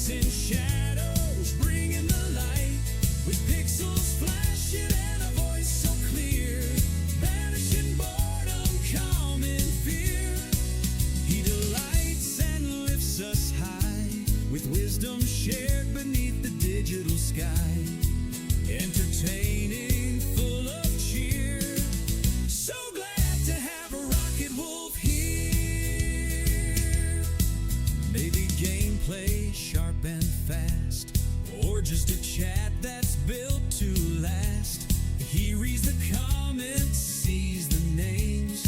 chasing shadows, bringing the light, with pixels flashing and a voice so clear, banishing boredom, calming fear. He delights and lifts us high, with wisdom shared beneath the digital sky, entertaining, full of cheer. So glad to have a Rocket Wolf here. Maybe gameplay sharp and fast, or just a chat that's built to last. He reads the comments, sees the names,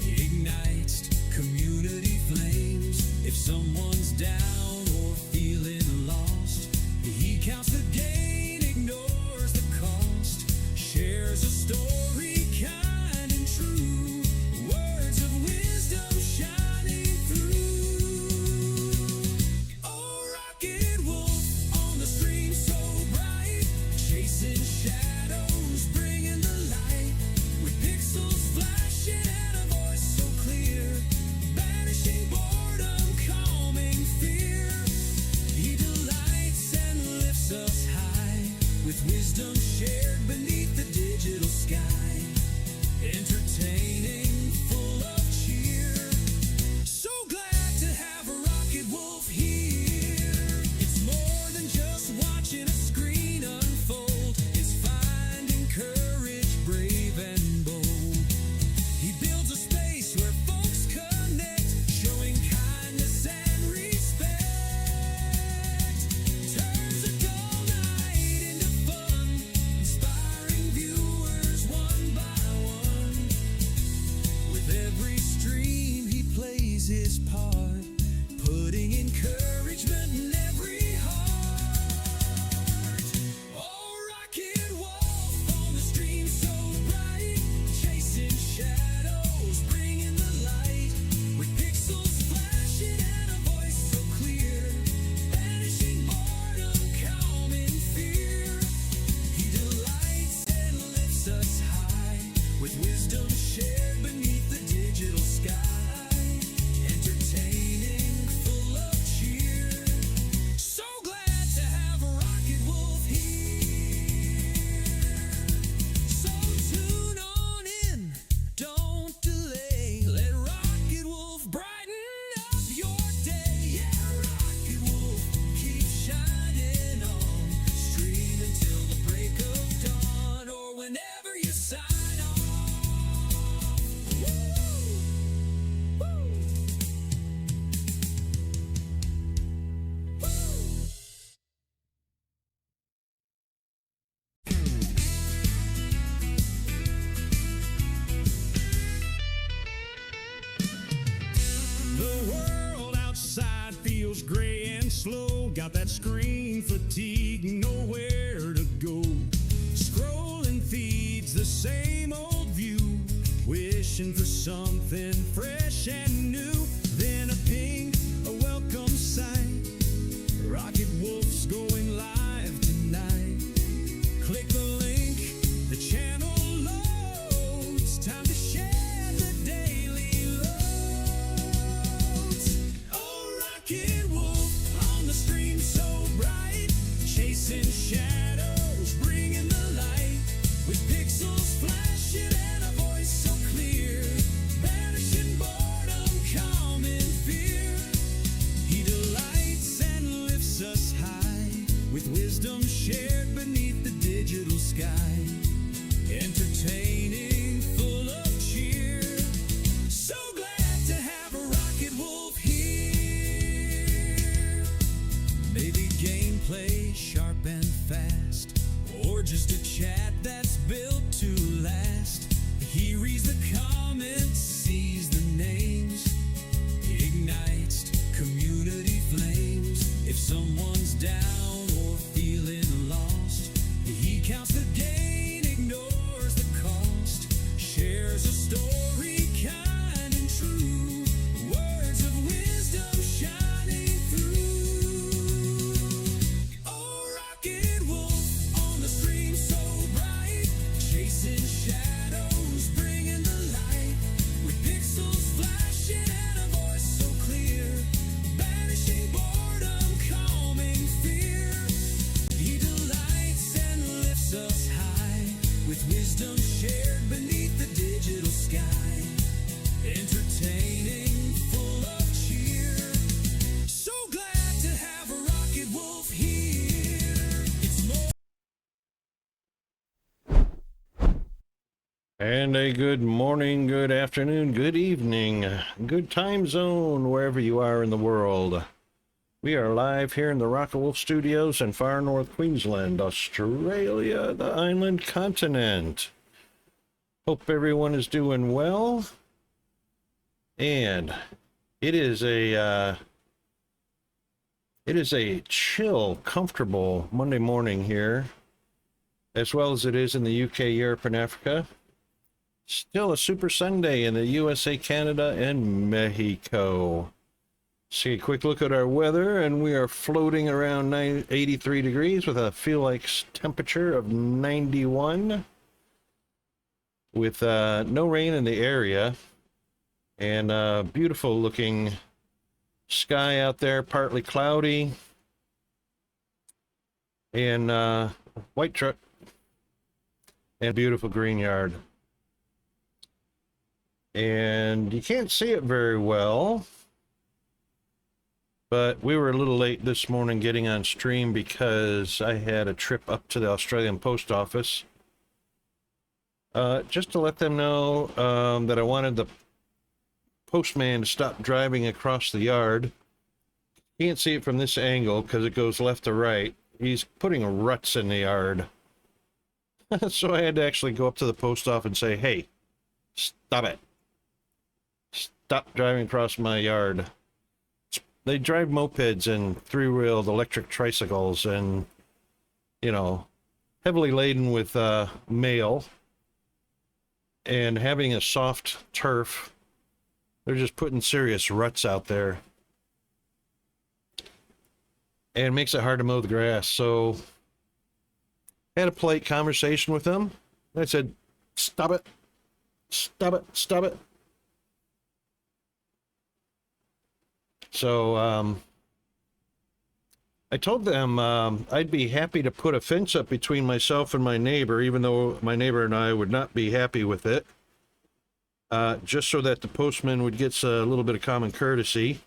ignites community flames. If someone's down or feeling lost, he counts the gain, ignores the cost, shares a story kind and true, words of wisdom shining through. Oh, Rocket Wolf on the stream so bright, chasing shadows, bringing the light, with pixels flashing and a voice so clear, banishing boredom, calming fear. He delights and lifts us high, with wisdom shared beneath the digital sky, entertaining, full of cheer. So glad to have a Rocket Wolf here. It's more than just watching a screen unfold. It's finding courage, brave and bold. He builds a space where folks connect, showing kindness and respect. Turns a dull night into fun, inspiring viewers one by one. With every stream he plays his part, putting encouragement in every heart. Oh, Rocket Wolf on the stream so bright, chasing shadows, bringing the light, with pixels flashing and a voice so clear, banishing boredom, calming fear. He delights and lifts us high, with wisdom shared beneath the digital sky, entertaining, full of cheer. So glad to have a Rocket Wolf here. So tune on in, don't delay, let Rocket Wolf brighten up your day. Yeah, Rocket Wolf, keep shining on, stream until the break of dawn, or whenever you sign off. Woo! Woo! The world outside feels gray and slow. Got that screen fatigue, nowhere to go. Scrolling feeds the same old view, wishing for something fresh and new. Then a ping, a welcome sight. Rocket Wolf's going live tonight. Click the link, the channel loads. Time to share the daily loads. Oh, Rocket Wolf on the stream so bright, chasing shadows, bringing the light, with pixels flashing and a voice so clear, banishing boredom, calming fear. He delights and lifts us high, with wisdom shared beneath the digital sky, entertaining, full of cheer. So glad to have a Rocket Wolf here. Maybe gameplay sharp and fast, or just a chat that's built to last. He reads the comments, sees the names, ignites community flames. If someone's down or feeling lost, he counts the gain, ignores the cost, shares a story kind and true, words of wisdom shining through. Oh, Rocket Wolf on the stream so bright, chasing shadows, bringing the light, with pixels flashing and a voice so clear, banishing boredom, calming And a good morning, good afternoon, good evening, good time zone, wherever you are in the world. We are live here in the Rocket Wolf Studios in far north Queensland, Australia, the island continent. Hope everyone is doing well. And it is a chill, comfortable Monday morning here, as well as it is in the UK, Europe, and Africa. Still a super Sunday in the USA, Canada, and Mexico. See a quick look at our weather, and we are floating around 83 degrees with a feel-like temperature of 91, with no rain in the area, and beautiful looking sky out there, partly cloudy, and white truck, and beautiful green yard. And you can't see it very well, but we were a little late this morning getting on stream because I had a trip up to the Australian post office just to let them know that I wanted the postman to stop driving across the yard. You can't see it from this angle because it goes left to right. He's putting ruts in the yard. So I had to actually go up to the post office and say, hey, stop it. Stop driving across my yard. They drive mopeds and three-wheeled electric tricycles and, you know, heavily laden with mail and having a soft turf. They're just putting serious ruts out there. And it makes it hard to mow the grass. So I had a polite conversation with them. I said, stop it. Stop it. Stop it. So I told them I'd be happy to put a fence up between myself and my neighbor, even though my neighbor and I would not be happy with it, just so that the postman would get a little bit of common courtesy.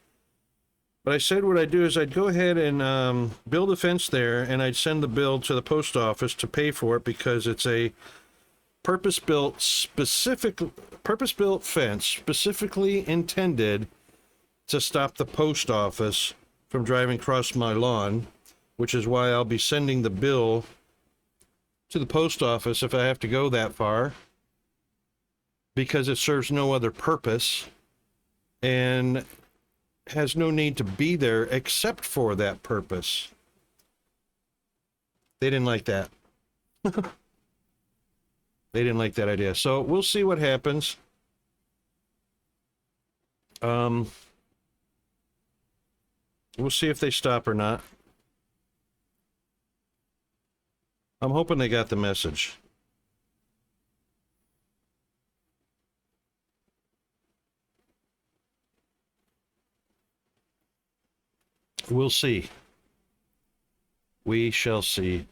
But I said what I'd do is I'd go ahead and build a fence there, and I'd send the bill to the post office to pay for it because it's a purpose-built fence specifically intended to stop the post office from driving across my lawn, which is why I'll be sending the bill to the post office if I have to go that far, because it serves no other purpose and has no need to be there except for that purpose. They didn't like that. They didn't like that idea. So we'll see what happens. We'll see if they stop or not. I'm hoping they got the message. We'll see. We shall see.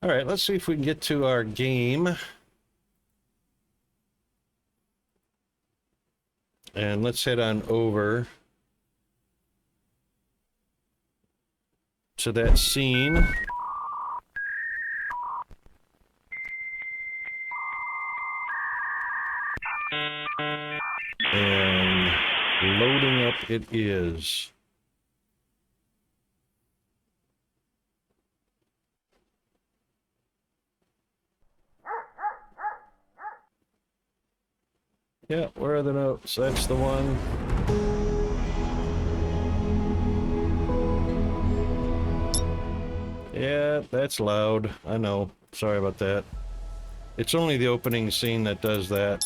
All right, let's see if we can get to our game. And let's head on over to that scene. And loading up it is. Yeah, where are the notes? That's the one. Yeah, that's loud. I know. Sorry about that. It's only the opening scene that does that.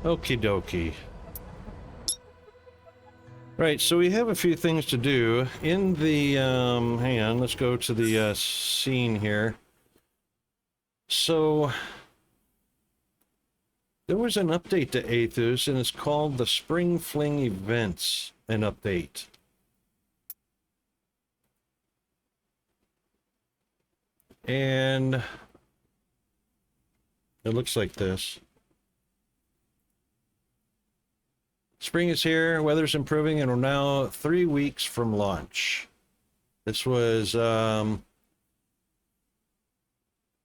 Okie dokie. Right, so we have a few things to do. In the, hang on, let's go to the scene here. So, there was an update to Aethus, and it's called the Spring Fling Events, an update. And it looks like this. Spring is here, weather's improving, and we're now 3 weeks from launch. This was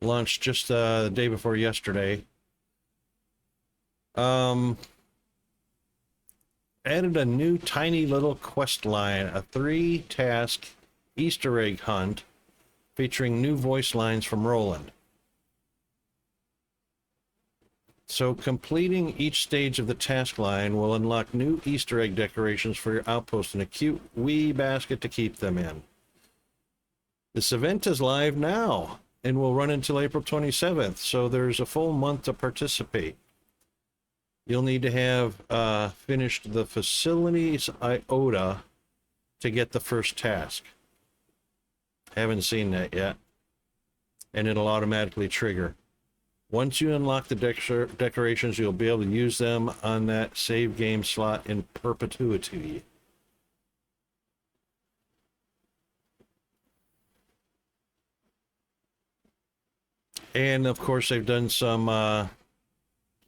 launched just the day before yesterday. Added a new tiny little quest line, a 3-task Easter egg hunt featuring new voice lines from Roland. So completing each stage of the task line will unlock new Easter egg decorations for your outpost and a cute wee basket to keep them in. This event is live now and will run until April 27th, so there's a full month to participate. You'll need to have finished the facilities iota to get the first task. Haven't seen that yet. And it'll automatically trigger. Once you unlock the decorations, you'll be able to use them on that save game slot in perpetuity. And of course, they've done some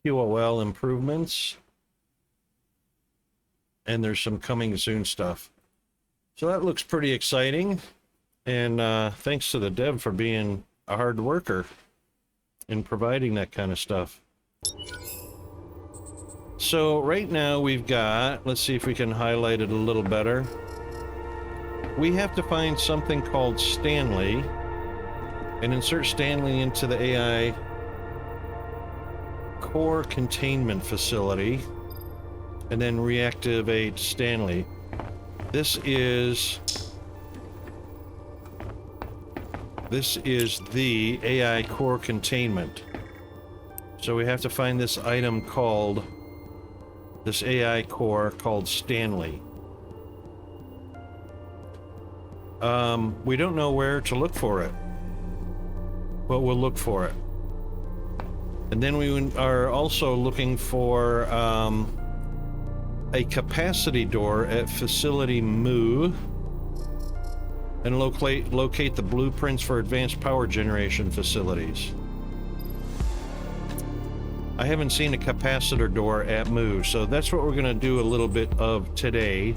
QOL improvements. And there's some coming soon stuff. So that looks pretty exciting. And thanks to the dev for being a hard worker in providing that kind of stuff. So right now we've got, let's see if we can highlight it a little better. We have to find something called Stanley and insert Stanley into the AI core containment facility and then reactivate Stanley. This is the AI core containment. So we have to find this item called, this AI core called Stanley. We don't know where to look for it, but we'll look for it. And then we are also looking for a capacity door at Facility Moo. And locate the blueprints for advanced power generation facilities. I haven't seen a capacitor door at Moo, so that's what we're going to do a little bit of today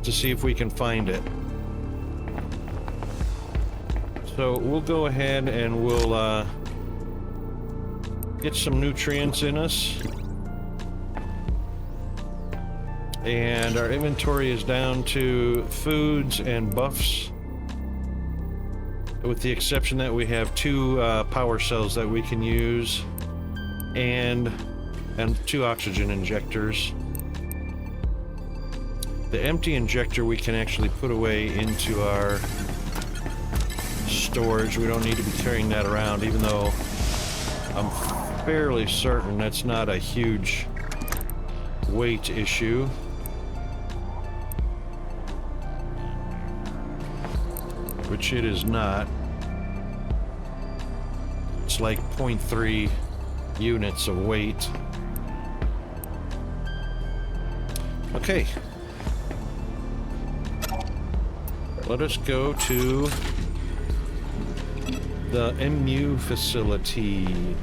to see if we can find it. So we'll go ahead and we'll get some nutrients in us. And our inventory is down to foods and buffs, with the exception that we have 2 power cells that we can use and 2 oxygen injectors. The empty injector we can actually put away into our storage. We don't need to be carrying that around, even though I'm fairly certain that's not a huge weight issue. Which it is not. It's like 0.3 units of weight. Okay. Let us go to the MU facility.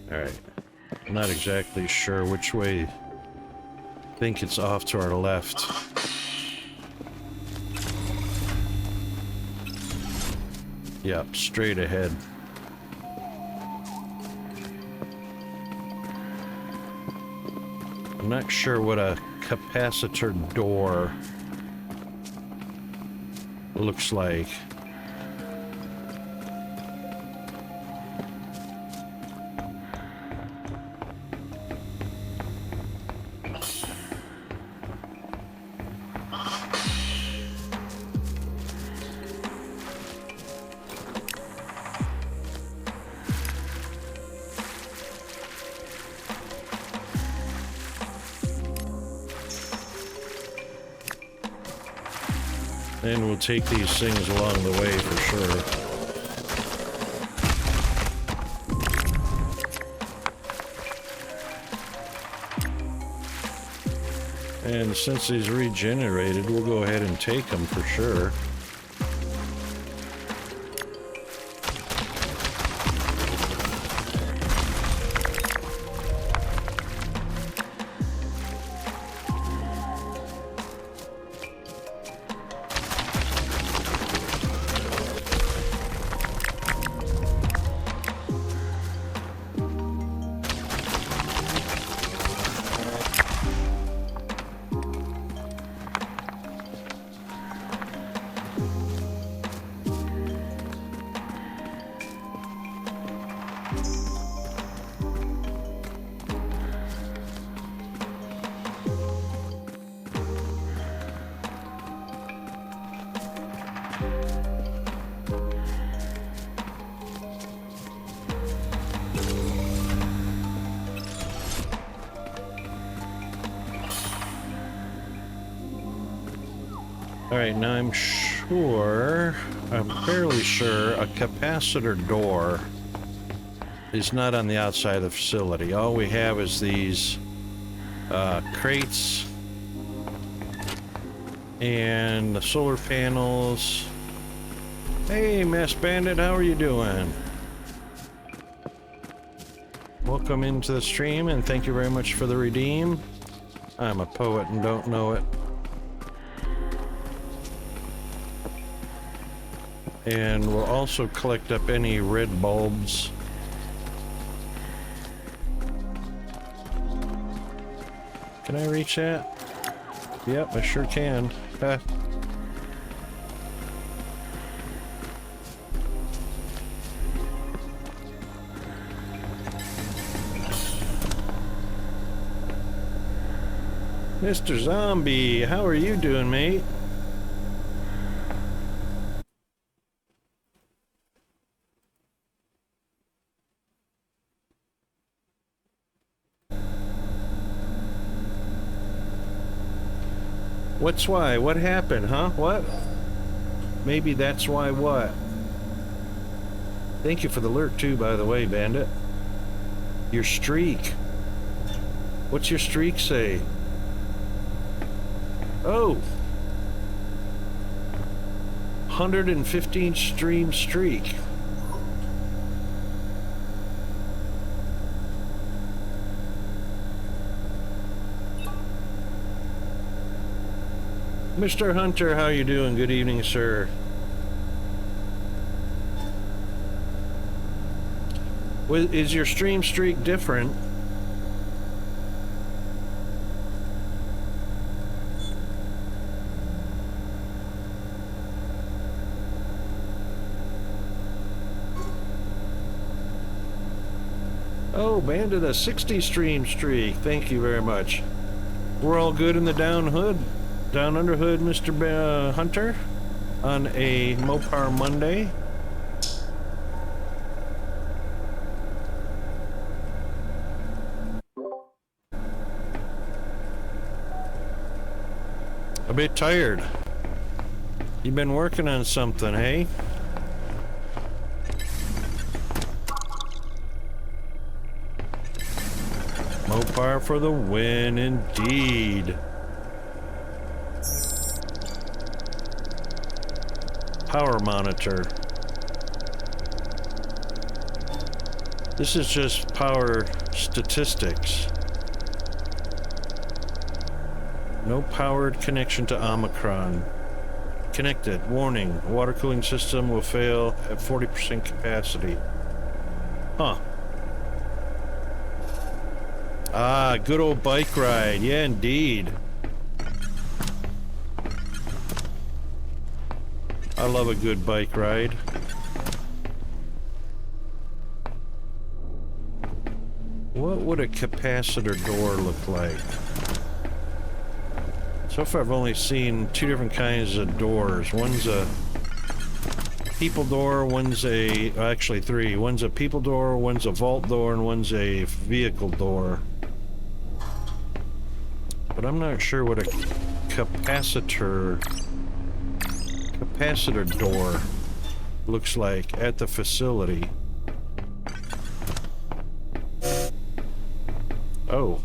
Alright, I'm not exactly sure which way. I think it's off to our left. Yep, straight ahead. I'm not sure what a capacitor door looks like. And we'll take these things along the way for sure. And since he's regenerated, we'll go ahead and take them for sure. Alright, now I'm fairly sure a capacitor door is not on the outside of the facility. All we have is these crates and the solar panels. Hey, Mess Bandit, how are you doing? Welcome into the stream, and thank you very much for the redeem. I'm a poet and don't know it. And we'll also collect up any red bulbs. Can I reach that? Yep, I sure can. Ha. Mr. Zombie, how are you doing, mate? What's why? What happened, huh? What? Maybe that's why what? Thank you for the alert too, by the way, Bandit. Your streak. What's your streak say? Oh! 115 stream streak. Mr. Hunter, how you doing? Good evening, sir. Is your stream streak different? Oh, Bandit, a 60 stream streak. Thank you very much. We're all good in the down under hood, Mr. Hunter, on a MOPAR Monday. A bit tired. You've been working on something, hey? MOPAR for the win, indeed. Power monitor. This is just power statistics. No powered connection to Omicron. Connected. Warning. Water cooling system will fail at 40% capacity. Huh. Ah, good old bike ride. Yeah, indeed. I love a good bike ride. What would a capacitor door look like? So far I've only seen two different kinds of doors. One's a people door, actually three. One's a people door, one's a vault door, and one's a vehicle door. But I'm not sure what a capacitor capacitor door looks like at the facility. Oh.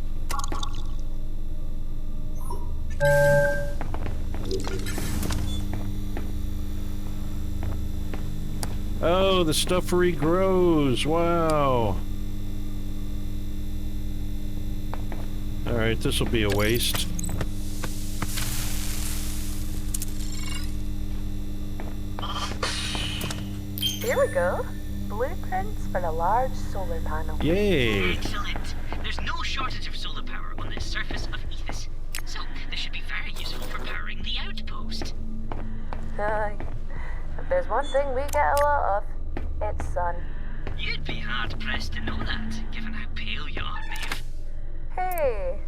Oh, the stuff regrows. Wow. Alright, this will be a waste. Here we go. Blueprints for a large solar panel. Yay! Excellent. There's no shortage of solar power on the surface of Ethos, so this should be very useful for powering the outpost. If there's one thing we get a lot of, it's sun. You'd be hard-pressed to know that, given how pale you are, Maeve. Hey,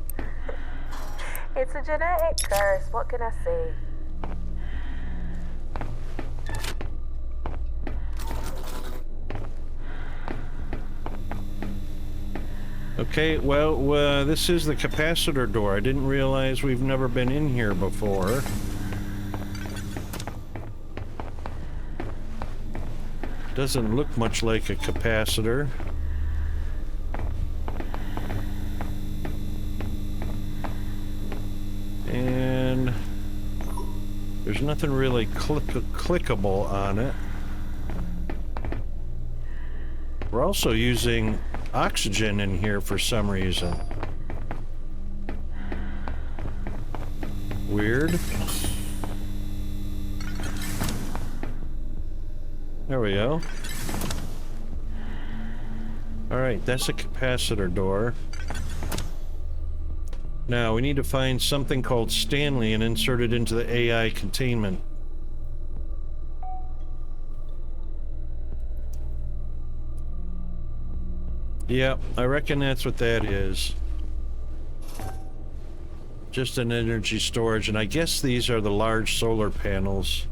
it's a genetic curse, what can I say? Okay, well, this is the capacitor door. I didn't realize we've never been in here before. Doesn't look much like a capacitor. And there's nothing really clickable on it. We're also using oxygen in here for some reason. Weird. There we go. Alright, that's a capacitor door. Now, we need to find something called Stanley and insert it into the AI containment. Yep, I reckon that's what that is. Just an energy storage, and I guess these are the large solar panels.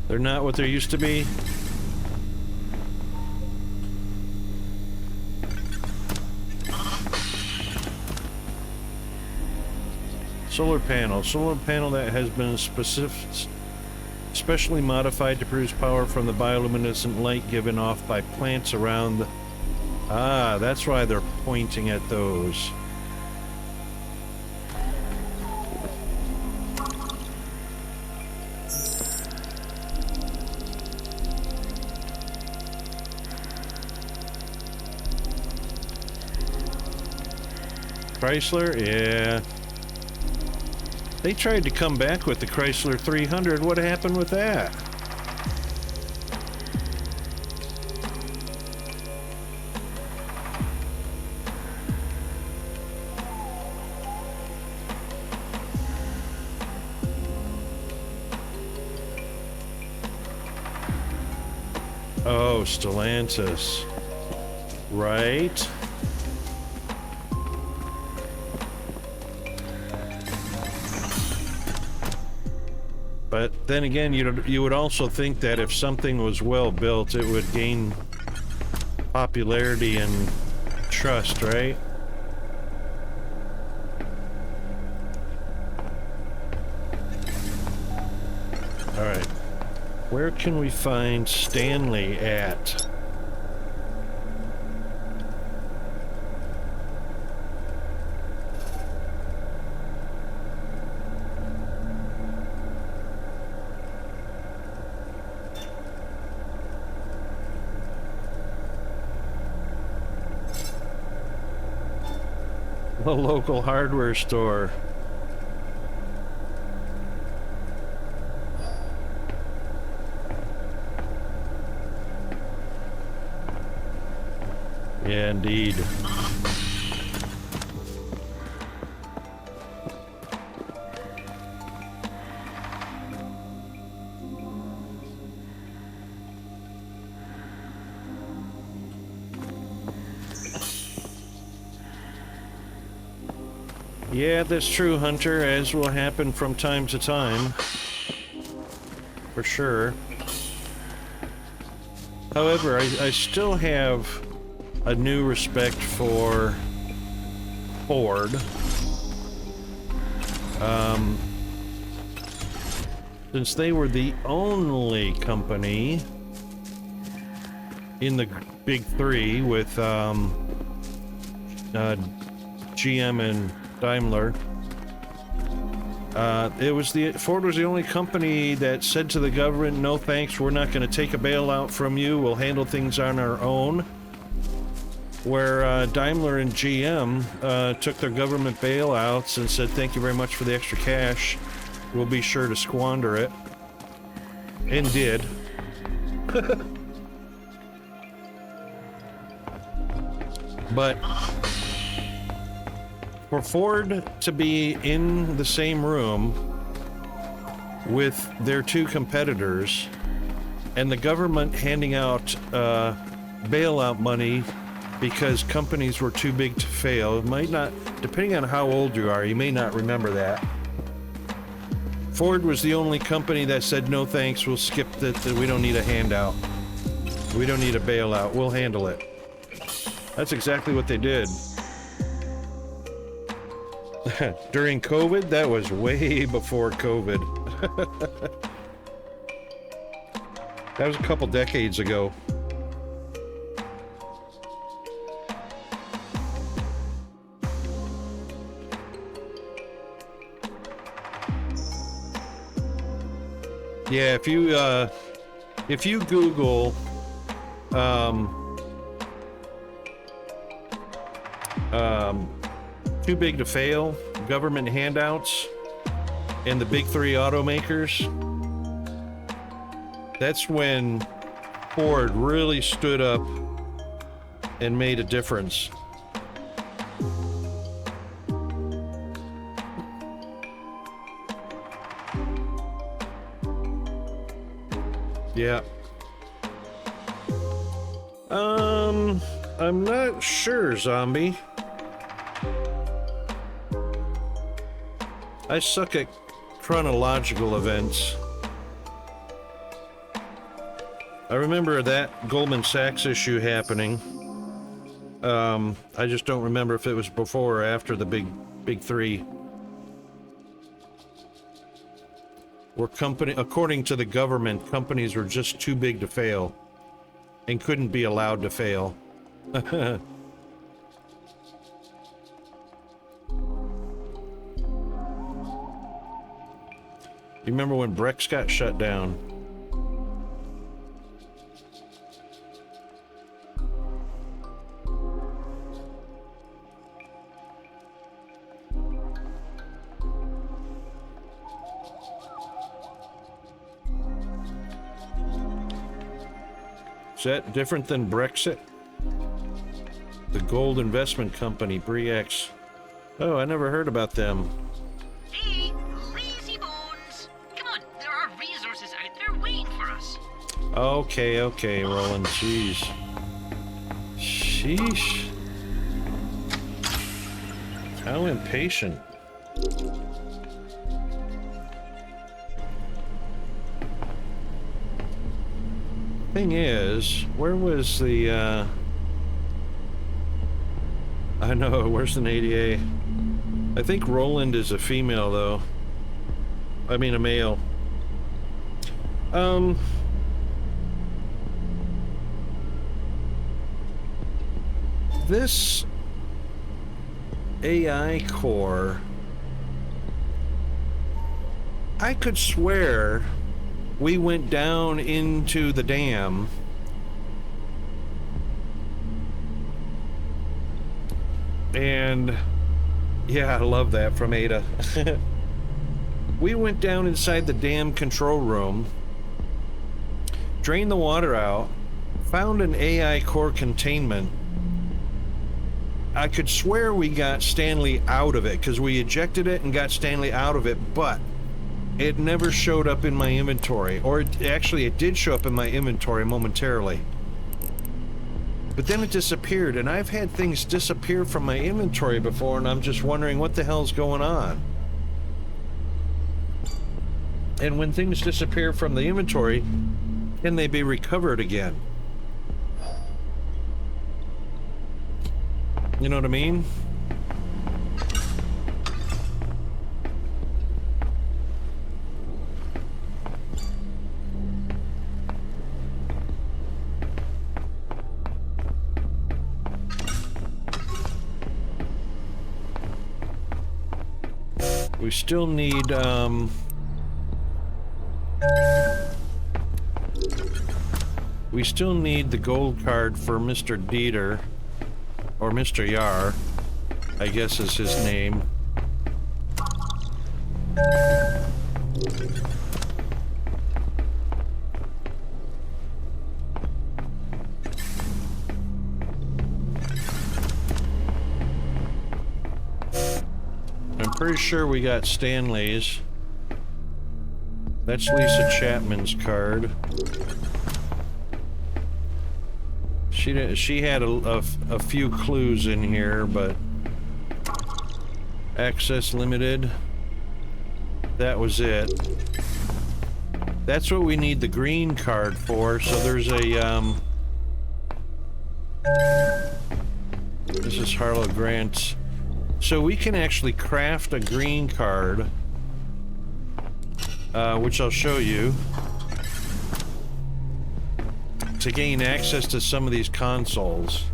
They're not what they used to be. Solar panel that has been specially modified to produce power from the bioluminescent light given off by plants around the... Ah, that's why they're pointing at those. Chrysler? Yeah. They tried to come back with the Chrysler 300. What happened with that? Oh, Stellantis. Right. But then again, you would also think that if something was well built, it would gain popularity and trust, right? All right. Where can we find Stanley at? A local hardware store. Yeah, indeed. Yeah, that's true, Hunter, as will happen from time to time. For sure. However, I still have a new respect for Ford. Since they were the only company in the big three with GM and Daimler, Ford was the only company that said to the government, no thanks, we're not going to take a bailout from you, we'll handle things on our own. Where Daimler and GM took their government bailouts and said, thank you very much for the extra cash, we'll be sure to squander it. And did. But for Ford to be in the same room with their two competitors and the government handing out bailout money because companies were too big to fail, it might not, depending on how old you are, you may not remember that. Ford was the only company that said, no thanks, we'll skip that, we don't need a handout. We don't need a bailout, we'll handle it. That's exactly what they did. During COVID, that was way before COVID. That was a couple decades ago. Yeah, if you Google too big to fail, government handouts, and the big three automakers, that's when Ford really stood up and made a difference. Yeah. I'm not sure, Zombie. I suck at chronological events. I remember that Goldman Sachs issue happening. I just don't remember if it was before or after the big three. Where according to the government, companies were just too big to fail and couldn't be allowed to fail. You remember when Brex got shut down? Is that different than Brexit? The gold investment company, Brex. Oh, I never heard about them. Hey, lazy bones! Come on, there are resources out there waiting for us. Okay, Roland. Jeez. Sheesh. How impatient. Thing is, where was the, I know, where's an ADA? I think Roland is a female, though. I mean, a male. This AI core, I could swear we went down into the dam and yeah, I love that from Ada. We went down inside the dam control room, drained the water out, found an AI core containment. I could swear we got Stanley out of it because we ejected it and got Stanley out of it, but it never showed up in my inventory, or it did show up in my inventory momentarily. But then it disappeared, and I've had things disappear from my inventory before, and I'm just wondering what the hell's going on. And when things disappear from the inventory, can they be recovered again? You know what I mean? We still need, we still need the gold card for Mr. Dieter, or Mr. Yar, I guess is his name. I'm pretty sure we got Stanley's. That's Lisa Chapman's card. She had a few clues in here, but access limited. That was it. That's what we need the green card for. So there's a this is Harlow Grant's. So we can actually craft a green card, which I'll show you, to gain access to some of these consoles.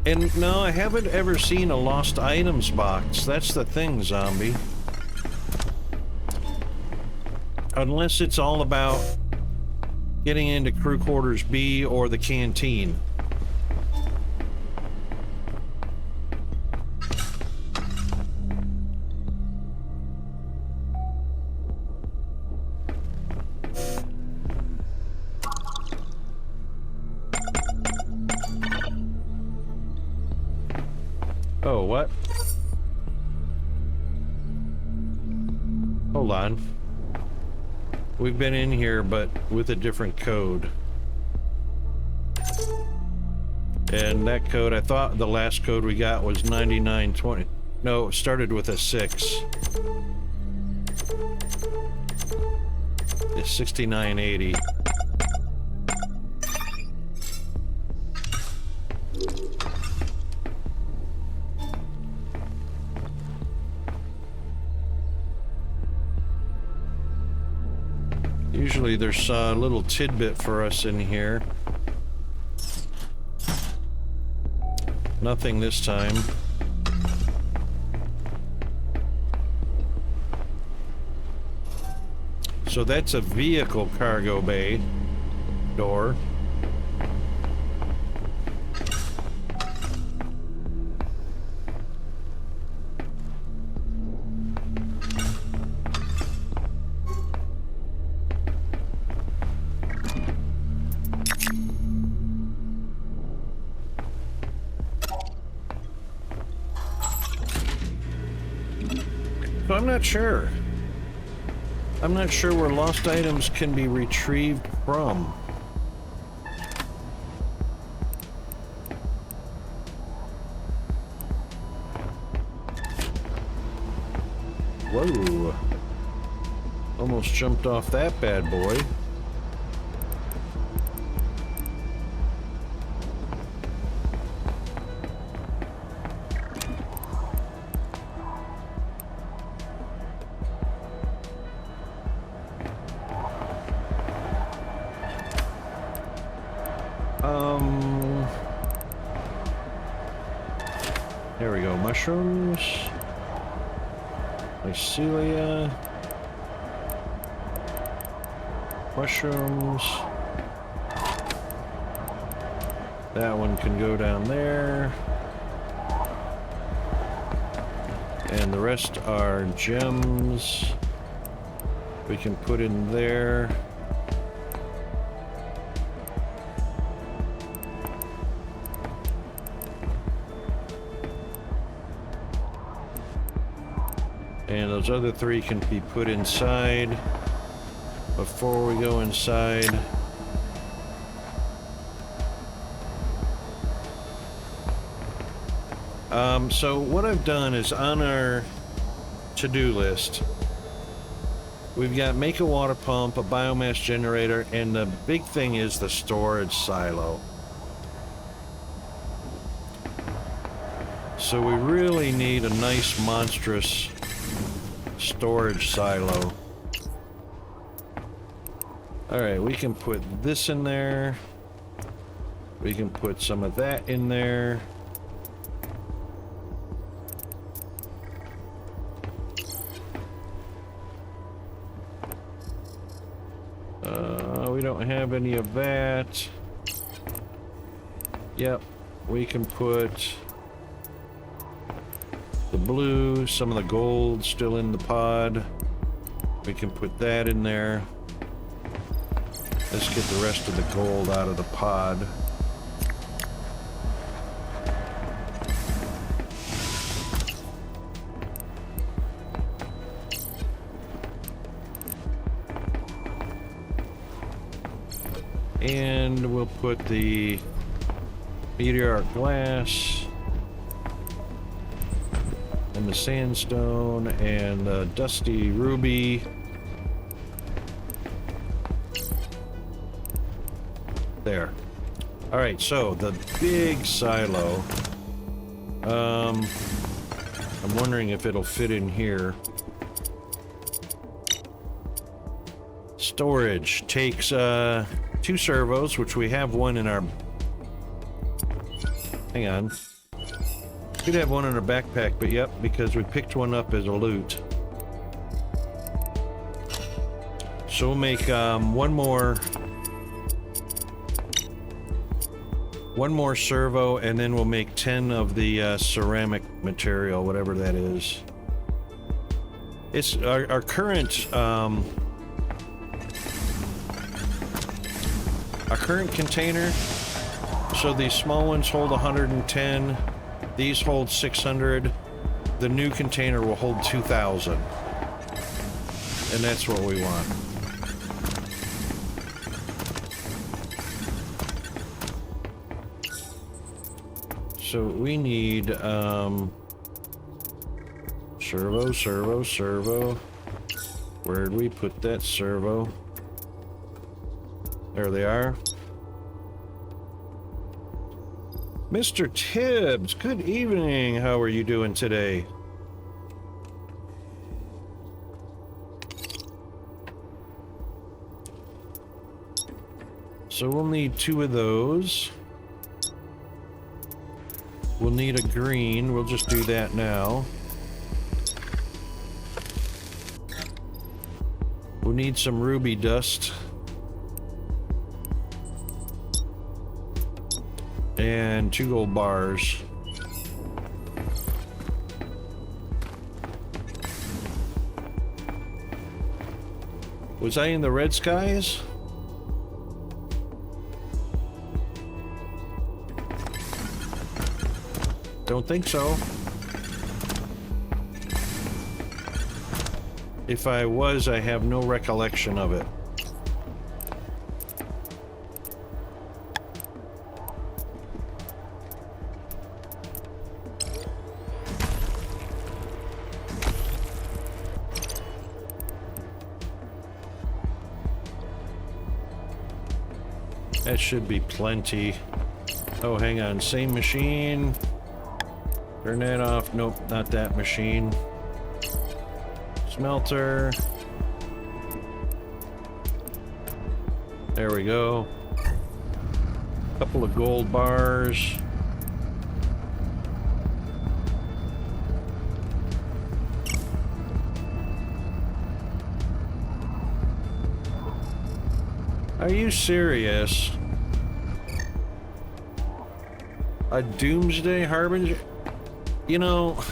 And no, I haven't ever seen a lost items box. That's the thing, Zombie. Unless it's all about getting into crew quarters B or the canteen. Oh, what? Hold on. We've been in here, but with a different code. And that code, I thought the last code we got was 9920. No, it started with a 6. It's 6980. Usually there's a little tidbit for us in here. Nothing this time. So that's a vehicle cargo bay door. So I'm not sure. I'm not sure where lost items can be retrieved from. Whoa. Almost jumped off that bad boy. There we go. Mushrooms. Mycelia. Mushrooms. That one can go down there. And the rest are gems. We can put in there. And those other 3 can be put inside. Before we go inside, so what I've done is on our to-do list, we've got make a water pump, a biomass generator, and the big thing is the storage silo. So we really need a nice, monstrous storage silo. Alright, we can put this in there. We can put some of that in there. We don't have any of that. Yep, we can put the blue, some of the gold still in the pod. We can put that in there. Let's get the rest of the gold out of the pod. And we'll put the meteoric glass and the sandstone and the dusty ruby. There. All right, so the big silo. I'm wondering if it'll fit in here. Storage takes 2 servos, which we have one in our... Hang on. Could have one in our backpack, but yep, because we picked one up as a loot. So we'll make one more servo, and then we'll make 10 of the ceramic material, whatever that is. It's our current container. So these small ones hold 110. These hold 600. The new container will hold 2,000. And that's what we want. So we need servo. Where'd we put that servo? There they are. Mr. Tibbs, good evening. How are you doing today? So we'll need 2 of those. We'll need a green. We'll just do that now. We'll need some ruby dust. And 2 gold bars. Was I in the red skies? Don't think so. If I was, I have no recollection of it. That should be plenty. Oh, hang on. Same machine. Turn that off. Nope, not that machine. Smelter. There we go. Couple of gold bars. Are you serious? A doomsday harbinger? You know,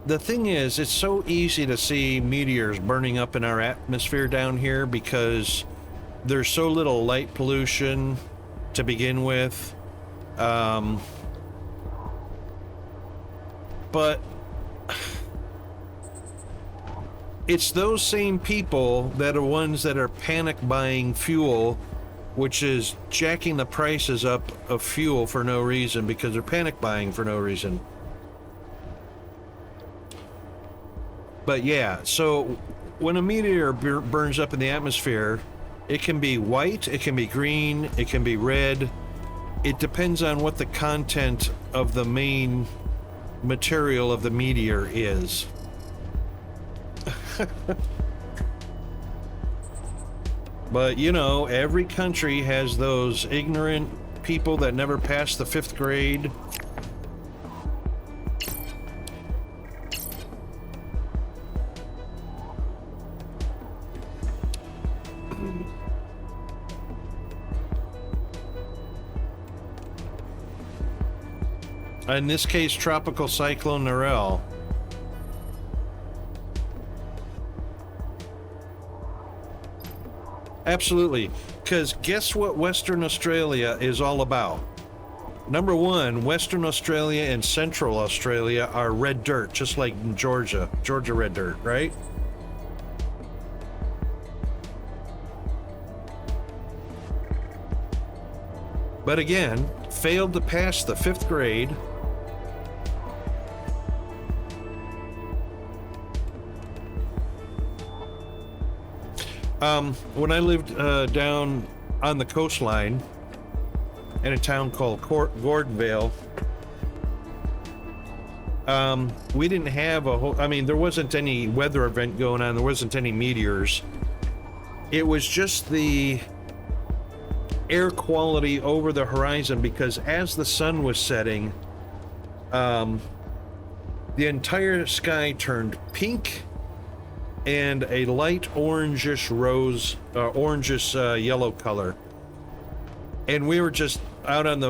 the thing is, it's so easy to see meteors burning up in our atmosphere down here because there's so little light pollution to begin with. But it's those same people that are ones that are panic buying fuel, which is jacking the prices up of fuel for no reason because they're panic buying for no reason. But yeah, so when a meteor burns up in the atmosphere, it can be white, it can be green, it can be red. It depends on what the content of the main material of the meteor is. But, you know, every country has those ignorant people that never passed the 5th grade. In this case, Tropical Cyclone Narelle. Absolutely, because guess what Western Australia is all about? Number one, Western Australia and Central Australia are red dirt, just like in Georgia. Georgia red dirt, right? But again, failed to pass the 5th grade. When I lived down on the coastline in a town called Gordonvale, we didn't have a whole, I mean, there wasn't any weather event going on, there wasn't any meteors. It was just the air quality over the horizon, because as the sun was setting, the entire sky turned pink and a light orangish yellow color. And we were just out on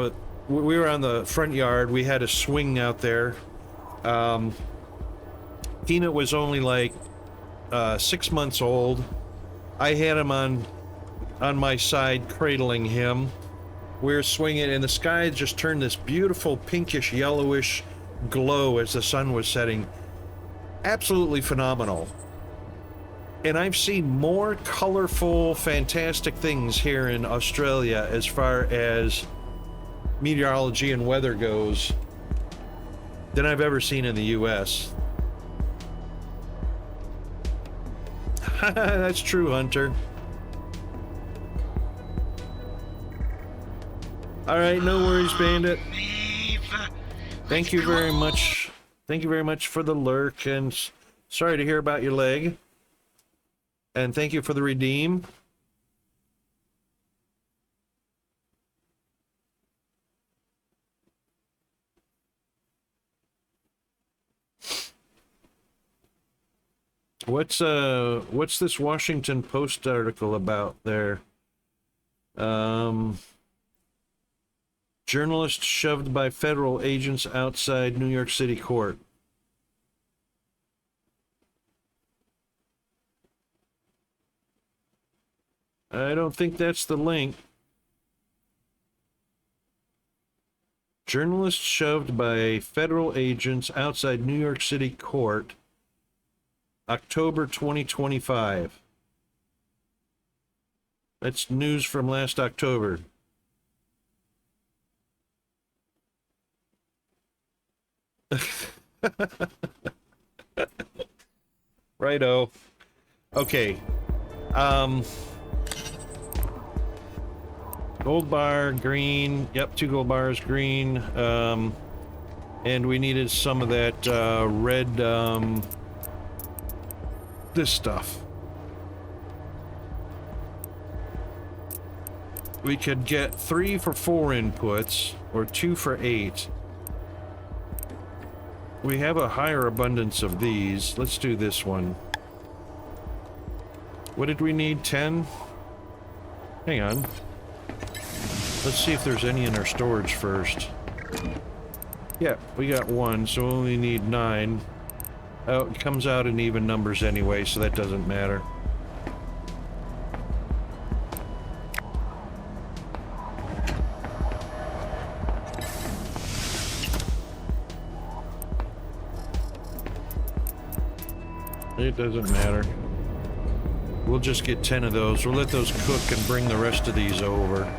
we were on the front yard. We had a swing out there. Peanut was only like 6 months old. I had him on my side, cradling him. We were swinging, and the sky just turned this beautiful pinkish yellowish glow as the sun was setting. Absolutely phenomenal. And I've seen more colorful, fantastic things here in Australia as far as meteorology and weather goes than I've ever seen in the US. That's true, Hunter. All right, no worries, Bandit. Thank you very much. Thank you very much for the lurk, and sorry to hear about your leg. And thank you for the redeem. What's this Washington Post article about there? Journalist shoved by federal agents outside New York City court. I don't think that's the link. Journalist shoved by federal agents outside New York City court, October 2025. That's news from last October. Righto. Okay. Gold bar, green. Yep, 2 gold bars, green. And we needed some of that red, this stuff. We could get 3 for 4 inputs, or 2 for 8. We have a higher abundance of these. Let's do this one. What did we need? 10? Hang on. Let's see if there's any in our storage first. Yeah, we got 1, so we only need 9. Oh, it comes out in even numbers anyway, so that doesn't matter. It doesn't matter. We'll just get 10 of those. We'll let those cook and bring the rest of these over.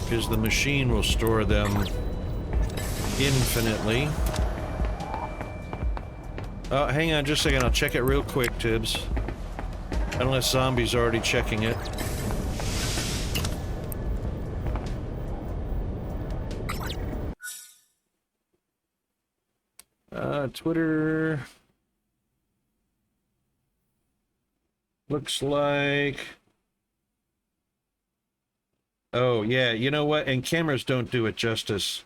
Because the machine will store them infinitely. Hang on just a second. I'll check it real quick, Tibbs. Unless Zombie's already checking it. Twitter. Looks like... Oh, yeah, you know what? And cameras don't do it justice.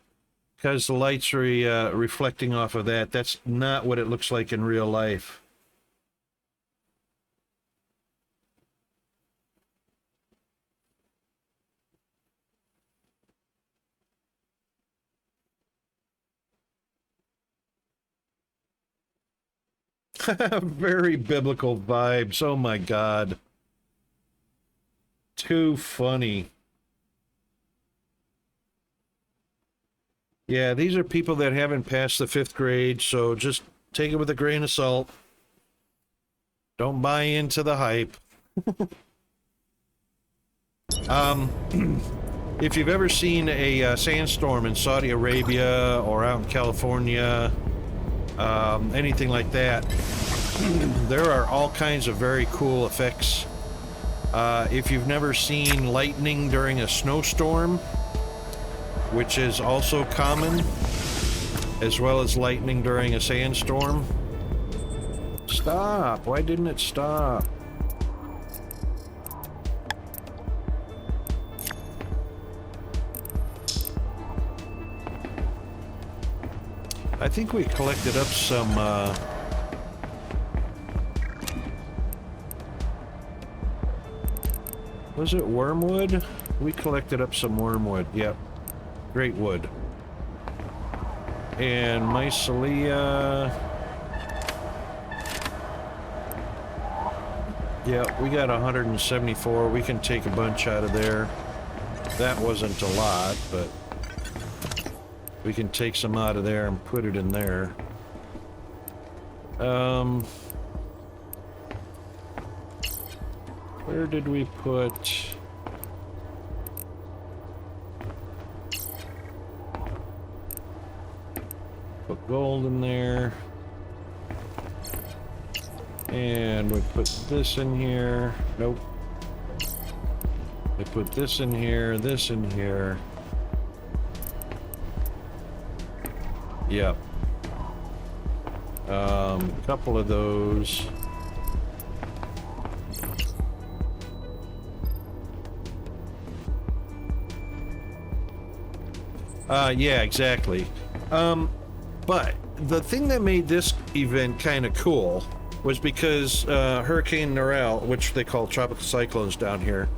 Because the light's reflecting off of that. That's not what it looks like in real life. Very biblical vibes. Oh my God. Too funny. Yeah, these are people that haven't passed the 5th grade, so just take it with a grain of salt. Don't buy into the hype. If you've ever seen a sandstorm in Saudi Arabia or out in California, anything like that, there are all kinds of very cool effects. If you've never seen lightning during a snowstorm, which is also common, as well as lightning during a sandstorm. Stop! Why didn't it stop? I think we collected up some, was it wormwood? We collected up some wormwood, yep. Great wood. And mycelia. Yeah, we got 174. We can take a bunch out of there. That wasn't a lot, but we can take some out of there and put it in there. Where did we put... Put gold in there. And we put this in here. Nope. We put this in here, this in here. Yep. A couple of those. Yeah, exactly. But the thing that made this event kind of cool was because Hurricane Narelle, which they call tropical cyclones down here,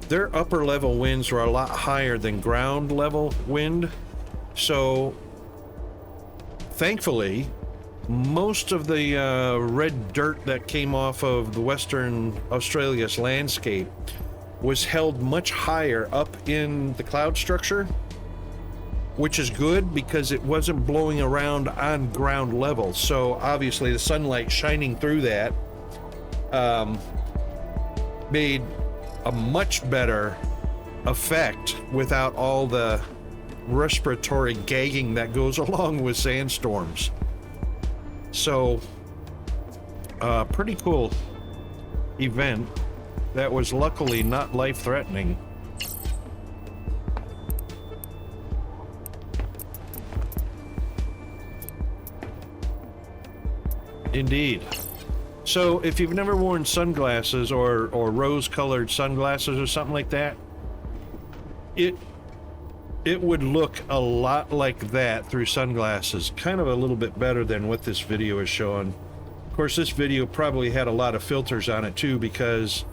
their upper level winds were a lot higher than ground level wind. So, thankfully, most of the red dirt that came off of the Western Australia's landscape was held much higher up in the cloud structure, which is good because it wasn't blowing around on ground level. So obviously the sunlight shining through that made a much better effect without all the respiratory gagging that goes along with sandstorms. So pretty cool event that was luckily not life-threatening. Indeed. So if you've never worn sunglasses or rose-colored sunglasses or something like that, it would look a lot like that through sunglasses. Kind of a little bit better than what this video is showing. Of course, this video probably had a lot of filters on it too, because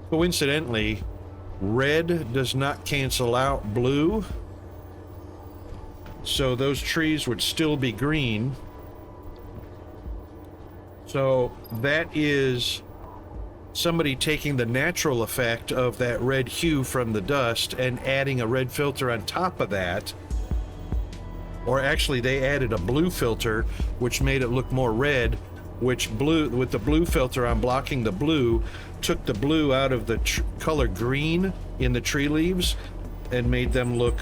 coincidentally, red does not cancel out blue. So those trees would still be green. So that is somebody taking the natural effect of that red hue from the dust and adding a red filter on top of that. Or actually they added a blue filter, which made it look more red, which blue, with the blue filter on blocking the blue, took the blue out of the color green in the tree leaves and made them look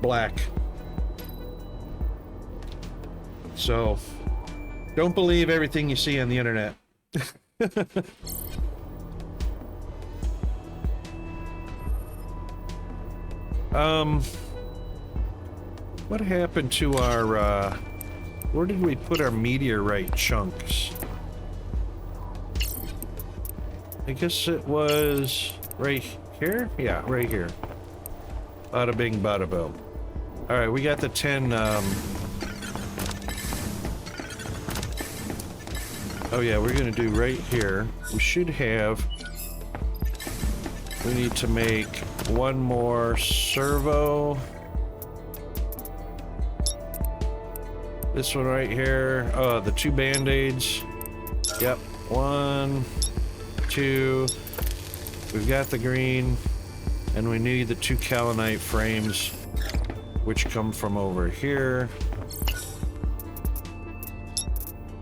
black. So, don't believe everything you see on the internet. What happened to our, where did we put our meteorite chunks? I guess it was right here? Yeah, right here. Bada bing, bada boom. Alright, we got the 10, oh yeah, we're gonna do right here. We should have... We need to make one more servo. This one right here. Oh, the 2 band-aids. Yep. 1, 2. We've got the green. And we need the 2 kaolinite frames, which come from over here.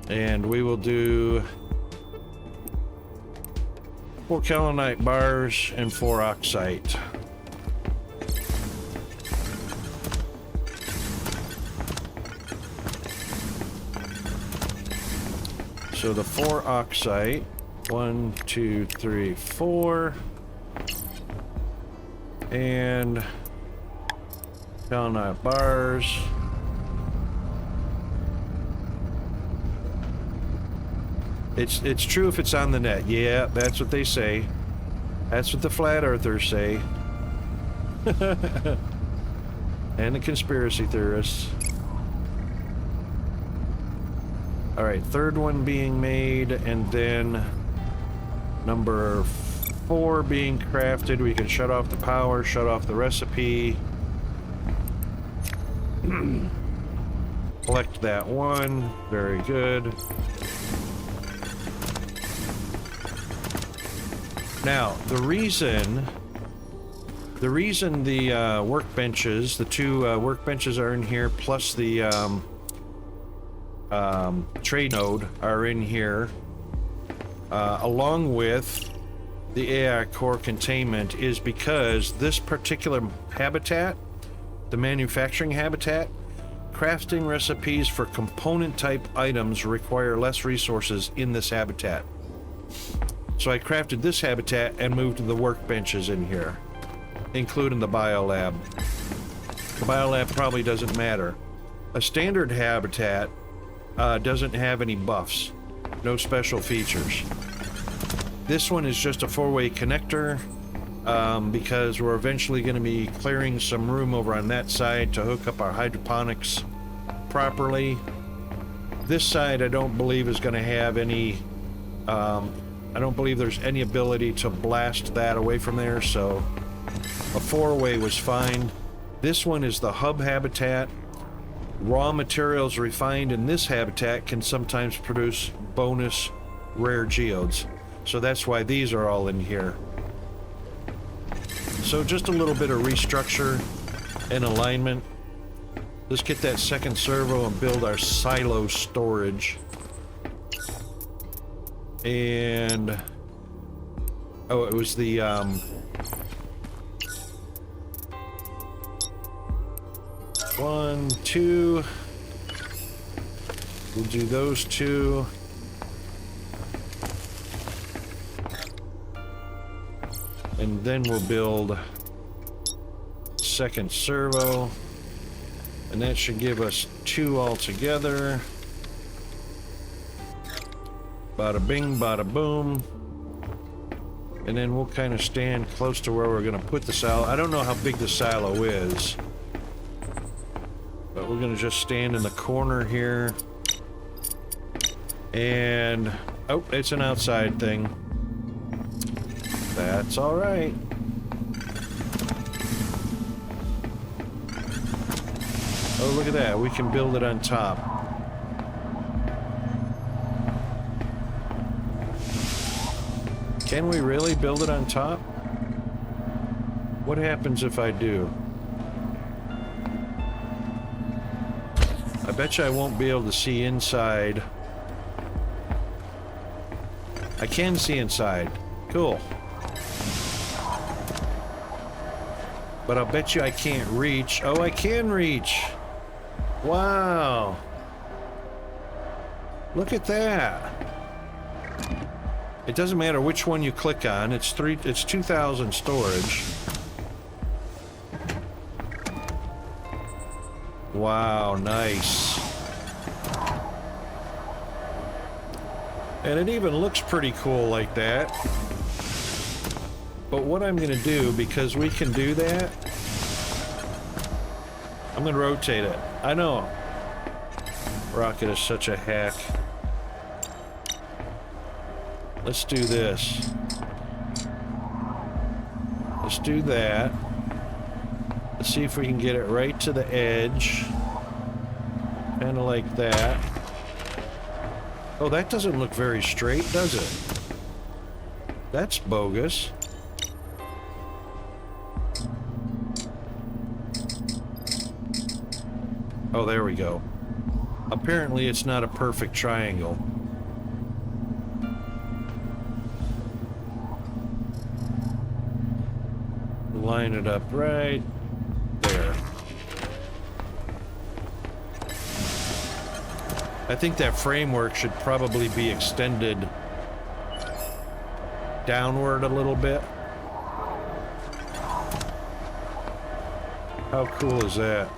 And we will do 4 kaolinite bars and 4 oxite. So the 4 oxite, 1, 2, 3, 4, and kaolinite bars. It's true if it's on the net. Yeah, that's what they say. That's what the flat earthers say. And the conspiracy theorists. Alright, third one being made, and then number 4 being crafted. We can shut off the power, shut off the recipe. Collect that one. Very good. Now, the reason the workbenches, the 2 workbenches are in here, plus the trade node are in here, along with the AI core containment, is because this particular habitat, the manufacturing habitat, crafting recipes for component type items require less resources in this habitat. So I crafted this habitat and moved the workbenches in here, including the biolab. The biolab probably doesn't matter. A standard habitat doesn't have any buffs, no special features. This one is just a 4-way connector, because we're eventually going to be clearing some room over on that side to hook up our hydroponics properly. This side I don't believe is going to have any, I don't believe there's any ability to blast that away from there, so a 4-way was fine. This one is the hub habitat. Raw materials refined in this habitat can sometimes produce bonus rare geodes. So that's why these are all in here. So just a little bit of restructure and alignment. Let's get that second servo and build our silo storage. And oh, it was the 1, 2. We'll do those 2. And then we'll build second servo. And that should give us 2 altogether. Bada bing, bada boom. And then we'll kind of stand close to where we're going to put the silo. I don't know how big the silo is, but we're going to just stand in the corner here. And oh, it's an outside thing. That's all right. Oh, look at that. We can build it on top. Can we really build it on top? What happens if I do? I bet you I won't be able to see inside. I can see inside. Cool. But I'll bet you I can't reach. Oh, I can reach. Wow. Look at that. It doesn't matter which one you click on. It's 2,000 storage. Wow, nice. And it even looks pretty cool like that. But what I'm gonna do, because we can do that, I'm gonna rotate it. I know. Rocket is such a hack. Let's do this. Let's do that. Let's see if we can get it right to the edge. Kind of like that. Oh, that doesn't look very straight, does it? That's bogus. Oh, there we go. Apparently it's not a perfect triangle. Line it up right there. I think that framework should probably be extended downward a little bit. How cool is that?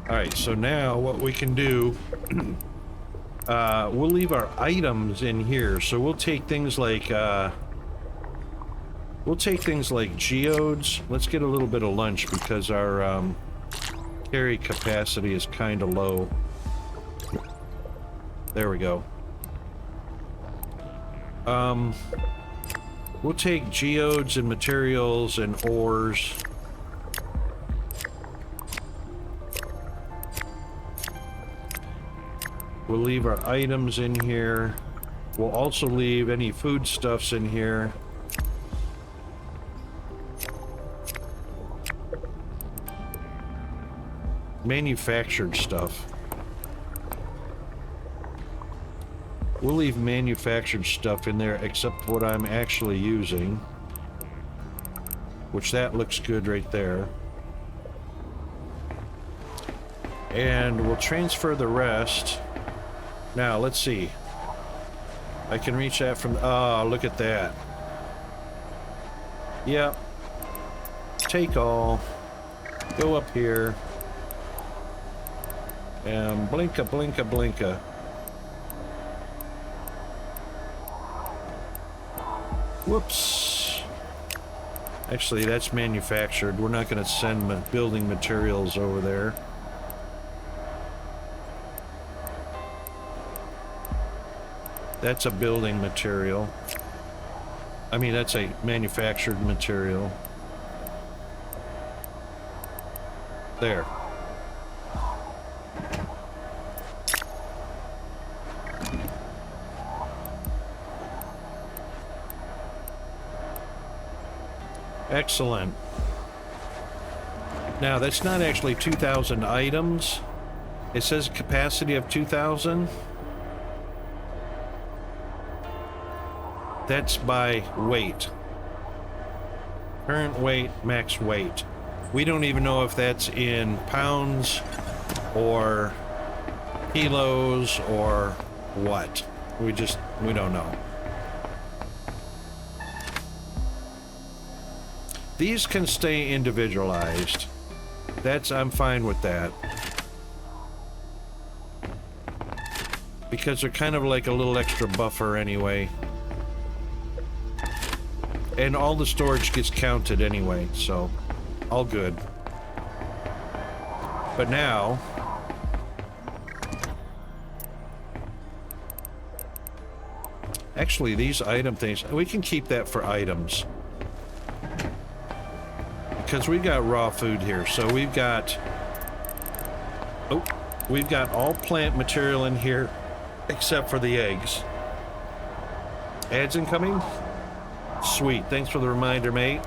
Alright, so now what we can do, we'll leave our items in here. So we'll take things like, geodes. Let's get a little bit of lunch because our carry capacity is kind of low. There we go. We'll take geodes and materials and ores. We'll leave our items in here. We'll also leave any foodstuffs in here. Manufactured stuff. We'll leave manufactured stuff in there except what I'm actually using. Which that looks good right there. And we'll transfer the rest. Now, let's see. I can reach that from... Oh, look at that. Yep. Take all. Go up here. And blinka, blinka, blinka. Whoops. Actually, that's manufactured. We're not going to send building materials over there. That's a building material. I mean, that's a manufactured material. There. Excellent. Now, that's not actually 2,000 items. It says capacity of 2,000. That's by weight. Current weight, max weight. We don't even know if that's in pounds or kilos or what. We don't know. These can stay individualized. I'm fine with that. Because they're kind of like a little extra buffer anyway. And all the storage gets counted anyway, so all good. But now, actually these item things, we can keep that for items. Because we've got raw food here, so we've got all plant material in here except for the eggs. Ads incoming? Sweet, thanks for the reminder, mate.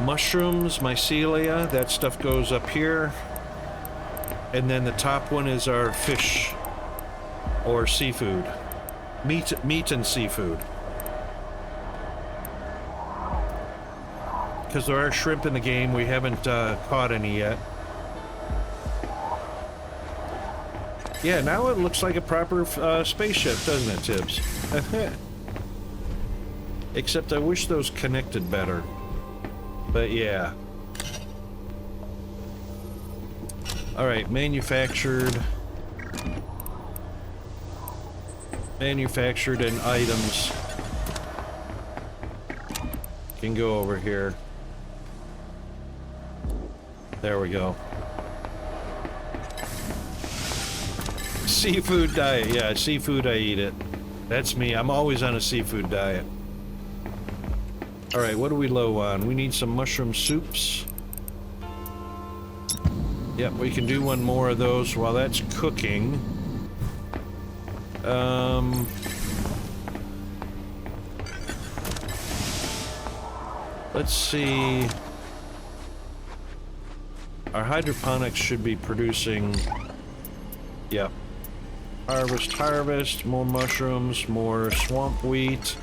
Mushrooms, mycelia, that stuff goes up here. And then the top one is our fish or seafood. Meat and seafood. because there are shrimp in the game. We haven't caught any yet. Yeah, now it looks like a proper spaceship, doesn't it, Tibbs? Except I wish those connected better. But yeah. Alright, manufactured. Manufactured and items. Can go over here. There we go. Seafood diet. Yeah, seafood, I eat it. That's me. I'm always on a seafood diet. Alright, what are we low on? We need some mushroom soups. Yep, we can do one more of those while that's cooking. Let's see. Our hydroponics should be producing... Yep. Harvest, more mushrooms, more swamp wheat.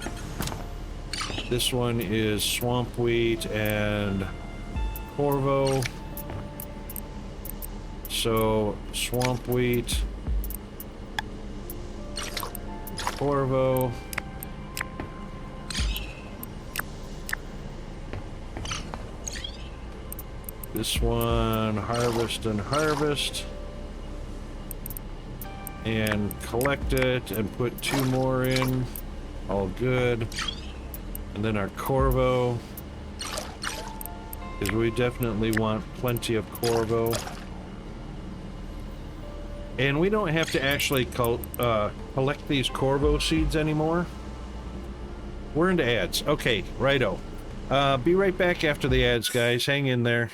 This one is swamp wheat and Corvo. So, swamp wheat, Corvo. This one, harvest and harvest. And collect it and put 2 more in. All good. And then our Corvo. Because we definitely want plenty of Corvo. And we don't have to actually collect these Corvo seeds anymore. We're into ads. Okay, righto. Be right back after the ads, guys. Hang in there.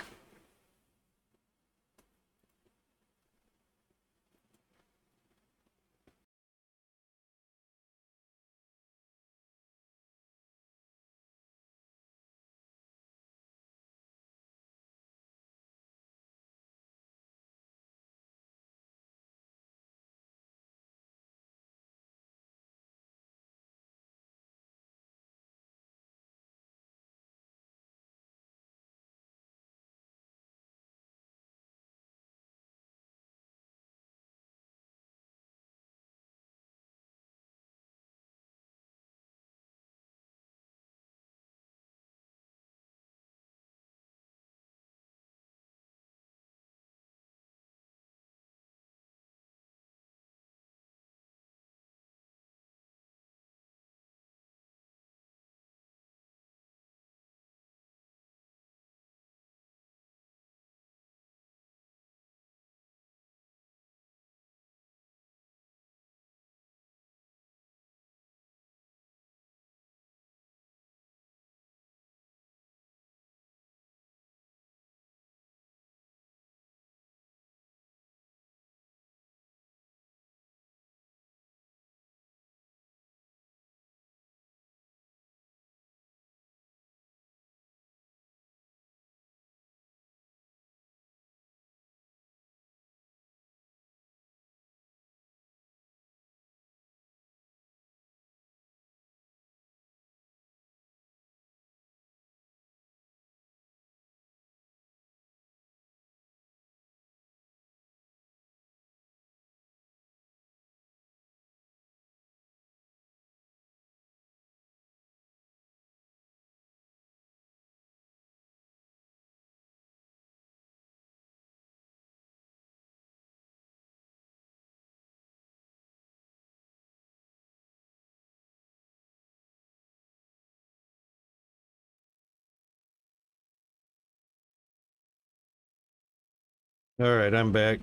Alright, I'm back.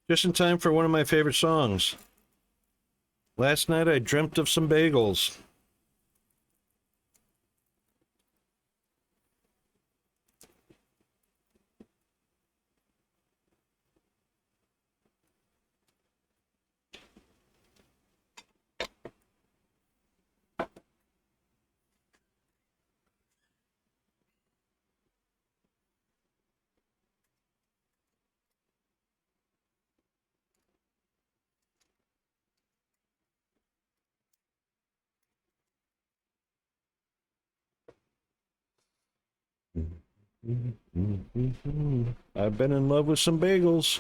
Just in time for one of my favorite songs. Last night I dreamt of some bagels. I've been in love with some bagels.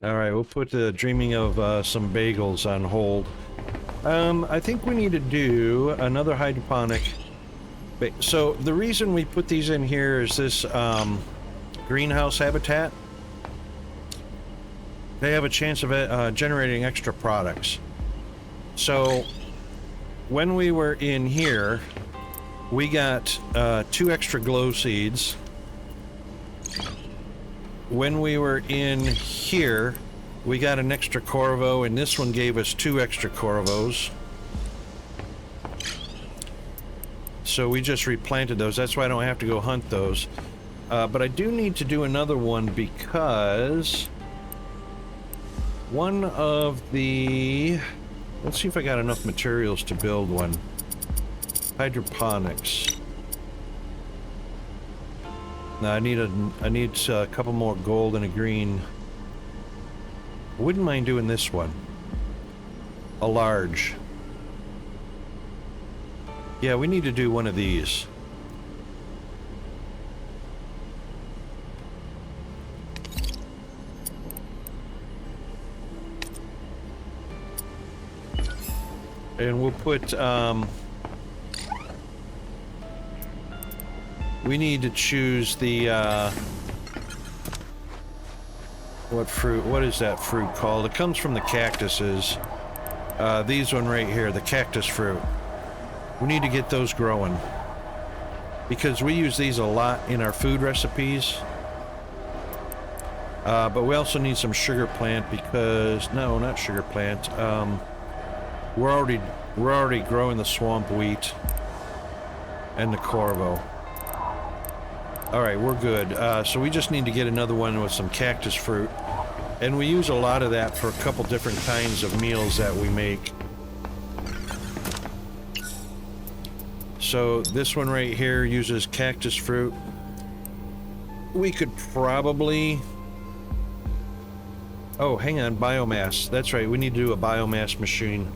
All right, we'll put the dreaming of some bagels on hold. I think we need to do another hydroponic. So the reason we put these in here is this greenhouse habitat. They have a chance of generating extra products. So when we were in here, we got 2 extra glow seeds. When we were in here, we got an extra Corvo, and this one gave us 2 extra Corvos. So we just replanted those. That's why I don't have to go hunt those. But I do need to do another one because one of the... Let's see if I got enough materials to build one. Hydroponics. Now I need a couple more gold and a green. I wouldn't mind doing this one. A large. Yeah, we need to do one of these. And we'll put, we need to choose the, what fruit, what is that fruit called? It comes from the cactuses. These one right here, the cactus fruit. We need to get those growing. Because we use these a lot in our food recipes. But we also need some sugar plant because, no, not sugar plant. We're already growing the swamp wheat and the Corvo. All right, we're good. So we just need to get another one with some cactus fruit. And we use a lot of that for a couple different kinds of meals that we make. So this one right here uses cactus fruit. We could probably... Oh, hang on, biomass. That's right, we need to do a biomass machine.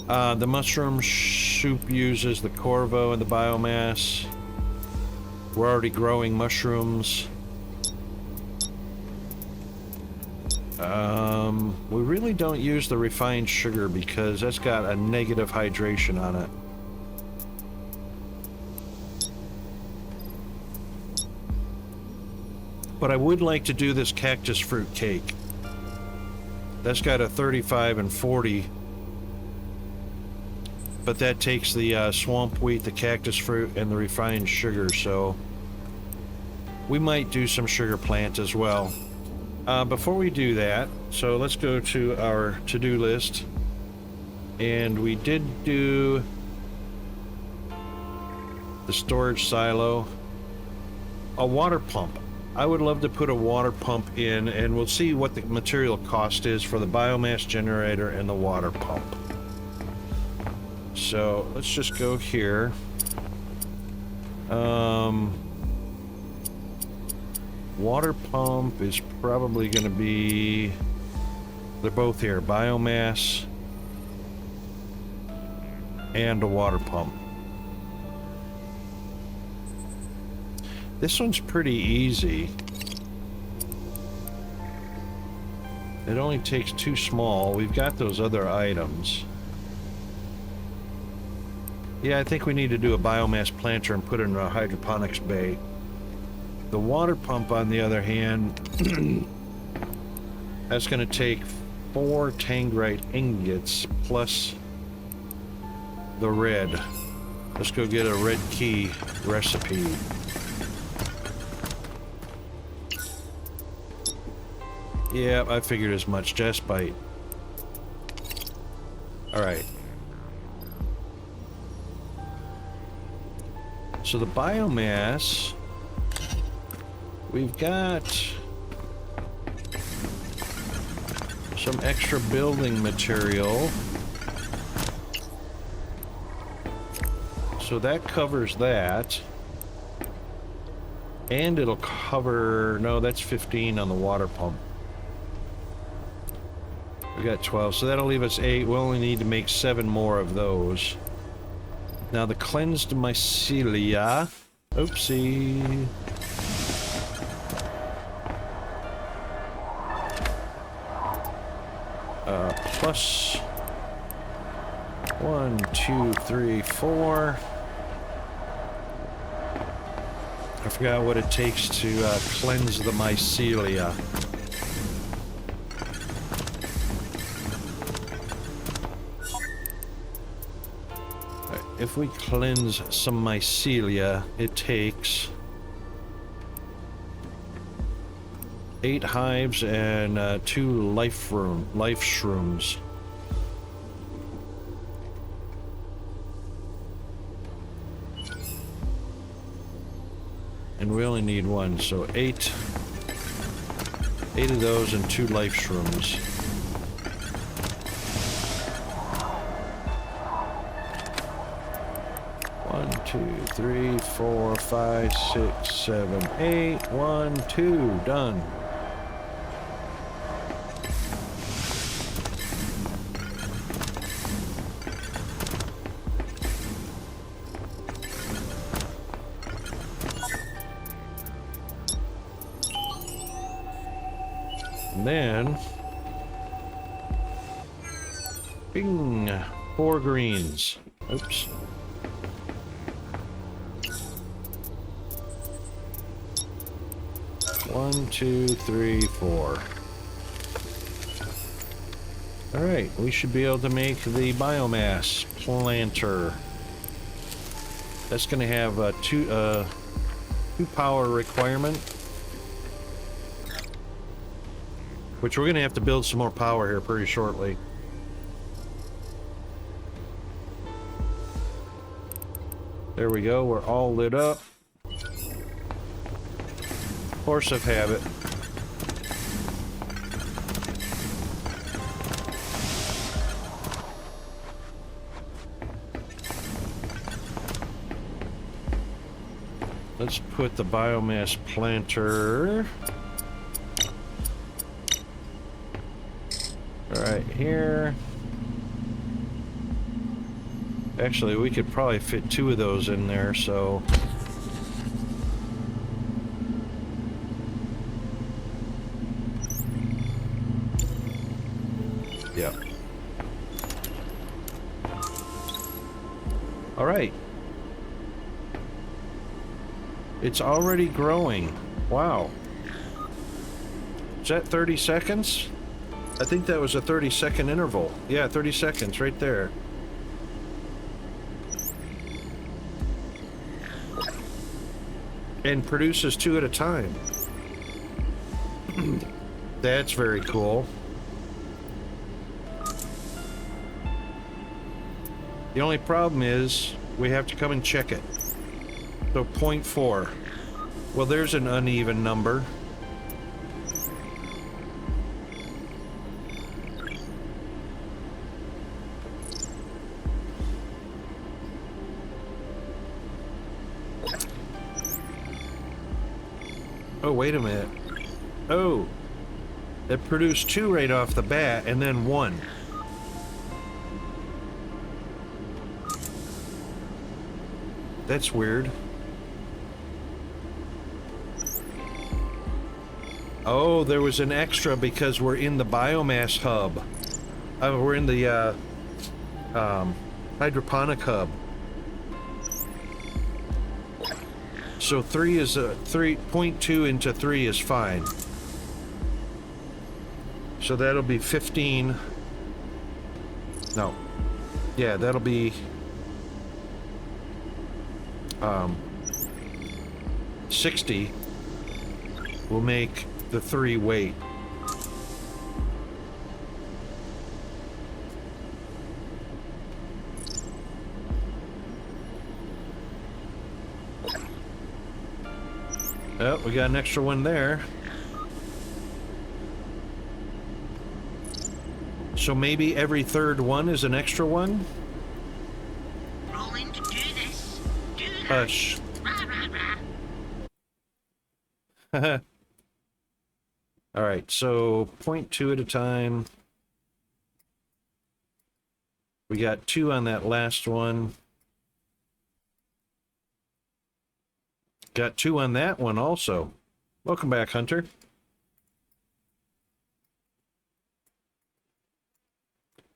The mushroom soup uses the Corvo and the biomass. We're already growing mushrooms. We really don't use the refined sugar because that's got a negative hydration on it. But I would like to do this cactus fruit cake. That's got a 35 and 40. But that takes the swamp wheat, the cactus fruit, and the refined sugar, so we might do some sugar plant as well. Before we do that, so let's go to our to-do list. And we did do the storage silo. A water pump. I would love to put a water pump in, and we'll see what the material cost is for the biomass generator and the water pump. So let's just go here. Water pump is probably going to be... They're both here. Biomass and a water pump. This one's pretty easy. It only takes 2 small. We've got those other items. Yeah, I think we need to do a biomass planter and put it in a hydroponics bay. The water pump, on the other hand, that's going to take 4 tangrite ingots plus the red. Let's go get a red key recipe. Yeah, I figured as much. Just bite. Alright. So the biomass... We've got some extra building material. So that covers that. And it'll cover... No, that's 15 on the water pump. We got 12, so that'll leave us 8. We'll only need to make 7 more of those. Now the cleansed mycelia... Oopsie. Plus 1, 2, 3, 4. I forgot what it takes to cleanse the mycelia. Right, if we cleanse some mycelia, it takes 8 hives and 2 life shrooms. And we only need 1, so 8 of those and 2 life shrooms. One, 2, 3, 4, 5, 6, 7, 8. 1, 2, done. And then, bing, 4 greens. Oops. One, 2, 3, 4. All right, we should be able to make the biomass planter. That's going to have a 2 power requirement, which we're going to have to build some more power here pretty shortly. There we go, we're all lit up. Force of habit. Let's put the biomass planter right here. Actually, we could probably fit 2 of those in there, so yeah. All right. It's already growing. Wow. Is that 30 seconds? I think that was a 30-second interval. Yeah, 30 seconds right there. And produces 2 at a time. That's very cool. The only problem is we have to come and check it. So 0.4. Well, there's an uneven number. Oh, wait a minute. Oh, it produced 2 right off the bat and then 1. That's weird. Oh, there was an extra because we're in the biomass hub. We're in the hydroponic hub. So 3 is 3.2 into 3 is fine. So that'll be 15. No. Yeah, that'll be 60. We'll make the 3 weight. Oh, we got an extra one there. So maybe every third one is an extra one? Rolling to do this. Do that. Hush. Rah, rah, rah. All right, so 0.2 at a time. We got 2 on that last one. Got 2 on that one also. Welcome back, Hunter.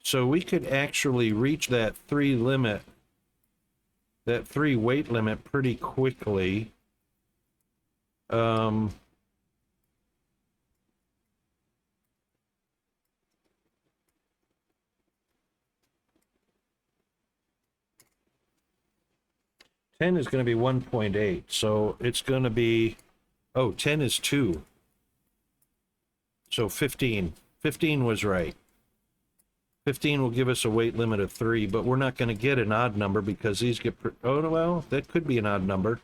So we could actually reach that 3 limit, that 3 weight limit pretty quickly. 10 is going to be 1.8, so it's going to be, oh, 10 is 2. So 15. 15 was right. 15 will give us a weight limit of 3, but we're not going to get an odd number because these get, oh, well, that could be an odd number.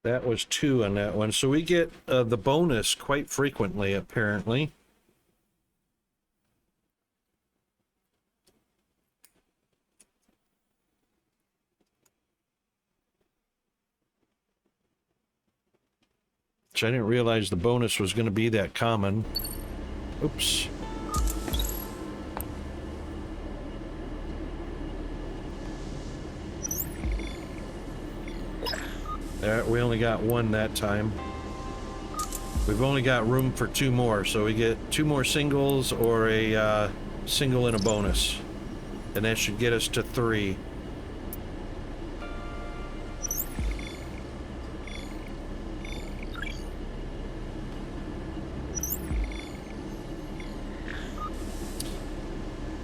That was 2 on that one. So we get the bonus quite frequently, apparently. Which I didn't realize the bonus was going to be that common. Oops. There, we only got 1 that time. We've only got room for 2 more, so we get 2 more singles or a single and a bonus. And that should get us to 3.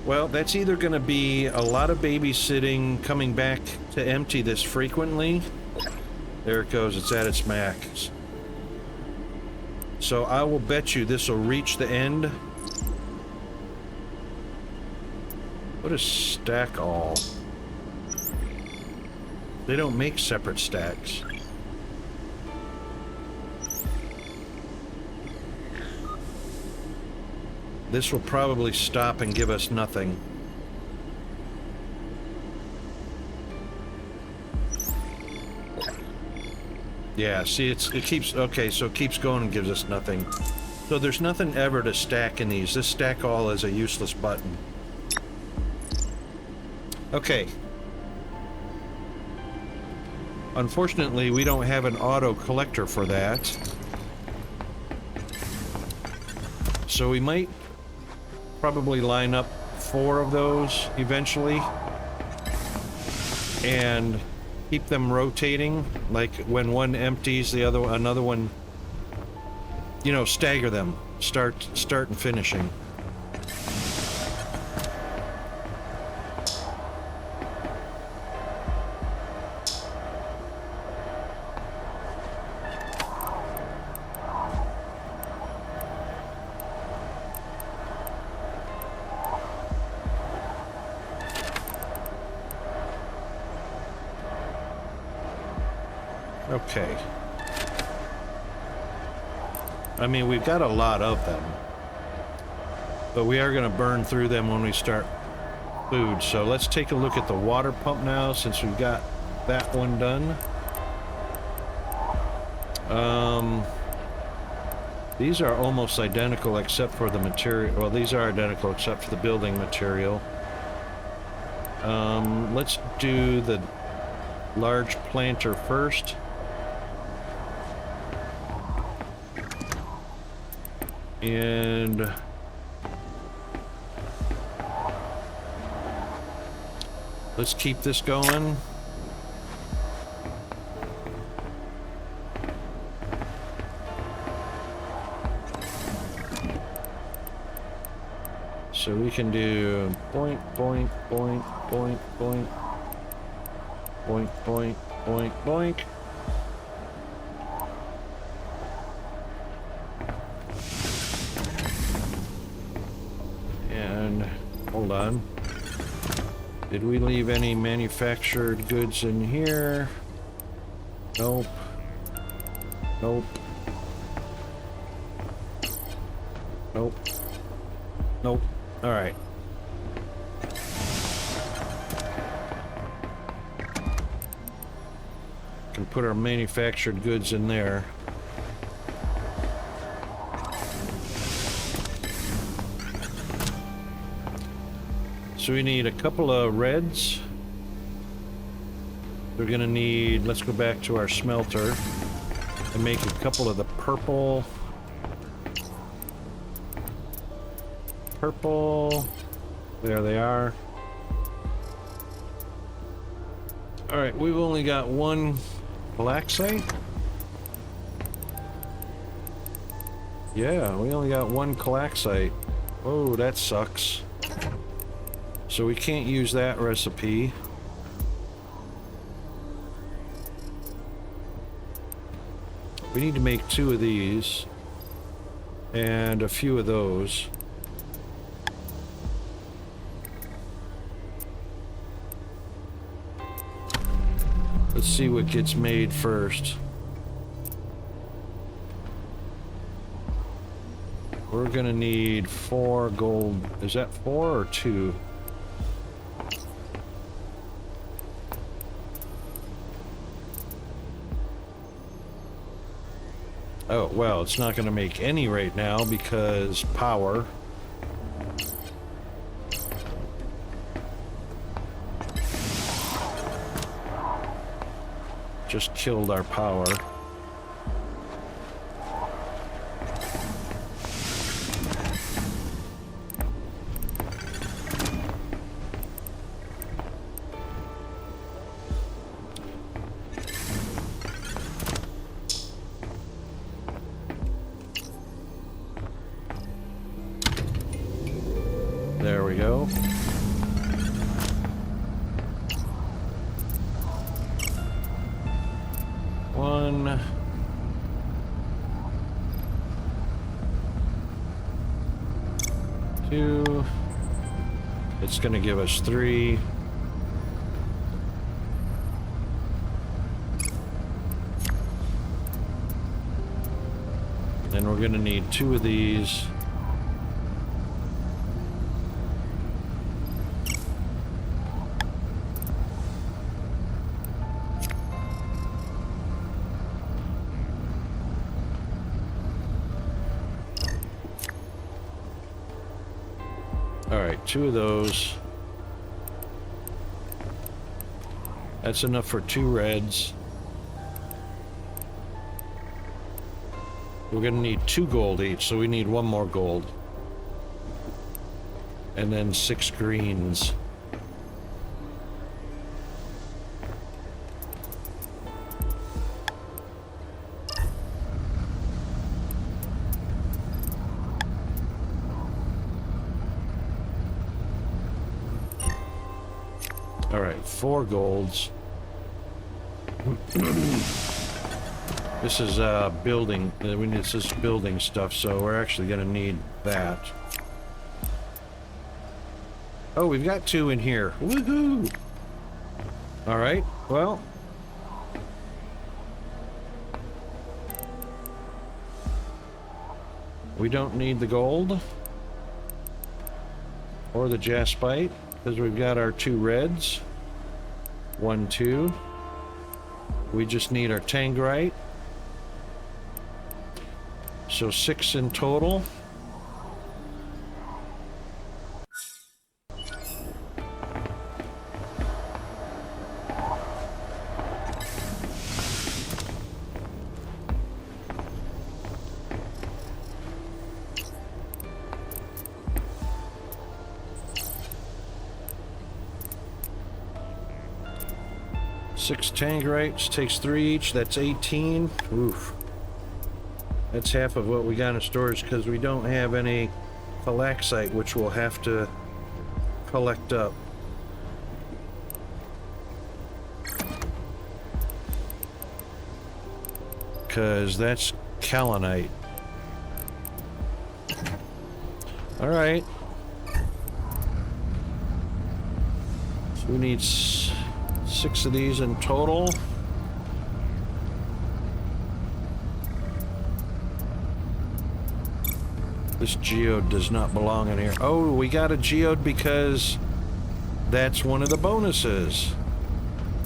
Well, that's either going to be a lot of babysitting, coming back to empty this frequently. There it goes, it's at its max. So I will bet you this will reach the end. What is stack all? They don't make separate stacks. This will probably stop and give us nothing. Yeah, see, it keeps, okay, so it keeps going and gives us nothing. So there's nothing ever to stack in these. This stack all is a useless button. Okay. Unfortunately, we don't have an auto collector for that. So we might probably line up 4 of those eventually. And keep them rotating, like when one empties, the other, another one, you know, stagger them, start and finishing. Okay. I mean, we've got a lot of them, but we are going to burn through them when we start food. So let's take a look at the water pump now, since we've got that one done. These are almost identical except for the material. Well, these are identical except for the building material. Let's do the large planter first. And let's keep this going. So we can do point, point, point, point, point, point, point, point, point. And hold on. Did we leave any manufactured goods in here? Nope. Nope. Nope. Nope. All right. Can put our manufactured goods in there. So we need a couple of reds. We're gonna need, let's go back to our smelter and make a couple of the purple. There they are. All right, we've only got one Blacksite. Yeah, we only got one Blacksite. Oh, that sucks. So we can't use that recipe. We need to make 2 of these and a few of those. Let's see what gets made first. We're gonna need 4 gold. Is that 4 or 2? Oh, well, it's not gonna make any right now because power. Just killed our power. There we go. One. Two. It's going to give us 3. And we're going to need 2 of these. All right, 2 of those. That's enough for 2 reds. We're gonna need 2 gold each, so we need 1 more gold. And then 6 greens. All right, 4 golds. This is building. This is building stuff, so we're actually gonna need that. Oh, we've got 2 in here. Woohoo! All right. Well, we don't need the gold or the jaspite, because we've got our 2 reds. 1, 2. We just need our tangrite. So 6 in total. Six tangrites, takes 3 each, that's 18. Oof. That's half of what we got in storage because we don't have any phylaxite, which we'll have to collect up. Because that's kaolinite. Alright. We need 6 of these in total. This geode does not belong in here. Oh, we got a geode because that's one of the bonuses.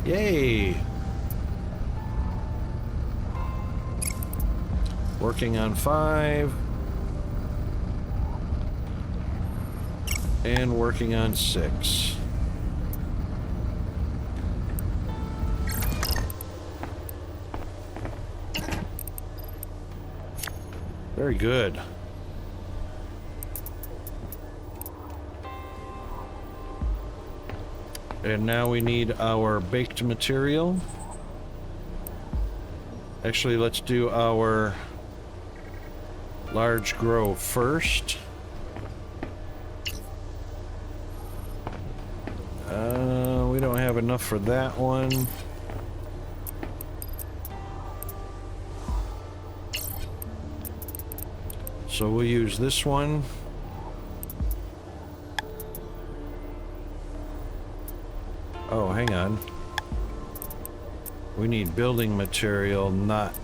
Yay! Working on 5. And working on 6. Very good. And now we need our baked material. Actually, let's do our large grow first. We don't have enough for that one. So we'll use this one. Oh, hang on. We need building material, not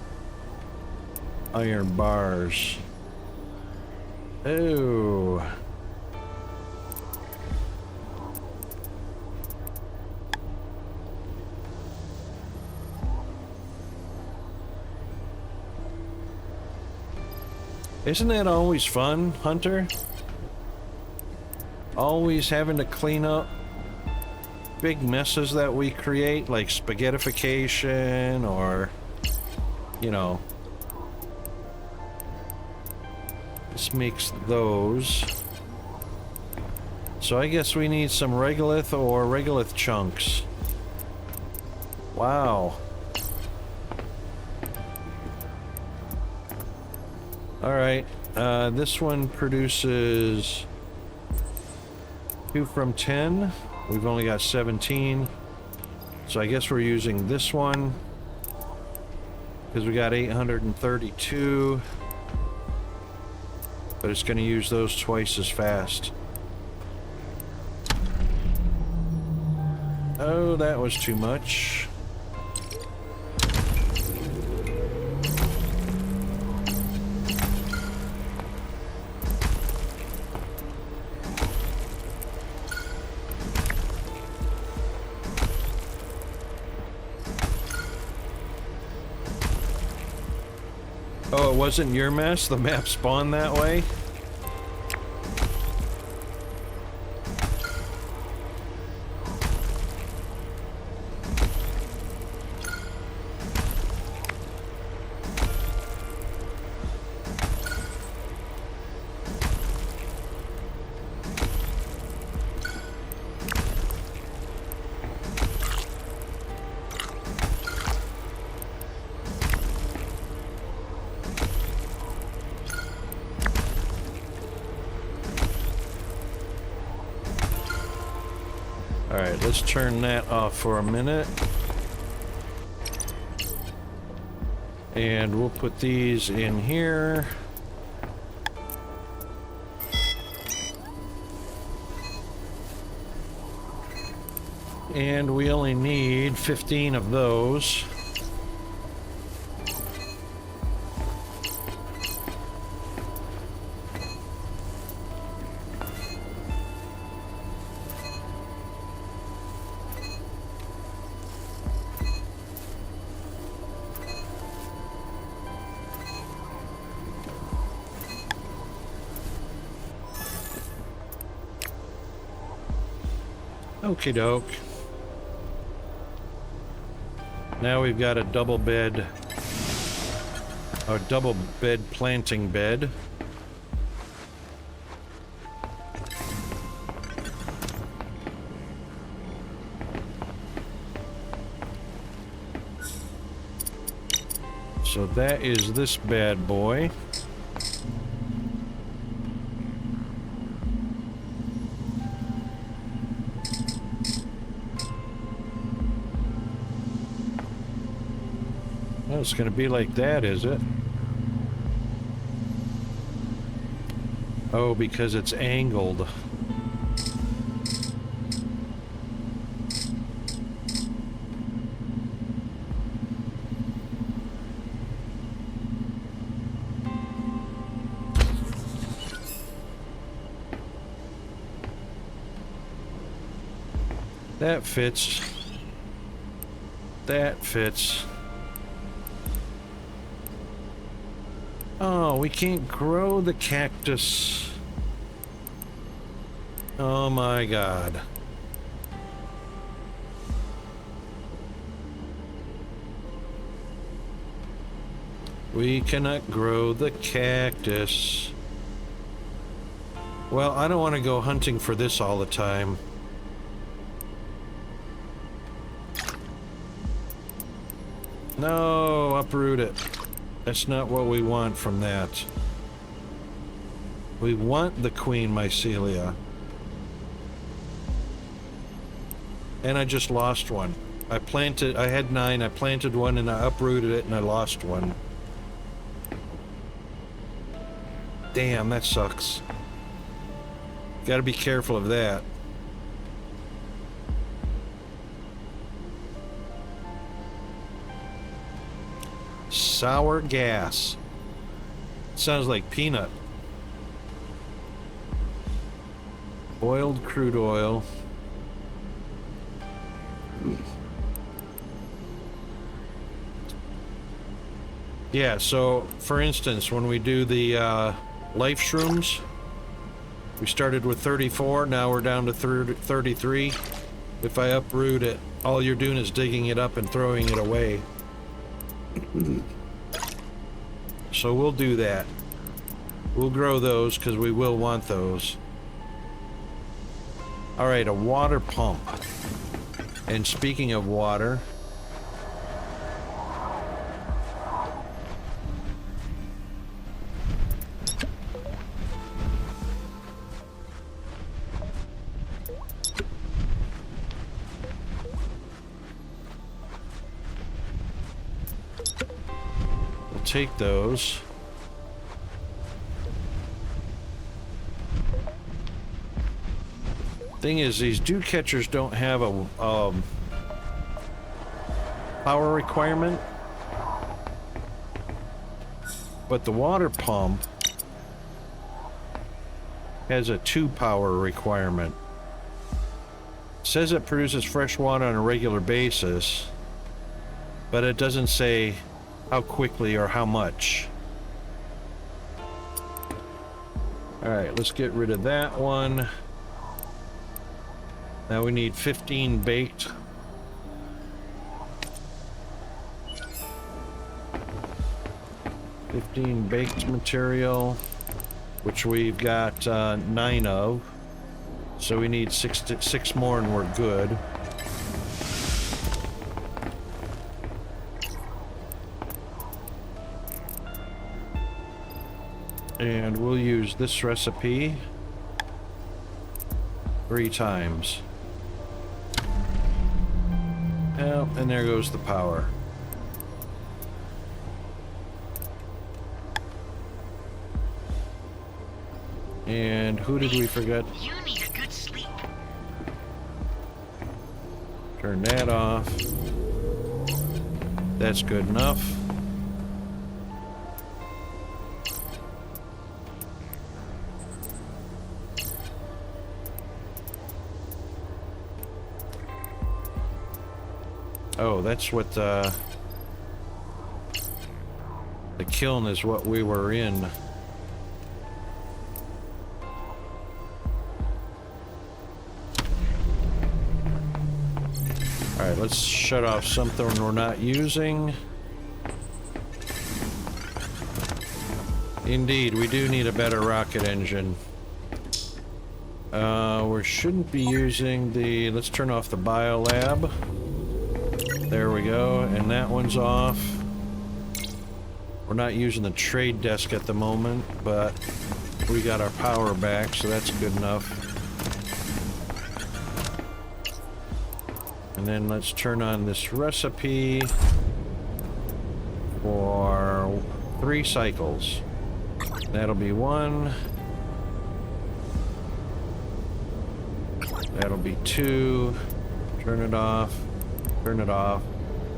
iron bars. Oh. Isn't that always fun, Hunter? Always having to clean up big messes that we create, like spaghettification or, you know. This makes those. So I guess we need some regolith or regolith chunks. Wow. Alright, this one produces 2 from 10. We've only got 17. So I guess we're using this one because we got 832. But it's going to use those twice as fast. Oh, that was too much. Oh, it wasn't your mess? The map spawned that way? Alright, let's turn that off for a minute. And we'll put these in here. And we only need 15 of those. Okie doke. Now we've got a double bed planting bed. So that is this bad boy. Oh, it's going to be like that, is it? Oh, because it's angled. That fits. That fits. Oh, we can't grow the cactus. Oh my god. We cannot grow the cactus. Well, I don't want to go hunting for this all the time. No, uproot it. That's not what we want from that. We want the queen mycelia. And I just lost one. I had 9, I planted one and I uprooted it and I lost one. Damn, that sucks. Gotta be careful of that. Sour gas. Sounds like peanut. Boiled crude oil. Yeah, so for instance, when we do the life shrooms, we started with 34, now we're down to 33. If I uproot it, all you're doing is digging it up and throwing it away. So we'll do that. We'll grow those because we will want those. Alright, a water pump. And speaking of water, we'll take those. Thing is, these dew catchers don't have a power requirement, but the water pump has a 2 power requirement. It says it produces fresh water on a regular basis, but it doesn't say how quickly or how much. Alright, let's get rid of that one. Now we need 15 baked. Baked material, which we've got 9 of. So we need 6 more and we're good. And we'll use this recipe 3 times. Oh, and there goes the power. And who did we forget? You need a good sleep. Turn that off. That's good enough. Oh, that's what the kiln is what we were in. Alright, let's shut off something we're not using. Indeed, we do need a better rocket engine. We shouldn't be using the... Let's turn off the biolab. There we go, and that one's off. We're not using the trade desk at the moment, but we got our power back, so that's good enough. And then let's turn on this recipe for 3 cycles. That'll be 1. That'll be 2. Turn it off. Turn it off.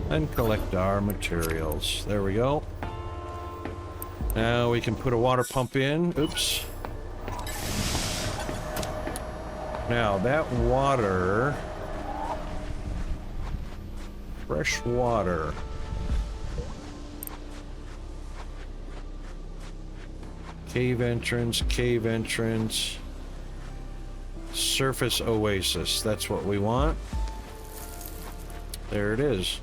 And collect our materials. There we go. Now we can put a water pump in. Oops. Now that water Fresh water. Cave entrance, cave entrance. Surface oasis. That's what we want. There it is.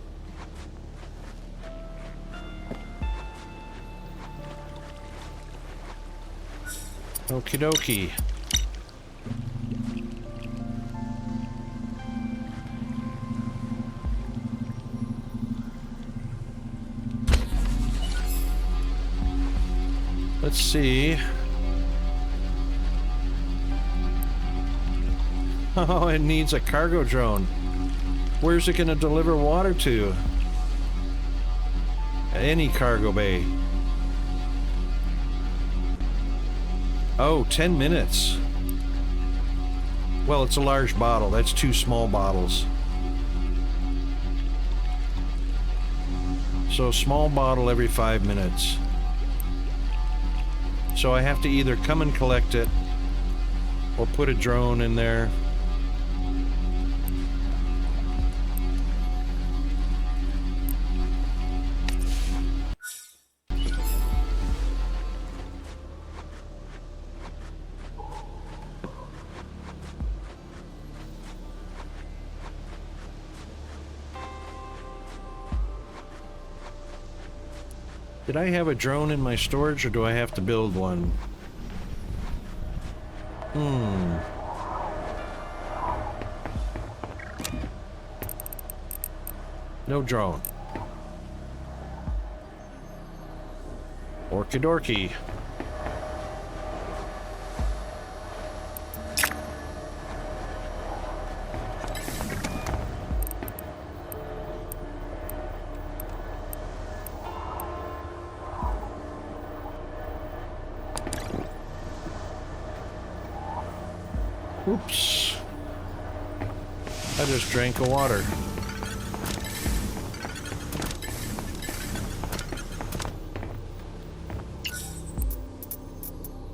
Okie dokie. Let's see. Oh, it needs a cargo drone. Where's it going to deliver water to? Any cargo bay. Oh, 10 minutes. Well, it's a large bottle. That's 2 small bottles. So small bottle every 5 minutes. So I have to either come and collect it or put a drone in there. Did I have a drone in my storage, or do I have to build one? No drone. Orky dorky. Oops. I just drank the water.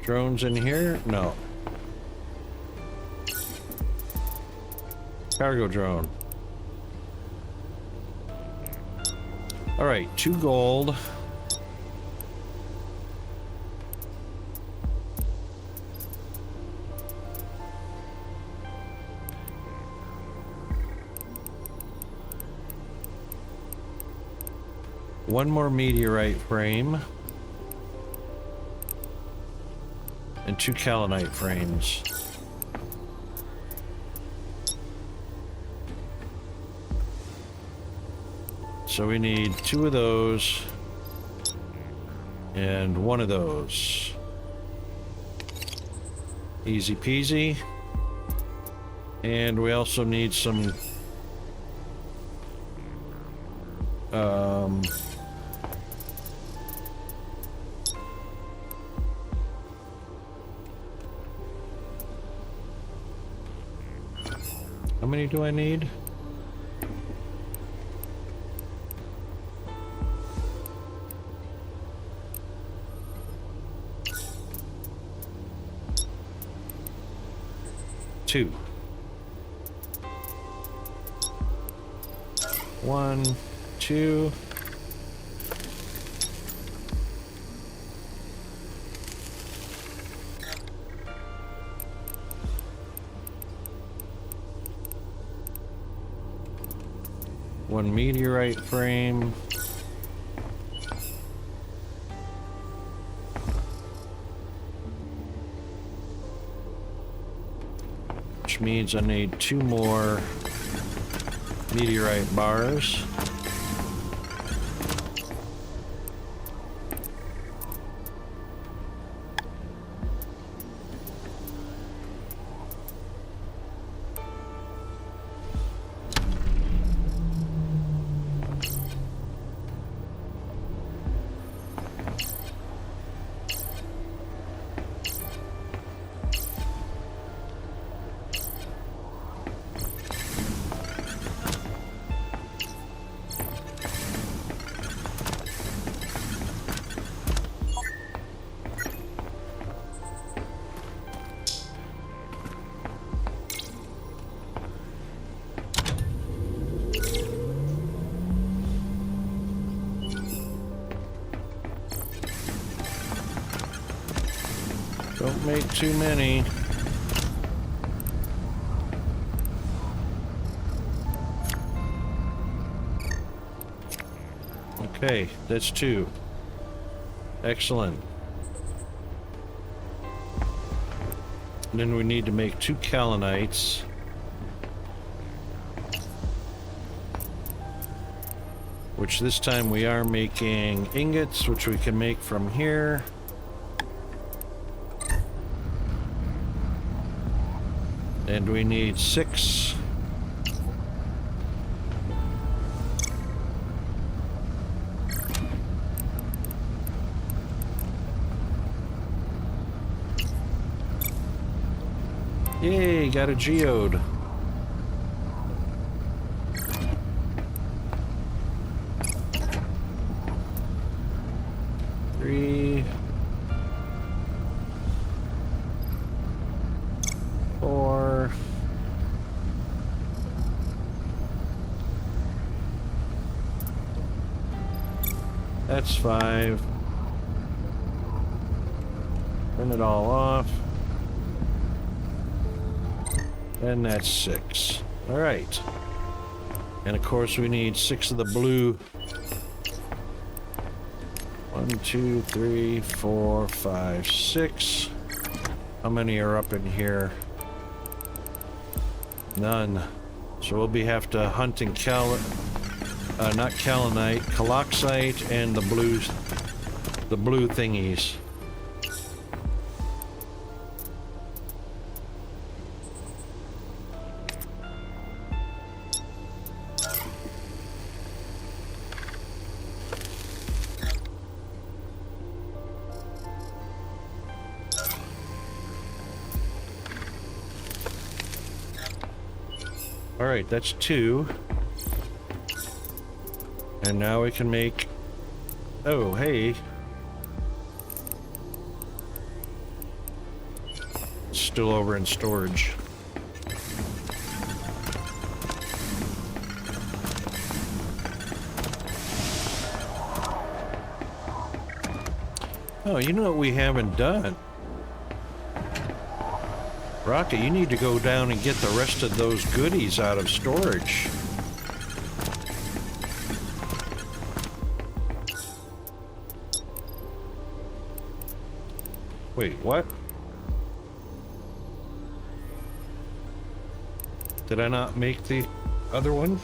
Drones in here? No. Cargo drone. All right, 2 gold. One more meteorite frame. And 2 kaolinite frames. So we need 2 of those and 1 of those. Easy peasy. And we also need some how many do I need? Two. 1, 2. One meteorite frame. Which means I need 2 more meteorite bars. Don't make too many. Okay, that's 2. Excellent. And then we need to make 2 kalinites. Which this time we are making ingots, which we can make from here. And we need 6. Yay, got a geode. Three, 4. That's 5. Turn it all off. And that's 6. All right. And of course we need 6 of the blue. 1, 2, 3, 4, 5, 6. How many are up in here? None. So we'll have to hunting not kalinite, caloxite, and the blue thingies. All right, that's 2. And now we can make... Oh, hey. It's still over in storage. Oh, you know what we haven't done? Rocket, you need to go down and get the rest of those goodies out of storage. Wait, what? Did I not make the other one?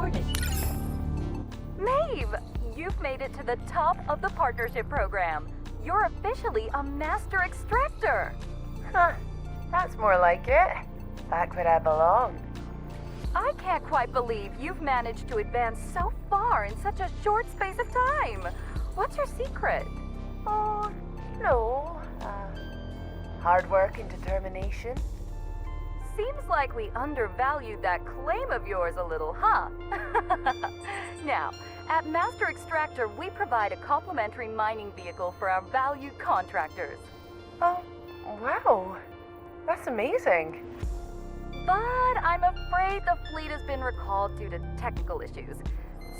recorded. Maeve, you've made it to the top of the partnership program. You're officially a master extractor. Huh, that's more like it. Back where I belong. I can't quite believe you've managed to advance so far in such a short space of time. What's your secret? Oh, no. Hard work and determination. Seems like we undervalued that claim of yours a little, huh? Now, at Master Extractor, we provide a complimentary mining vehicle for our valued contractors. Oh, wow. That's amazing. But I'm afraid the fleet has been recalled due to technical issues.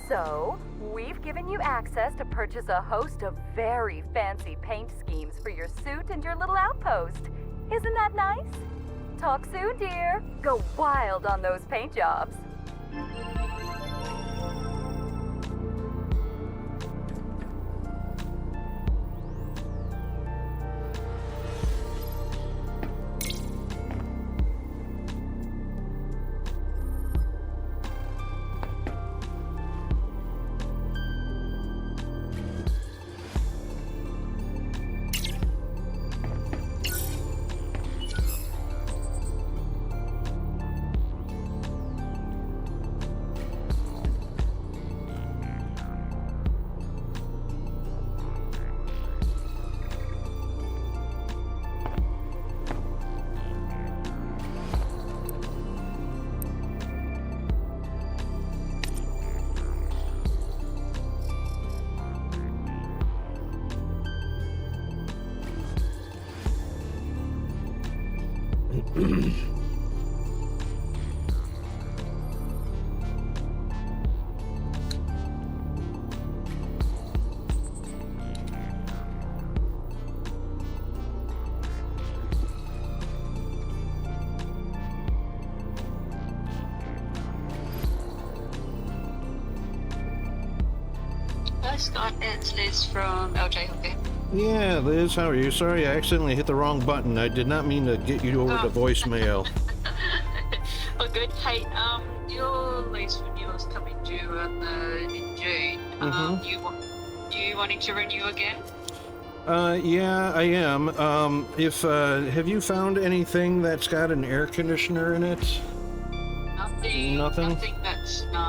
So, we've given you access to purchase a host of very fancy paint schemes for your suit and your little outpost. Isn't that nice? Talk soon, dear. Go wild on those paint jobs. Hi Scott, it's Liz from LJ Hooker. Yeah, Liz, how are you? Sorry, I accidentally hit the wrong button. I did not mean to get you over to voicemail. Oh good. Hey, your lease renewal is coming due in June. You wanting to renew again? Yeah, I am. Have you found anything that's got an air conditioner in it? Nothing. Nothing? Nothing that's no.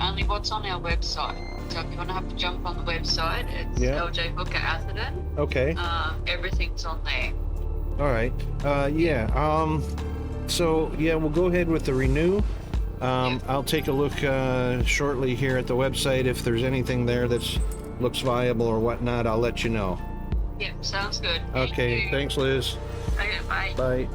Only what's on our website. So if you want to have to jump on the website, it's LJ Hooker Atherton. Okay. Everything's on there. All right. So yeah, we'll go ahead with the renew. I'll take a look shortly here at the website. If there's anything there that's looks viable or whatnot, I'll let you know. Yep, sounds good. Okay. Thanks, Liz. Okay, bye. Bye.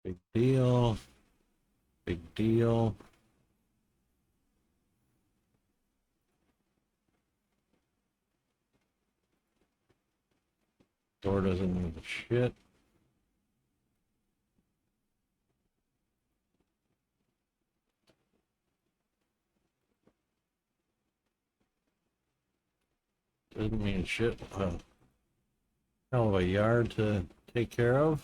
Big deal. Big deal. Door doesn't move a shit. Doesn't mean shit. Hell of a yard to take care of.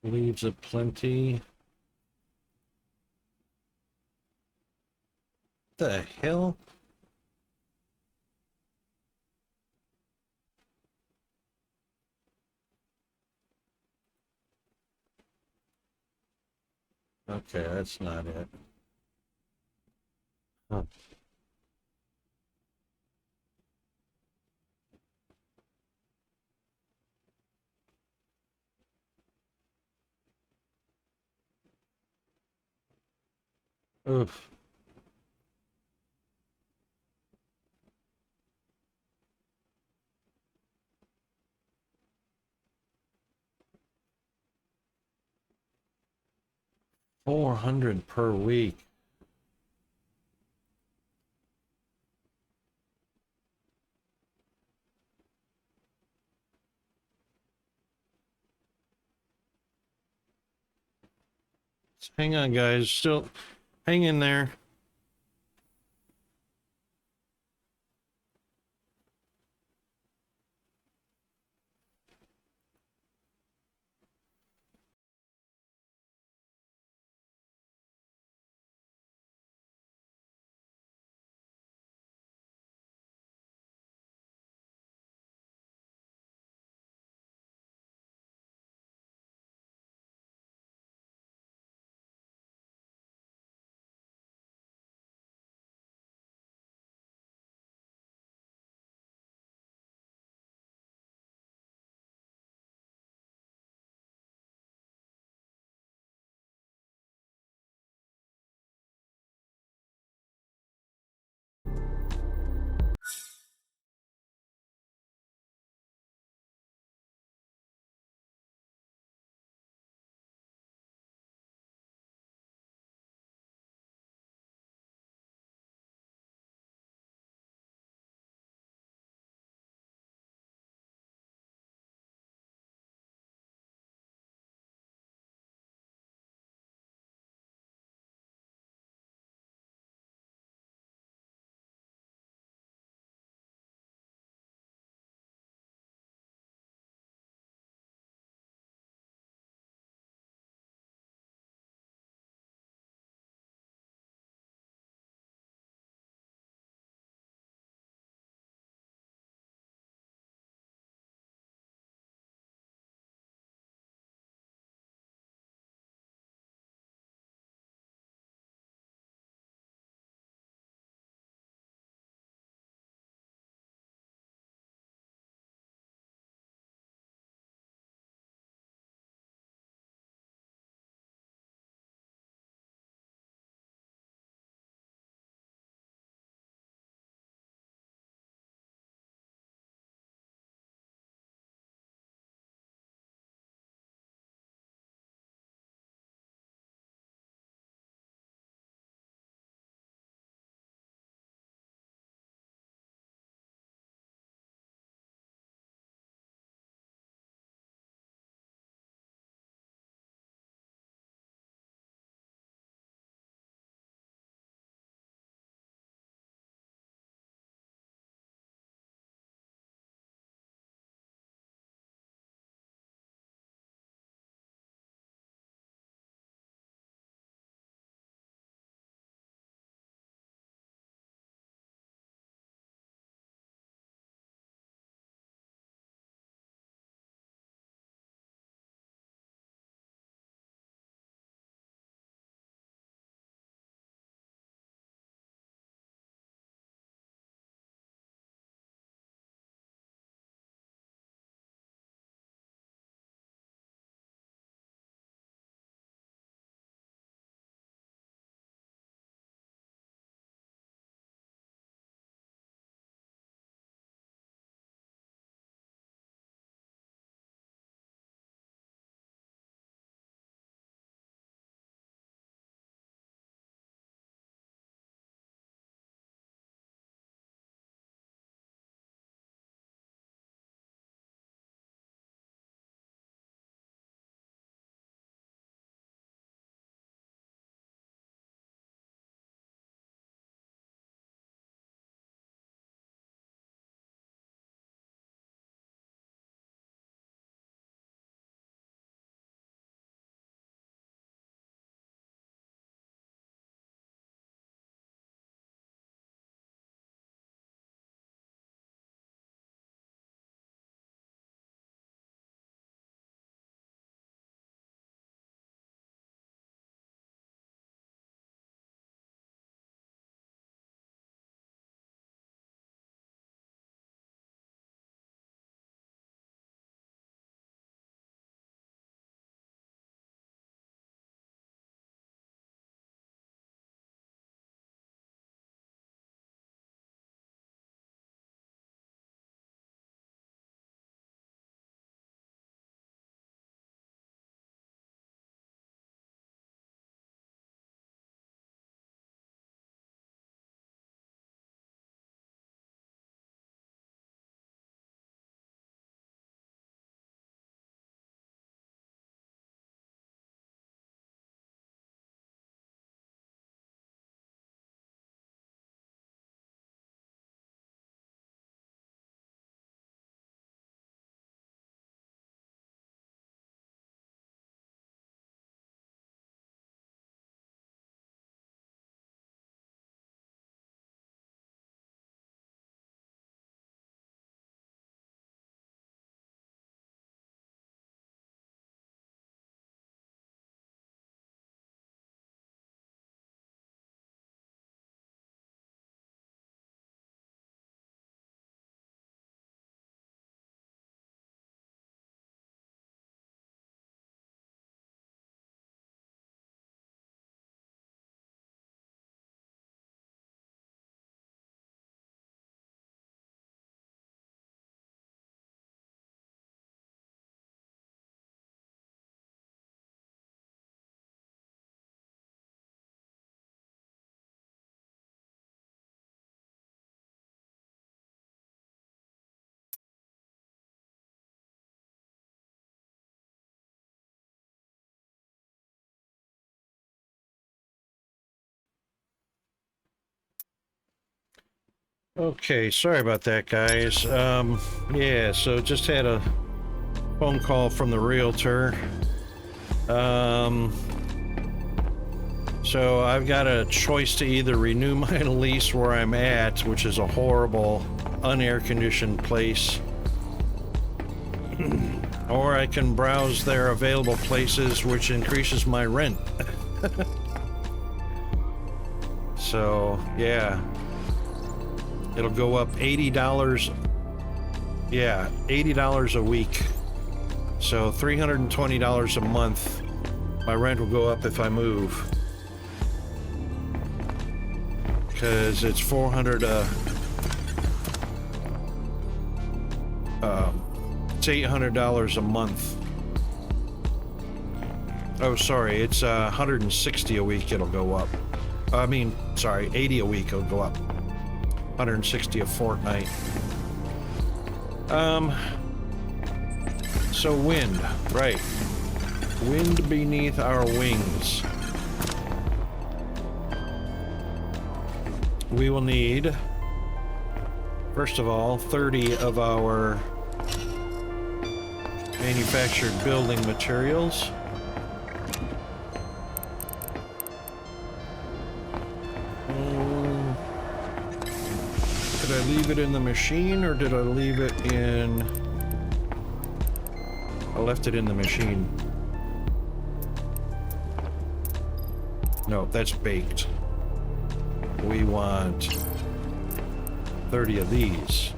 Leaves aplenty. The hell? Okay, that's not it. Huh. Oof. $400 per week. Hang on, guys. Still, hang in there. Okay, sorry about that, guys. Yeah, so just had a phone call from the realtor. So I've got a choice to either renew my lease where I'm at, which is a horrible, unair-conditioned place, or I can browse their available places, which increases my rent. So, yeah. It'll go up $80. Yeah, $80 a week. So $320 a month. My rent will go up if I move. Because it's it's $800 a month. Oh, sorry, it's 160 a week it'll go up. I mean, sorry, 80 a week it'll go up. 160 a fortnight. So wind, right. Wind beneath our wings. We will need, first of all, 30 of our manufactured building materials. Did I leave it in the machine or did I leave it in... I left it in the machine. No, that's baked. We want 30 of these.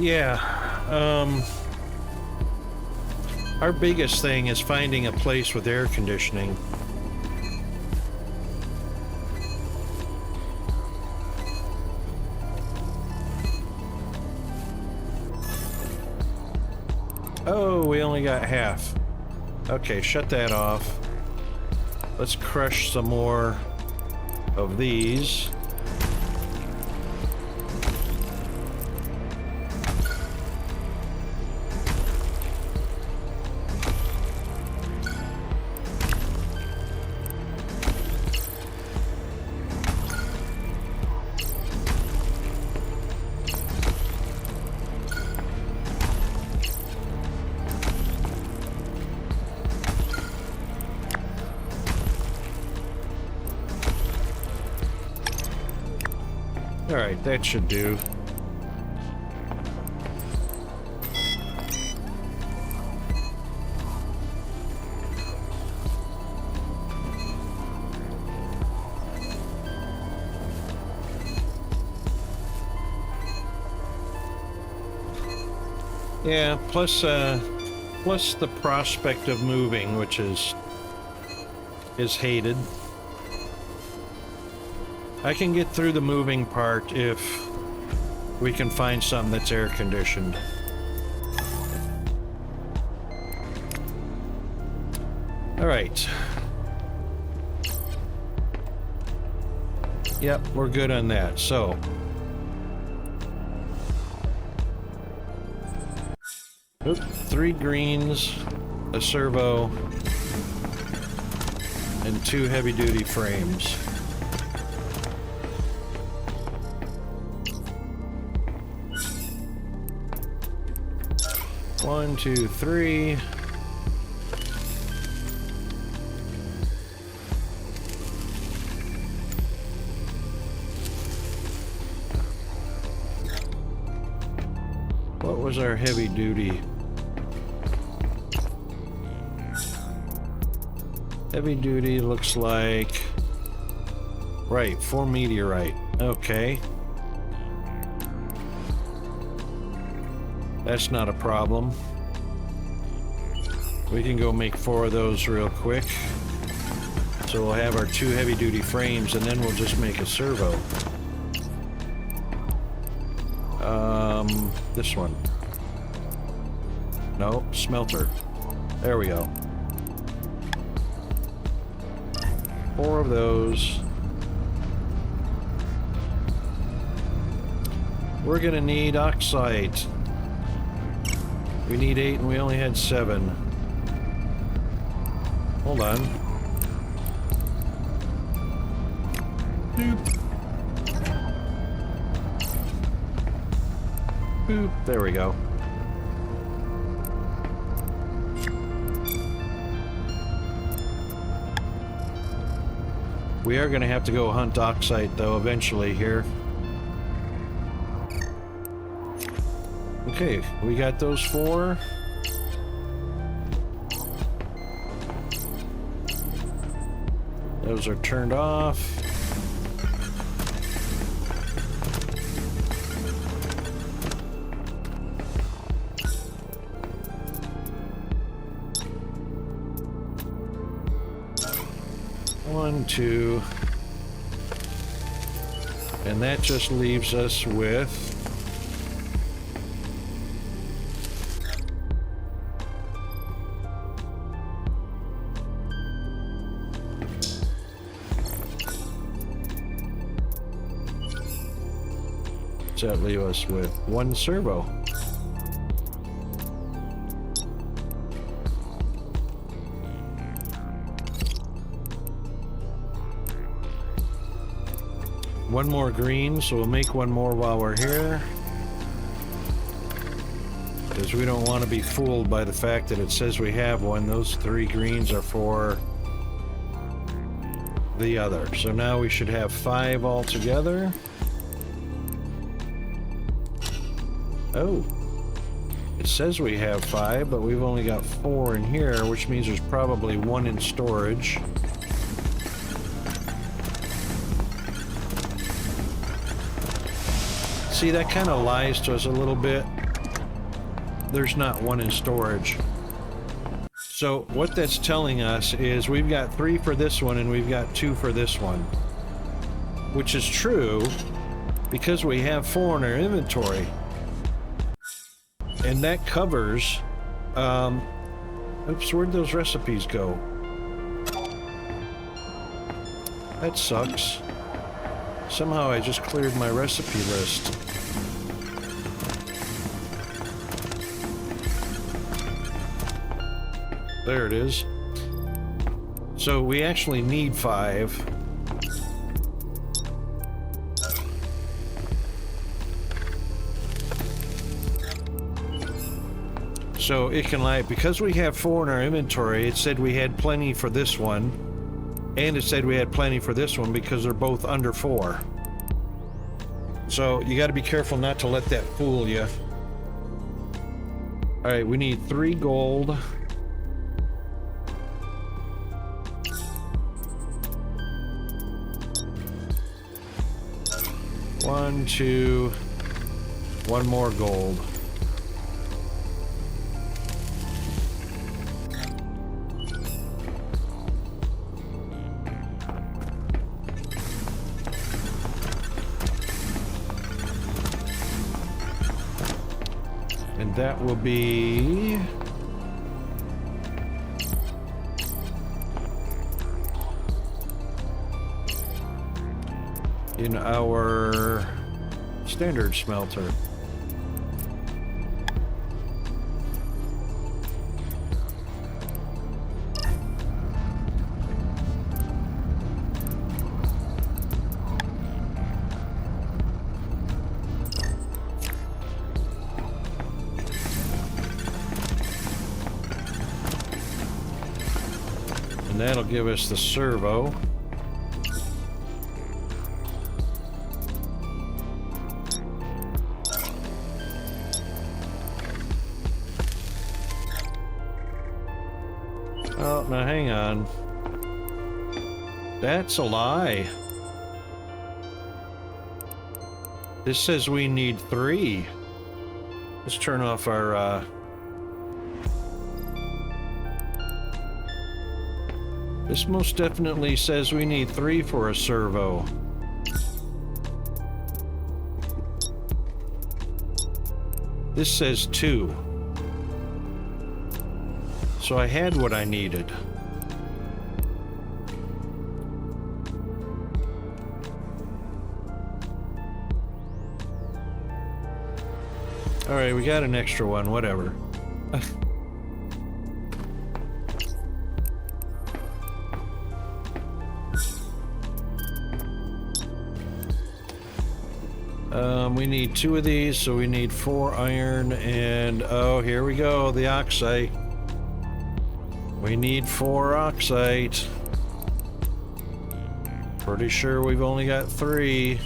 Yeah, our biggest thing is finding a place with air conditioning. Oh, we only got half. Okay, shut that off. Let's crush some more of these. Alright, that should do. Yeah, plus the prospect of moving, which is hated. I can get through the moving part if we can find something that's air conditioned. All right. Yep, we're good on that. So, oop, 3 greens, a servo, and 2 heavy-duty frames. One, two, three. What was our heavy duty? Heavy duty looks like... Right, 4 meteorite. Okay. That's not a problem. We can go make 4 of those real quick. So we'll have our 2 heavy-duty frames, and then we'll just make a servo. This one. No, smelter. There we go. 4 of those. We're gonna need oxide. We need 8 and we only had 7. Hold on. Boop. Boop. There we go. We are going to have to go hunt oxide, though, eventually here. Okay, we got those 4. Those are turned off. One, 2. And that just leaves us with what's that leave us with? 1 servo. One more green, so we'll make one more while we're here. Because we don't want to be fooled by the fact that it says we have one. Those 3 greens are for the other. So now we should have 5 altogether. Oh. It says we have 5, but we've only got 4 in here, which means there's probably 1 in storage. See, that kind of lies to us a little bit. There's not 1 in storage. So what that's telling us is we've got 3 for this one and we've got 2 for this one. Which is true because we have 4 in our inventory. And that covers... oops, where'd those recipes go? That sucks. Somehow I just cleared my recipe list. There it is. So we actually need 5. So it can lie, because we have 4 in our inventory, it said we had plenty for this one. And it said we had plenty for this one because they're both under 4. So you got to be careful not to let that fool you. Alright, we need 3 gold. One, 2, 1 more gold. And that will be... in our standard smelter. And that'll give us the servo. Oh, now hang on. That's a lie. This says we need 3. Let's turn off our, This most definitely says we need 3 for a servo. This says 2. So I had what I needed. Alright, we got an extra one, whatever. We need 2 of these, so we need 4 iron, and oh, here we go, the oxide. We need 4 oxide. Pretty sure we've only got 3.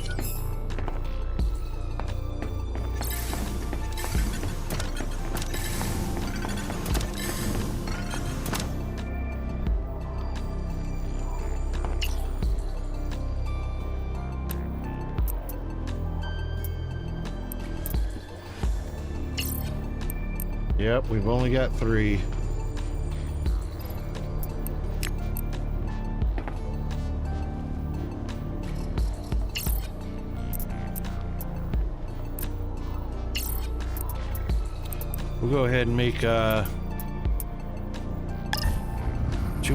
Yep, we've only got 3. We'll go ahead and make 2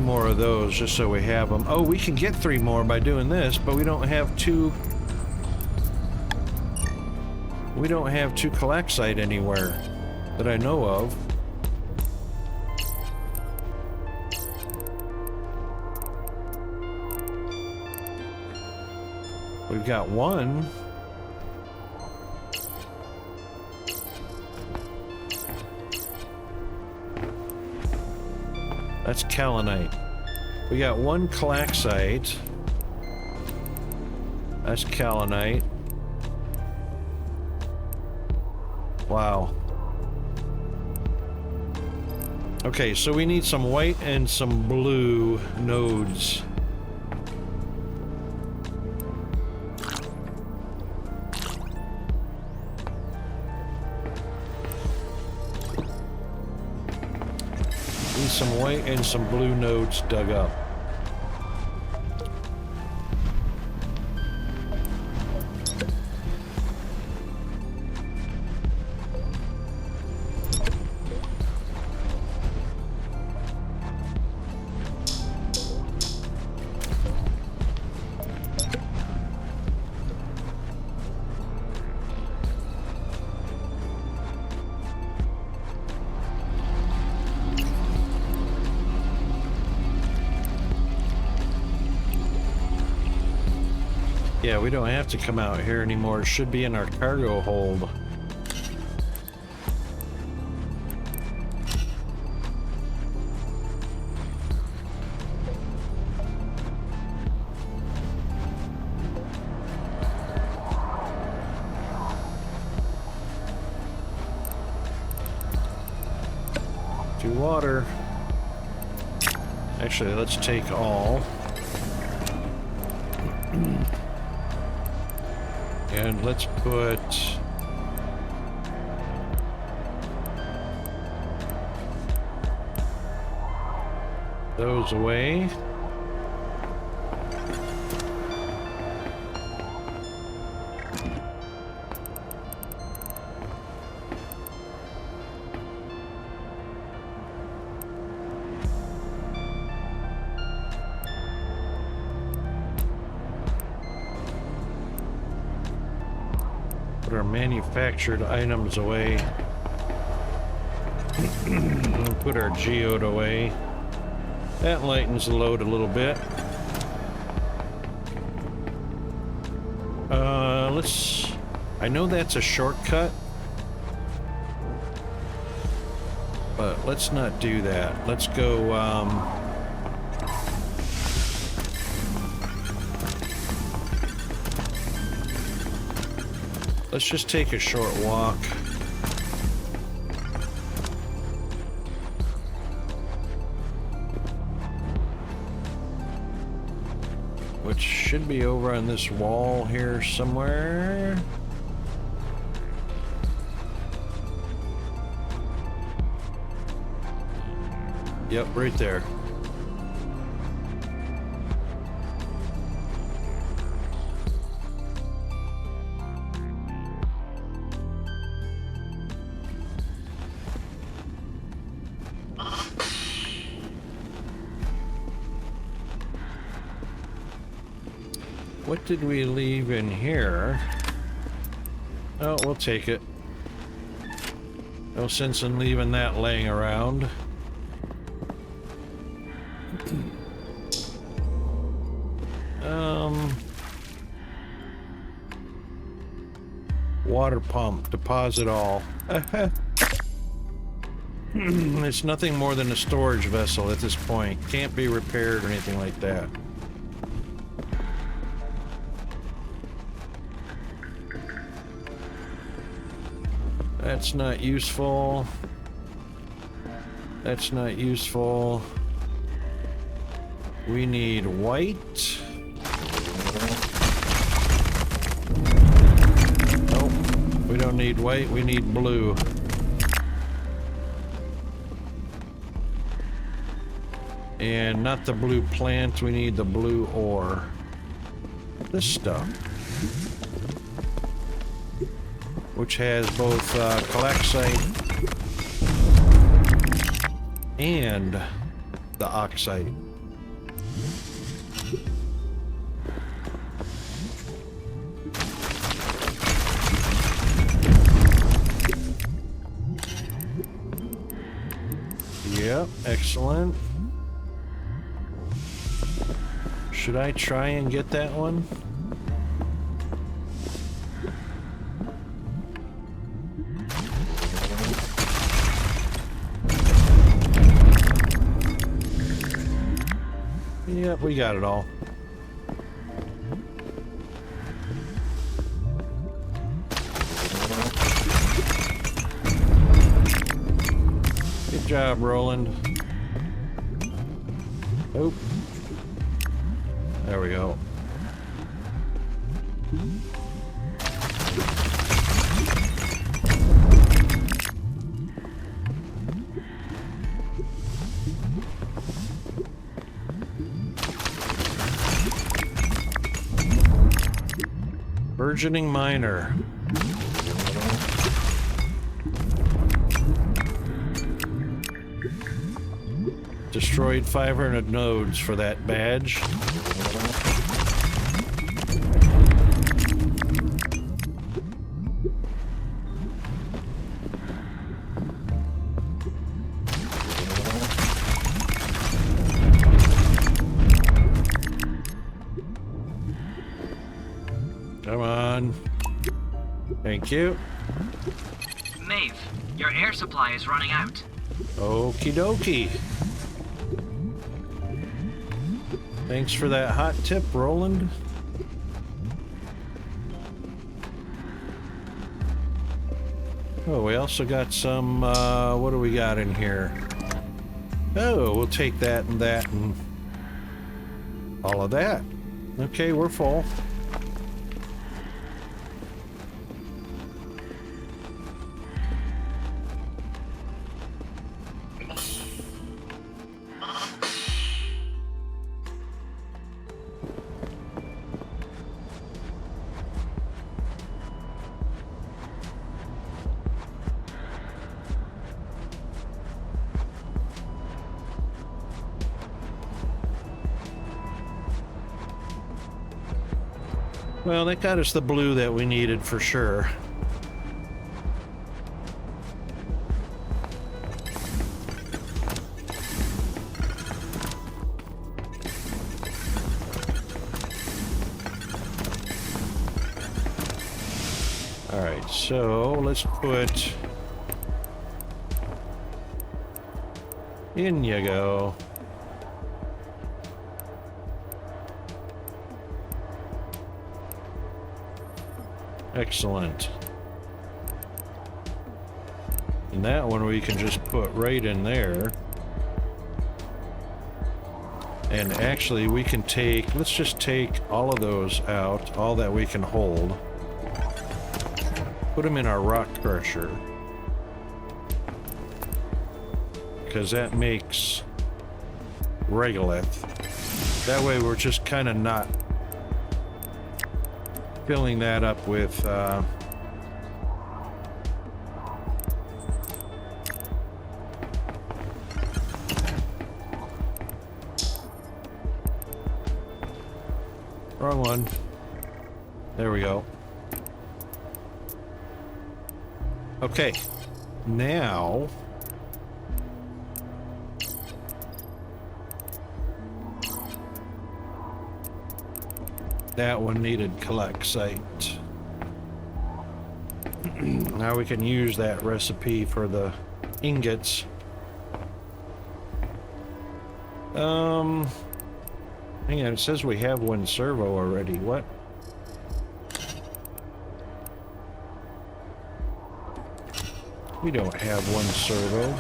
more of those just so we have them. Oh, we can get 3 more by doing this, but we don't have 2. We don't have 2 calexite anywhere that I know of. We've got 1. That's kaolinite. We got 1 calexite. That's kaolinite. Wow. Okay, so we need some white and some blue nodes. Need some white and some blue nodes dug up. Yeah, we don't have to come out here anymore. It should be in our cargo hold. To water. Actually, let's take all. And let's put those away. Put our manufactured items away. Put our geode away. That lightens the load a little bit. I know that's a shortcut, but let's not do that. Let's go, let's just take a short walk. Which should be over on this wall here somewhere. Yep, right there. What did we leave in here? Oh, we'll take it. No sense in leaving that laying around. Water pump, deposit all. It's nothing more than a storage vessel at this point. Can't be repaired or anything like that. That's not useful. That's not useful. We need white. Nope. We don't need white, we need blue. And not the blue plant, we need the blue ore. This stuff. Which has both calcite and the oxide. Yep, excellent. Should I try and get that one? Yep, we got it all. Good job, Roland. Oh. There we go. Burgeoning miner. Destroyed 500 nodes for that badge. Come on. Thank you. Maeve, your air supply is running out. Okie dokie. Thanks for that hot tip, Roland. Oh, we also got some, what do we got in here? Oh, we'll take that and all of that. Okay, we're full. Well, that got us the blue that we needed for sure. All right, so let's put... In you go. Excellent. And that one we can just put right in there. And actually we can take, let's just take all of those out, all that we can hold. Put them in our rock crusher. Because that makes regolith. That way we're just kind of not filling that up with wrong one. There we go. Okay, Now, that one needed collect site. Now we can use that recipe for the ingots. Hang on, it says we have one servo already. What? We don't have one servo.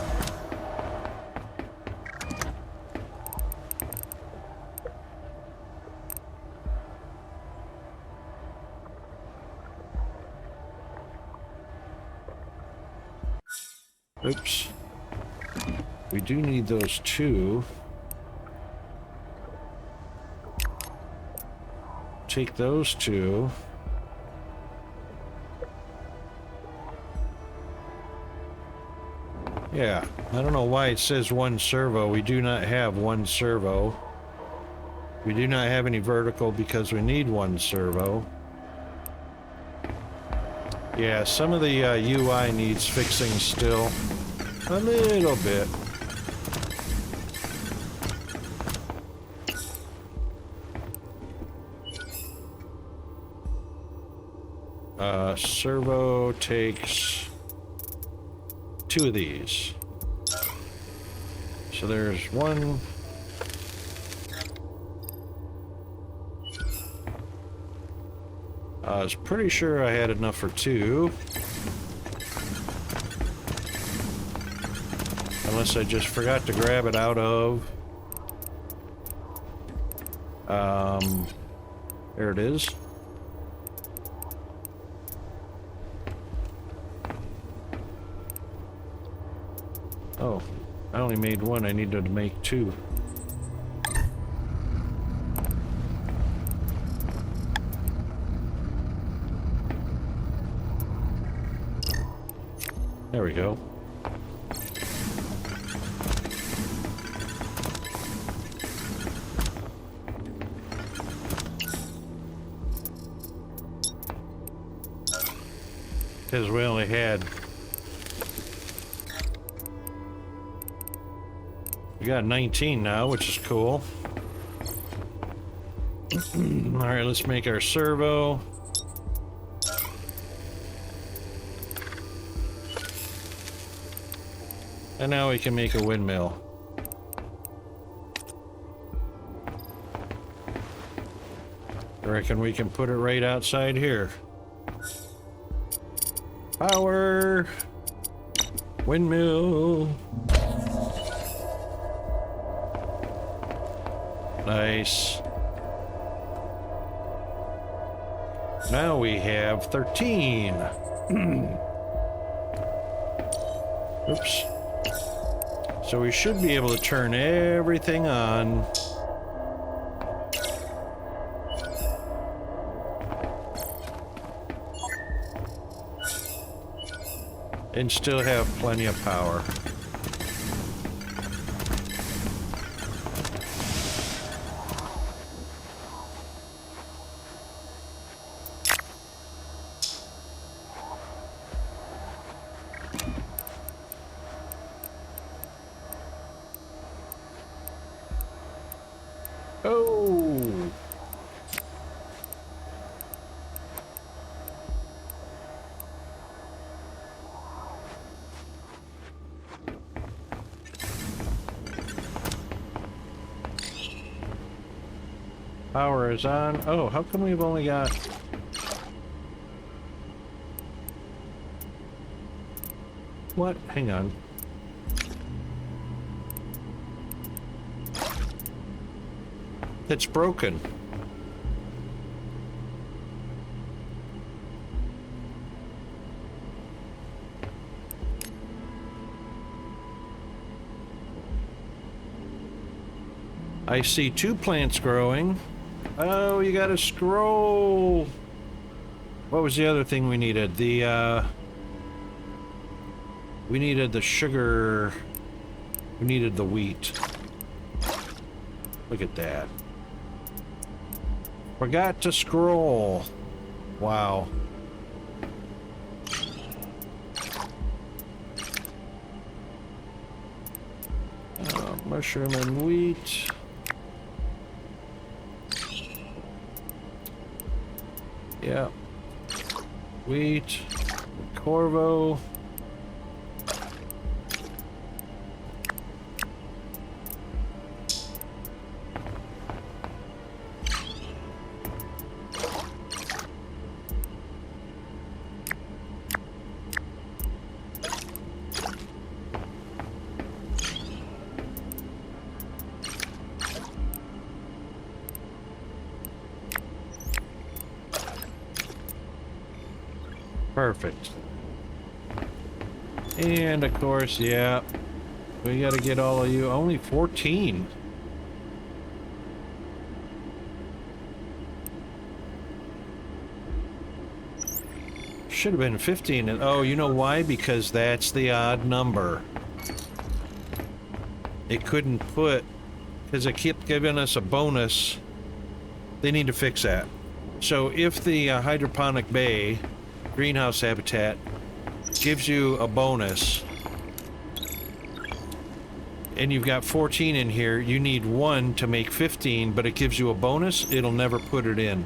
Oops. We do need those two. Take those two. Yeah, I don't know why it says one servo. We do not have one servo. We do not have any vertical because we need one servo. Yeah, some of the UI needs fixing still. A little bit. Servo takes 2 of these. So there's one. I was pretty sure I had enough for 2. Unless I just forgot to grab it out of. There it is. Oh, I only made 1. I needed to make 2. There we go. Because we only had... We got 19 now, which is cool. Alright, let's make our servo. And now we can make a windmill. I reckon we can put it right outside here. Power! Windmill! Nice. Now we have 13. Oops. So we should be able to turn everything on. And still have plenty of power. Oh! Power is on. Oh, how come we've only got... What? Hang on. It's broken. I see 2 plants growing. Oh, you gotta scroll. What was the other thing we needed? The, we needed the sugar. We needed the wheat. Look at that. Forgot to scroll. Wow. Mushroom and wheat. Yeah. Wheat. Corvo. Perfect. And of course, yeah, we gotta get all of you. Only 14. Should have been 15. And oh, you know why? Because that's the odd number. It couldn't put, because it kept giving us a bonus. They need to fix that. So if the hydroponic bay greenhouse habitat gives you a bonus and you've got 14 in here, you need 1 to make 15, but it gives you a bonus, it'll never put it in.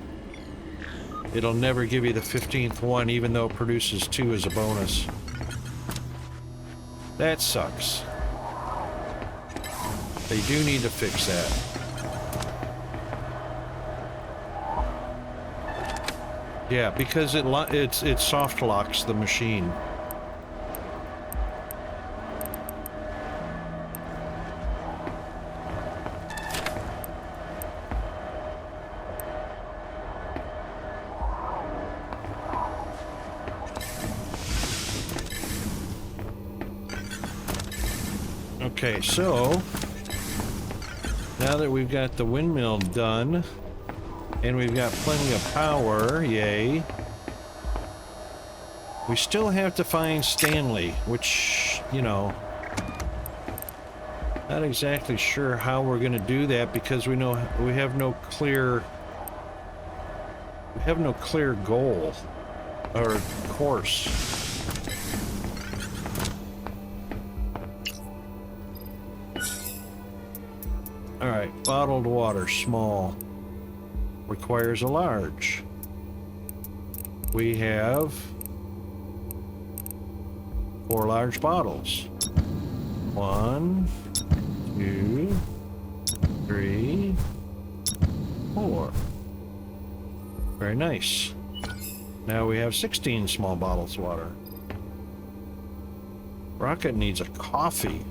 It'll never give you the 15th one, even though it produces 2 as a bonus. That sucks. They do need to fix that. Yeah, because it soft locks the machine. Okay, so now that we've got the windmill done, and we've got plenty of power, yay. We still have to find Stanley, which, you know, not exactly sure how we're going to do that because we know we have no clear goal or course. All right, bottled water, small. Requires a large. We have 4 large bottles. 1, 2, 3, 4. Very nice. Now we have 16 small bottles of water. Rocket needs a coffee.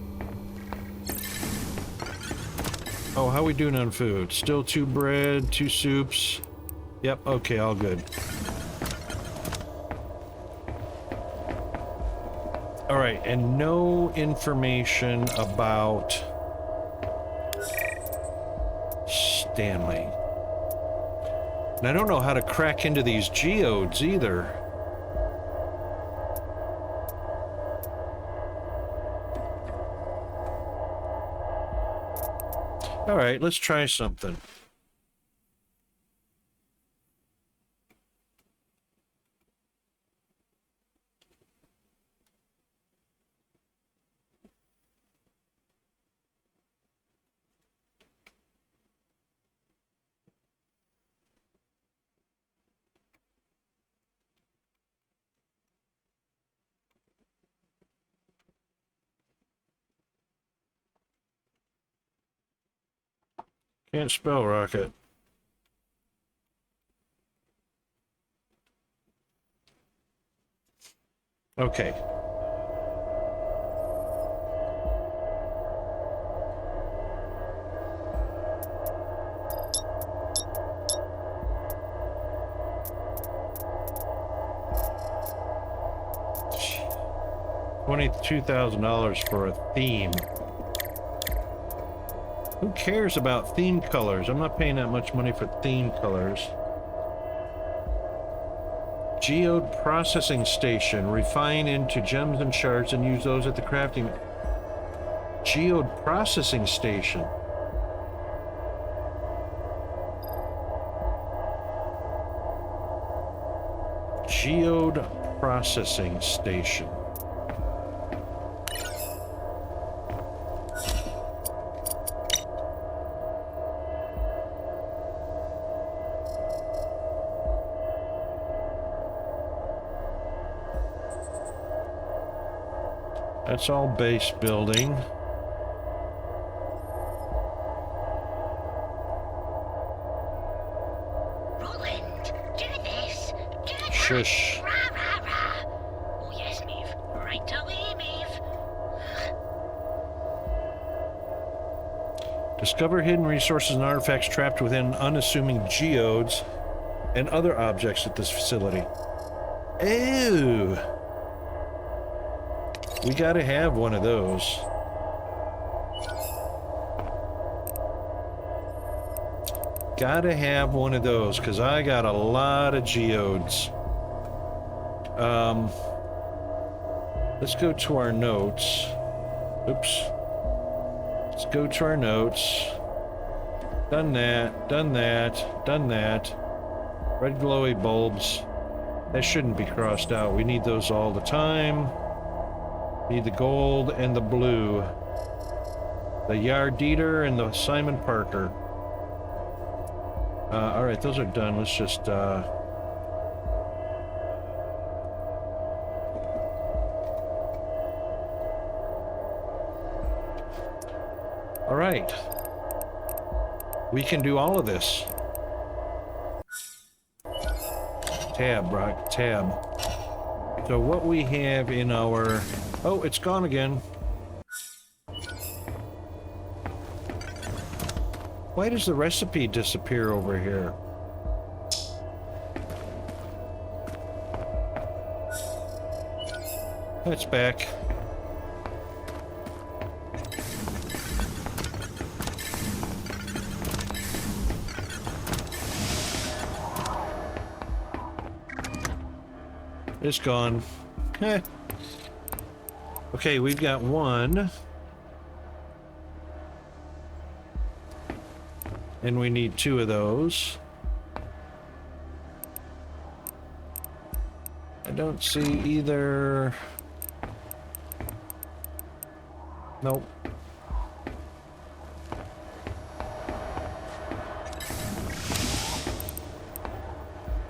Oh, how we doing on food? Still 2 bread, 2 soups. Yep, okay, all good. All right, and no information about Stanley. And I don't know how to crack into these geodes either. All right, let's try something. Can't spell rocket. Okay. $22,000 for a theme. Who cares about theme colors? I'm not paying that much money for theme colors. Geode processing station. Refine into gems and shards and use those at the crafting. Geode processing station. Geode processing station. That's all base building. Roland, do this. Do that. Shush. Rah, rah, rah. Oh, yes, Maeve. Right away, Maeve. Discover hidden resources and artifacts trapped within unassuming geodes and other objects at this facility. Ew. We gotta have one of those. Gotta have one of those, because I got a lot of geodes. Let's go to our notes. Oops. Let's go to our notes. Done that, done that, done that. Red glowy bulbs. That shouldn't be crossed out. We need those all the time. Need the gold and the blue. The Yard Dieter and the Simon Parker. Alright, those are done. Let's just, Alright. We can do all of this. Tab, Brock, tab. So what we have in our... Oh, it's gone again. Why does the recipe disappear over here? It's back. It's gone. Heh. Okay, we've got one. And we need two of those. I don't see either. Nope.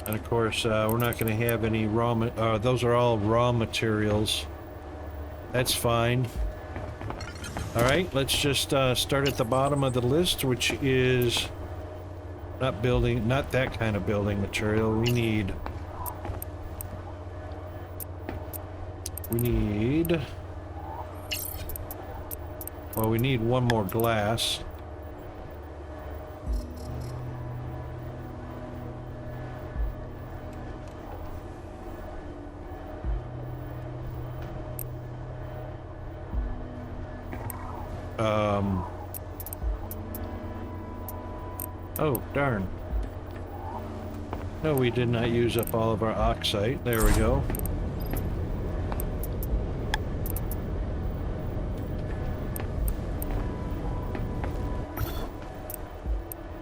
And of course, we're not going to have any raw, those are all raw materials. That's fine. All right, let's just start at the bottom of the list, which is not building, not that kind of building material. We need well, we need one more glass. Oh, darn. No, we did not use up all of our oxide. There we go.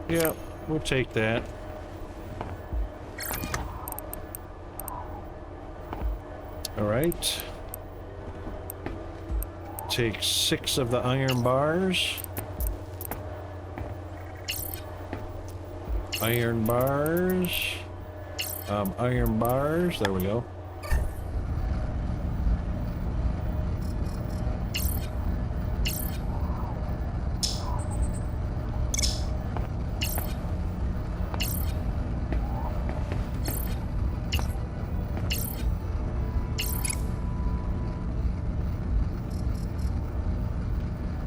Yeah, we'll take that. All right. Take 6 of the iron bars. Iron bars. Iron bars. There we go.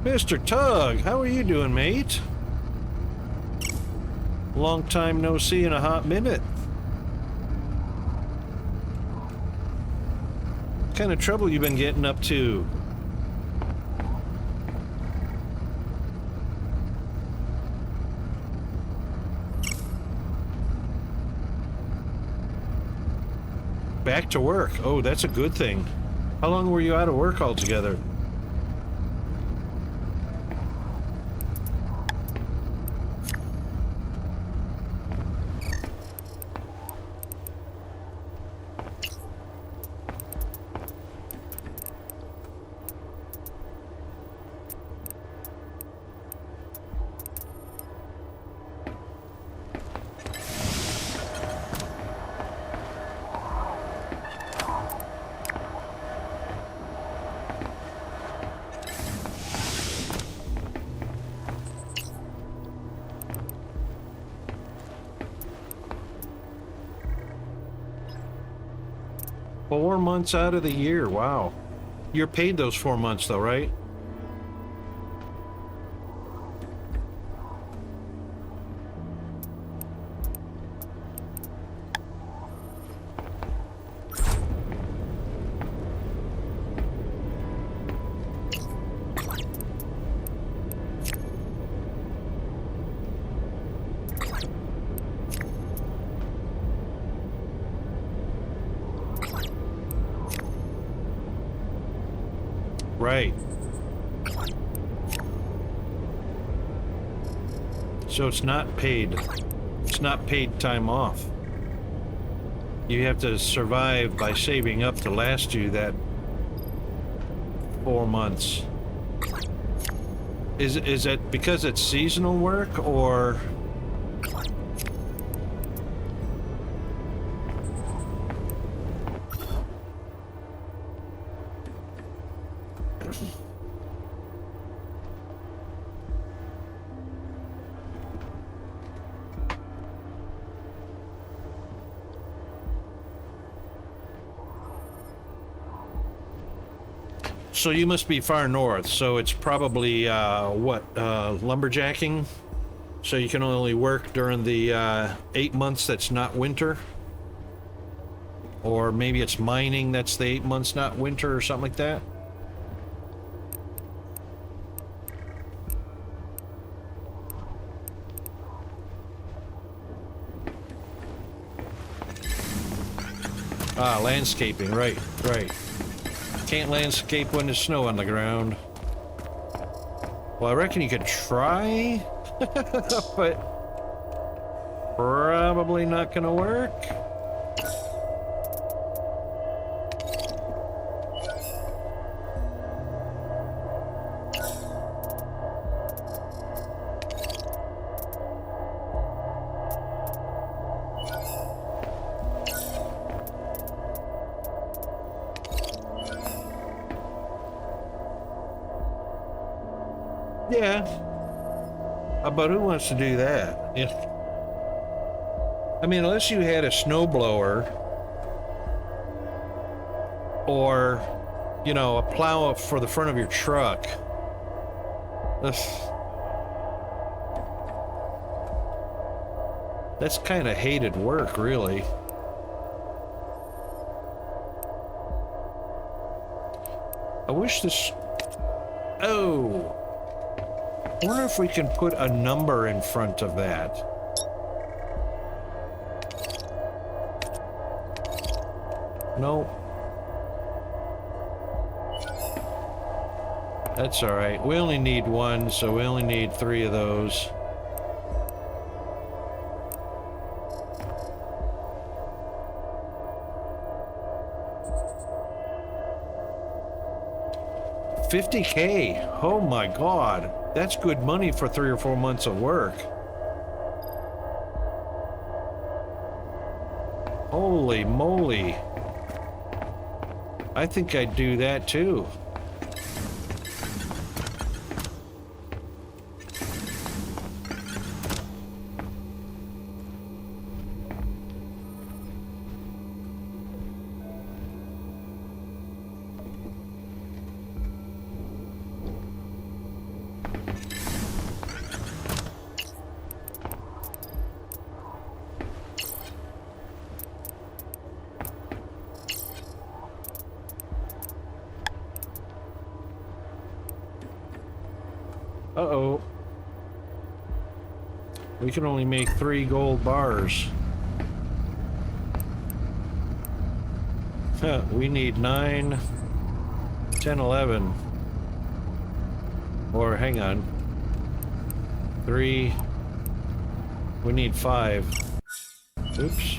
Mr. Tug, how are you doing, mate? Long time no see in a hot minute. What kind of trouble you been getting up to? Back to work. Oh, that's a good thing. How long were you out of work altogether? 4 months out of the year. Wow. You're paid those 4 months though, right? Right. So it's not paid. It's not paid time off. You have to survive by saving up to last you that 4 months. Is that because it's seasonal work or? So you must be far north, so it's probably, lumberjacking? So you can only work during the 8 months that's not winter? Or maybe it's mining that's the 8 months not winter or something like that? Ah, landscaping, right. Can't landscape when there's snow on the ground. Well, I reckon you could try, but probably not gonna work. Yeah. But who wants to do that? Yeah. I mean, unless you had a snowblower or, you know, a plow for the front of your truck. That's kind of hated work, really. I wish this... Oh! I wonder if we can put a number in front of that. No. That's all right. We only need one, so we only need 3 of those. $50K. Oh my God. That's good money for 3 or 4 months of work. Holy moly. I think I'd do that too. Uh-oh. We can only make 3 gold bars. Huh, we need 9, 10, 11. Or, hang on. 3. We need 5. Oops.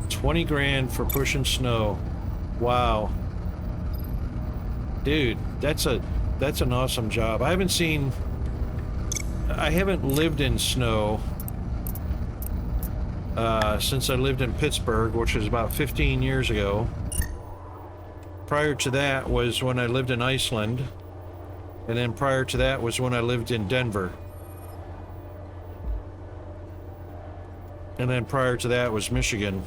$20 grand for pushing snow. Wow. Dude, that's an awesome job. I haven't lived in snow. since I lived in Pittsburgh, which was about 15 years ago. Prior to that was when I lived in Iceland. And then prior to that was when I lived in Denver. And then prior to that was Michigan.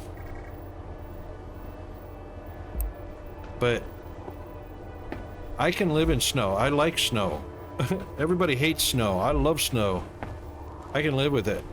But I can live in snow. I like snow. Everybody hates snow. I love snow. I can live with it.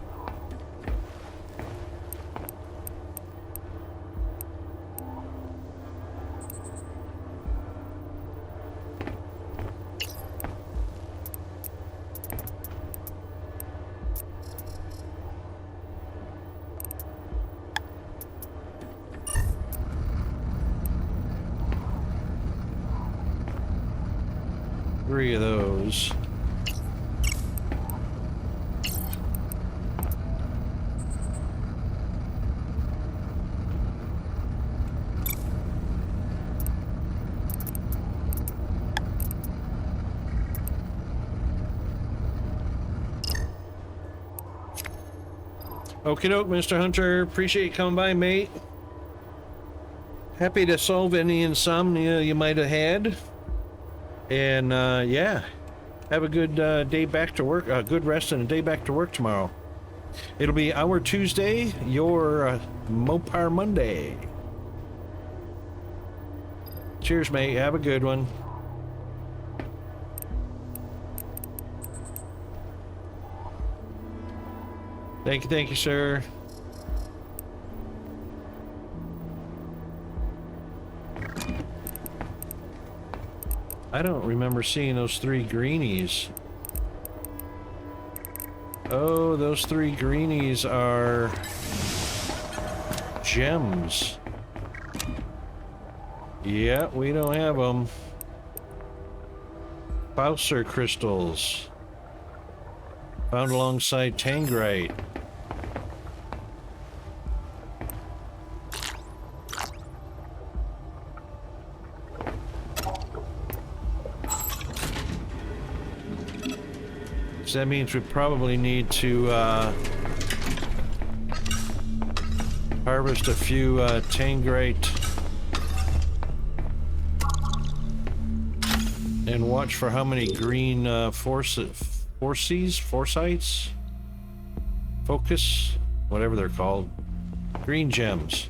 Three of those. Okie doke, Mr. Hunter. Appreciate you coming by, mate. Happy to solve any insomnia you might have had. And, yeah. Have a good day back to work. Good rest and a day back to work tomorrow. It'll be our Tuesday, your MOPAR Monday. Cheers, mate. Have a good one. Thank you, sir. I don't remember seeing those three greenies. Oh, those three greenies are gems. Yeah, we don't have them. Bowser crystals. Found alongside tangrite. So that means we probably need to harvest a few tangrite and watch for how many green foresights, focus, whatever they're called, green gems.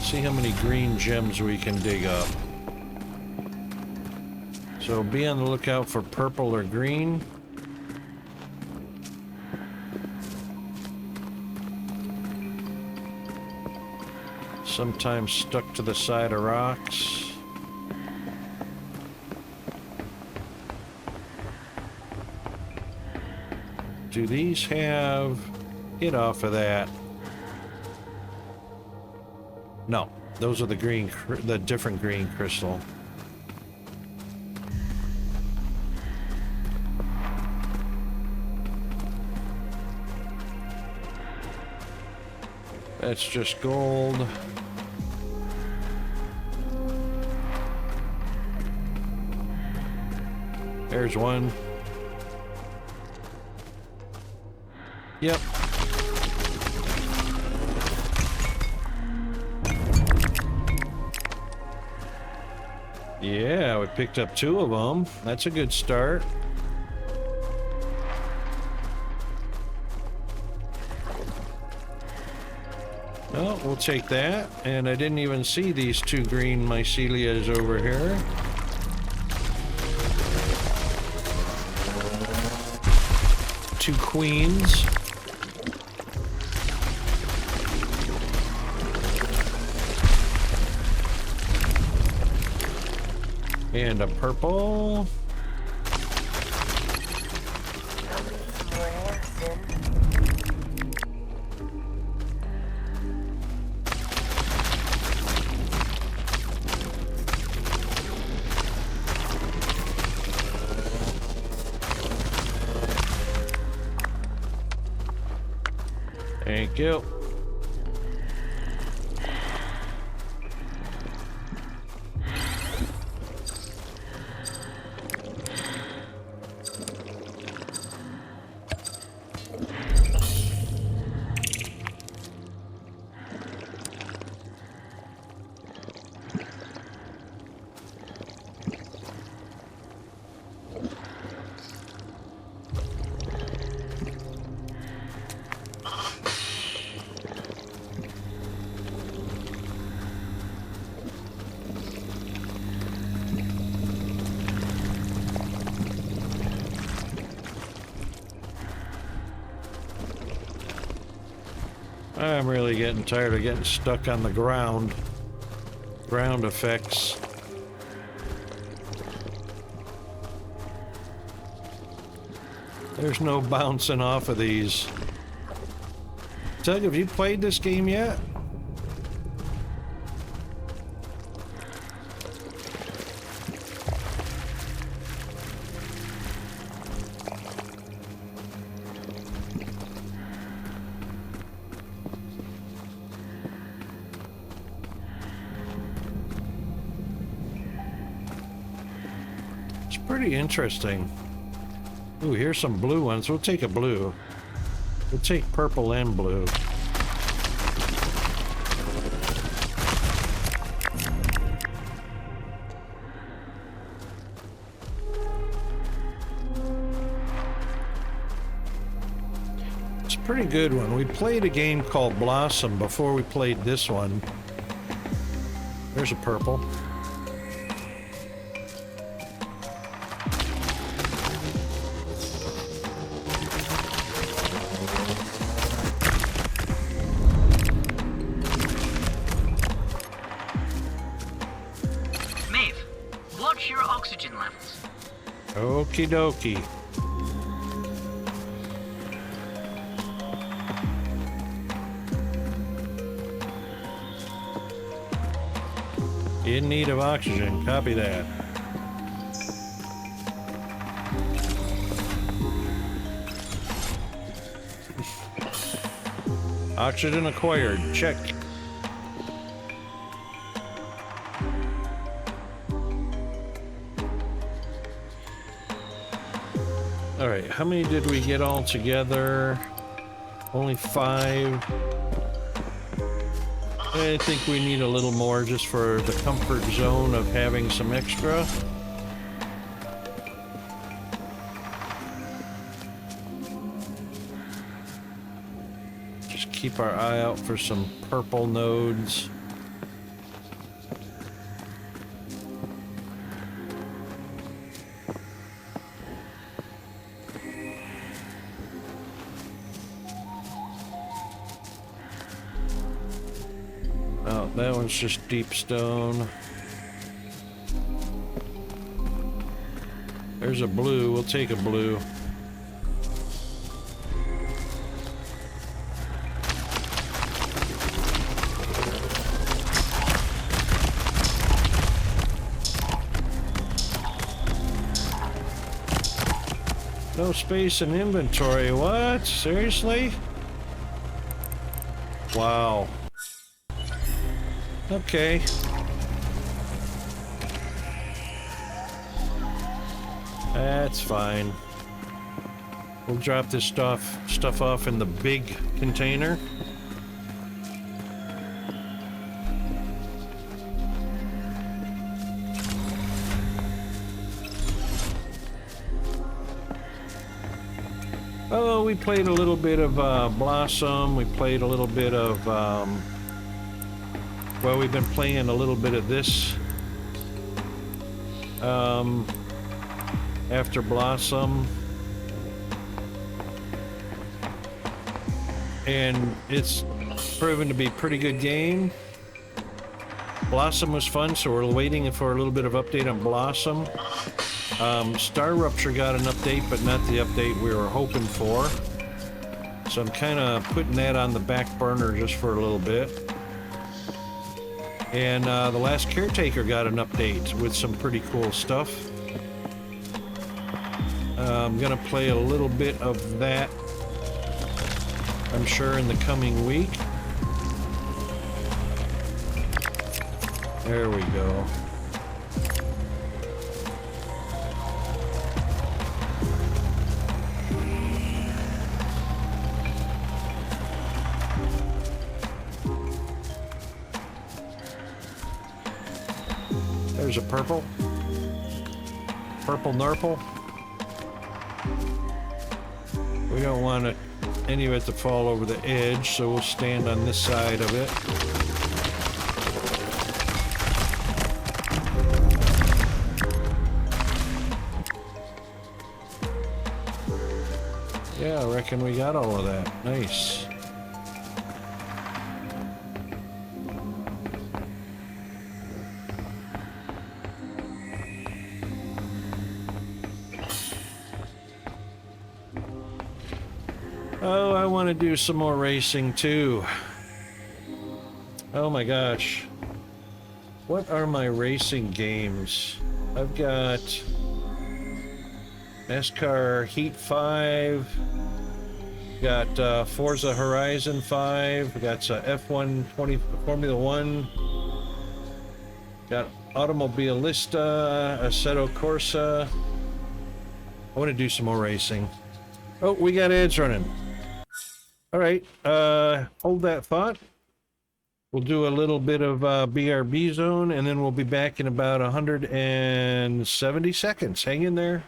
See how many green gems we can dig up. So be on the lookout for purple or green. Sometimes stuck to the side of rocks. Do these have it off of that? No, those are the green, the different green crystal. That's just gold. There's one. Yep. Yeah, we picked up two of them. That's a good start. Oh, we'll take that. And I didn't even see these two green mycelias over here. Two queens. And a purple. Thank you. I'm really getting tired of getting stuck on the ground. Ground effects. There's no bouncing off of these. Doug, have you played this game yet? It's pretty interesting. Ooh, here's some blue ones. We'll take a blue. We'll take purple and blue. It's a pretty good one. We played a game called Blossom before we played this one. There's a purple. Okie dokie. In need of oxygen. Copy that. Oxygen acquired. Check. All right, how many did we get all together? Only 5. I think we need a little more just for the comfort zone of having some extra. Just keep our eye out for some purple nodes. That one's just deep stone. There's a blue. We'll take a blue. No space in inventory. What? Seriously? Wow. Okay. That's fine. We'll drop this stuff off in the big container. Oh, we played a little bit of Blossom. We played a little bit of well, we've been playing a little bit of this after Blossom, and it's proven to be a pretty good game. Blossom was fun, so we're waiting for a little bit of update on Blossom. Star Rupture got an update, but not the update we were hoping for, so I'm kind of putting that on the back burner just for a little bit. And the Last Caretaker got an update with some pretty cool stuff. I'm gonna play a little bit of that, I'm sure, in the coming week. There we go. There's a purple. Purple nurple. We don't want any of it to fall over the edge, so we'll stand on this side of it. Yeah, I reckon we got all of that. Nice. Oh, I want to do some more racing too. Oh my gosh. What are my racing games? I've got NASCAR Heat 5. Got Forza Horizon 5. Got F120 Formula 1. Got Automobilista, Assetto Corsa. I want to do some more racing. Oh, we got ads running. All right, hold that thought. We'll do a little bit of BRB zone, and then we'll be back in about 170 seconds. Hang in there.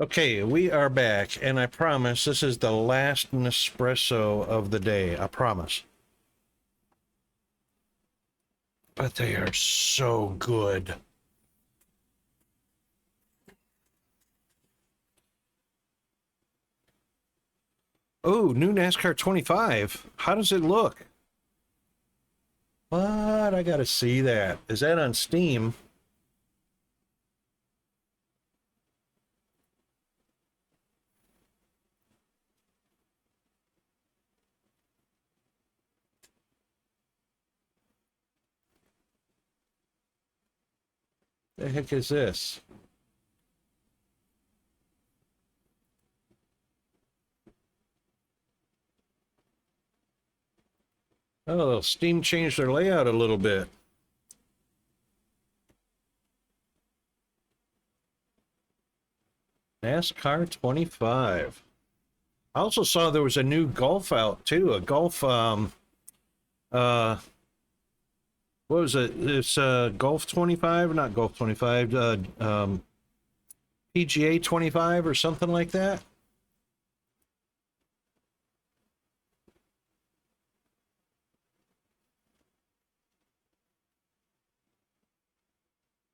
Okay, we are back, and I promise this is the last Nespresso of the day. I promise. But they are so good. Oh, new NASCAR 25. How does it look? What? I gotta see that. Is that on Steam? The heck is this? Oh, Steam changed their layout a little bit. NASCAR 25. I also saw there was a new golf out too. A golf what was it? It's Golf 25, not Golf 25, PGA 25 or something like that.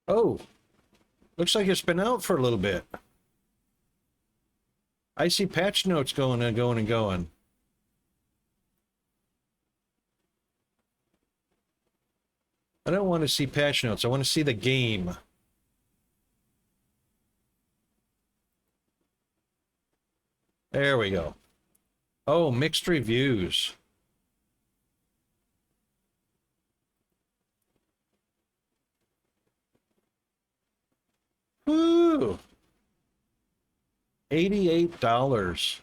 Oh, looks like it's been out for a little bit. I see patch notes going and going and going. I don't want to see patch notes. I want to see the game. There we go. Oh, mixed reviews. Woo! $88.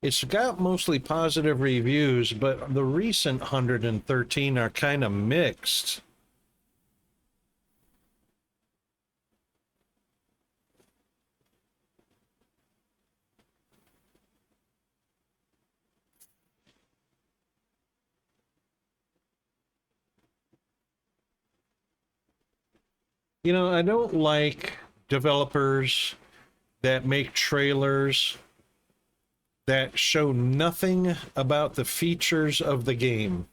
It's got mostly positive reviews, but the recent 113 are kind of mixed. You know, I don't like developers that make trailers that show nothing about the features of the game.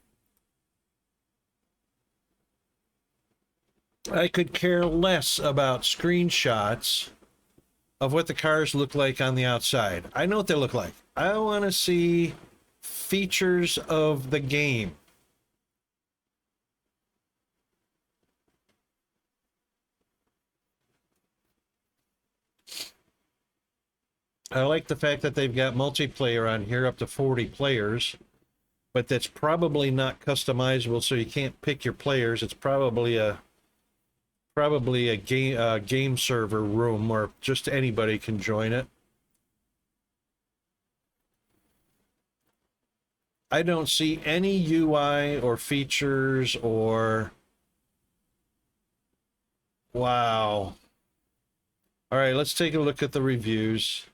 I could care less about screenshots of what the cars look like on the outside. I know what they look like. I want to see features of the game. I like the fact that they've got multiplayer on here up to 40 players, but that's probably not customizable, so you can't pick your players. It's probably a game server room where just anybody can join it. I don't see any UI or features or... Wow. All right, let's take a look at the reviews.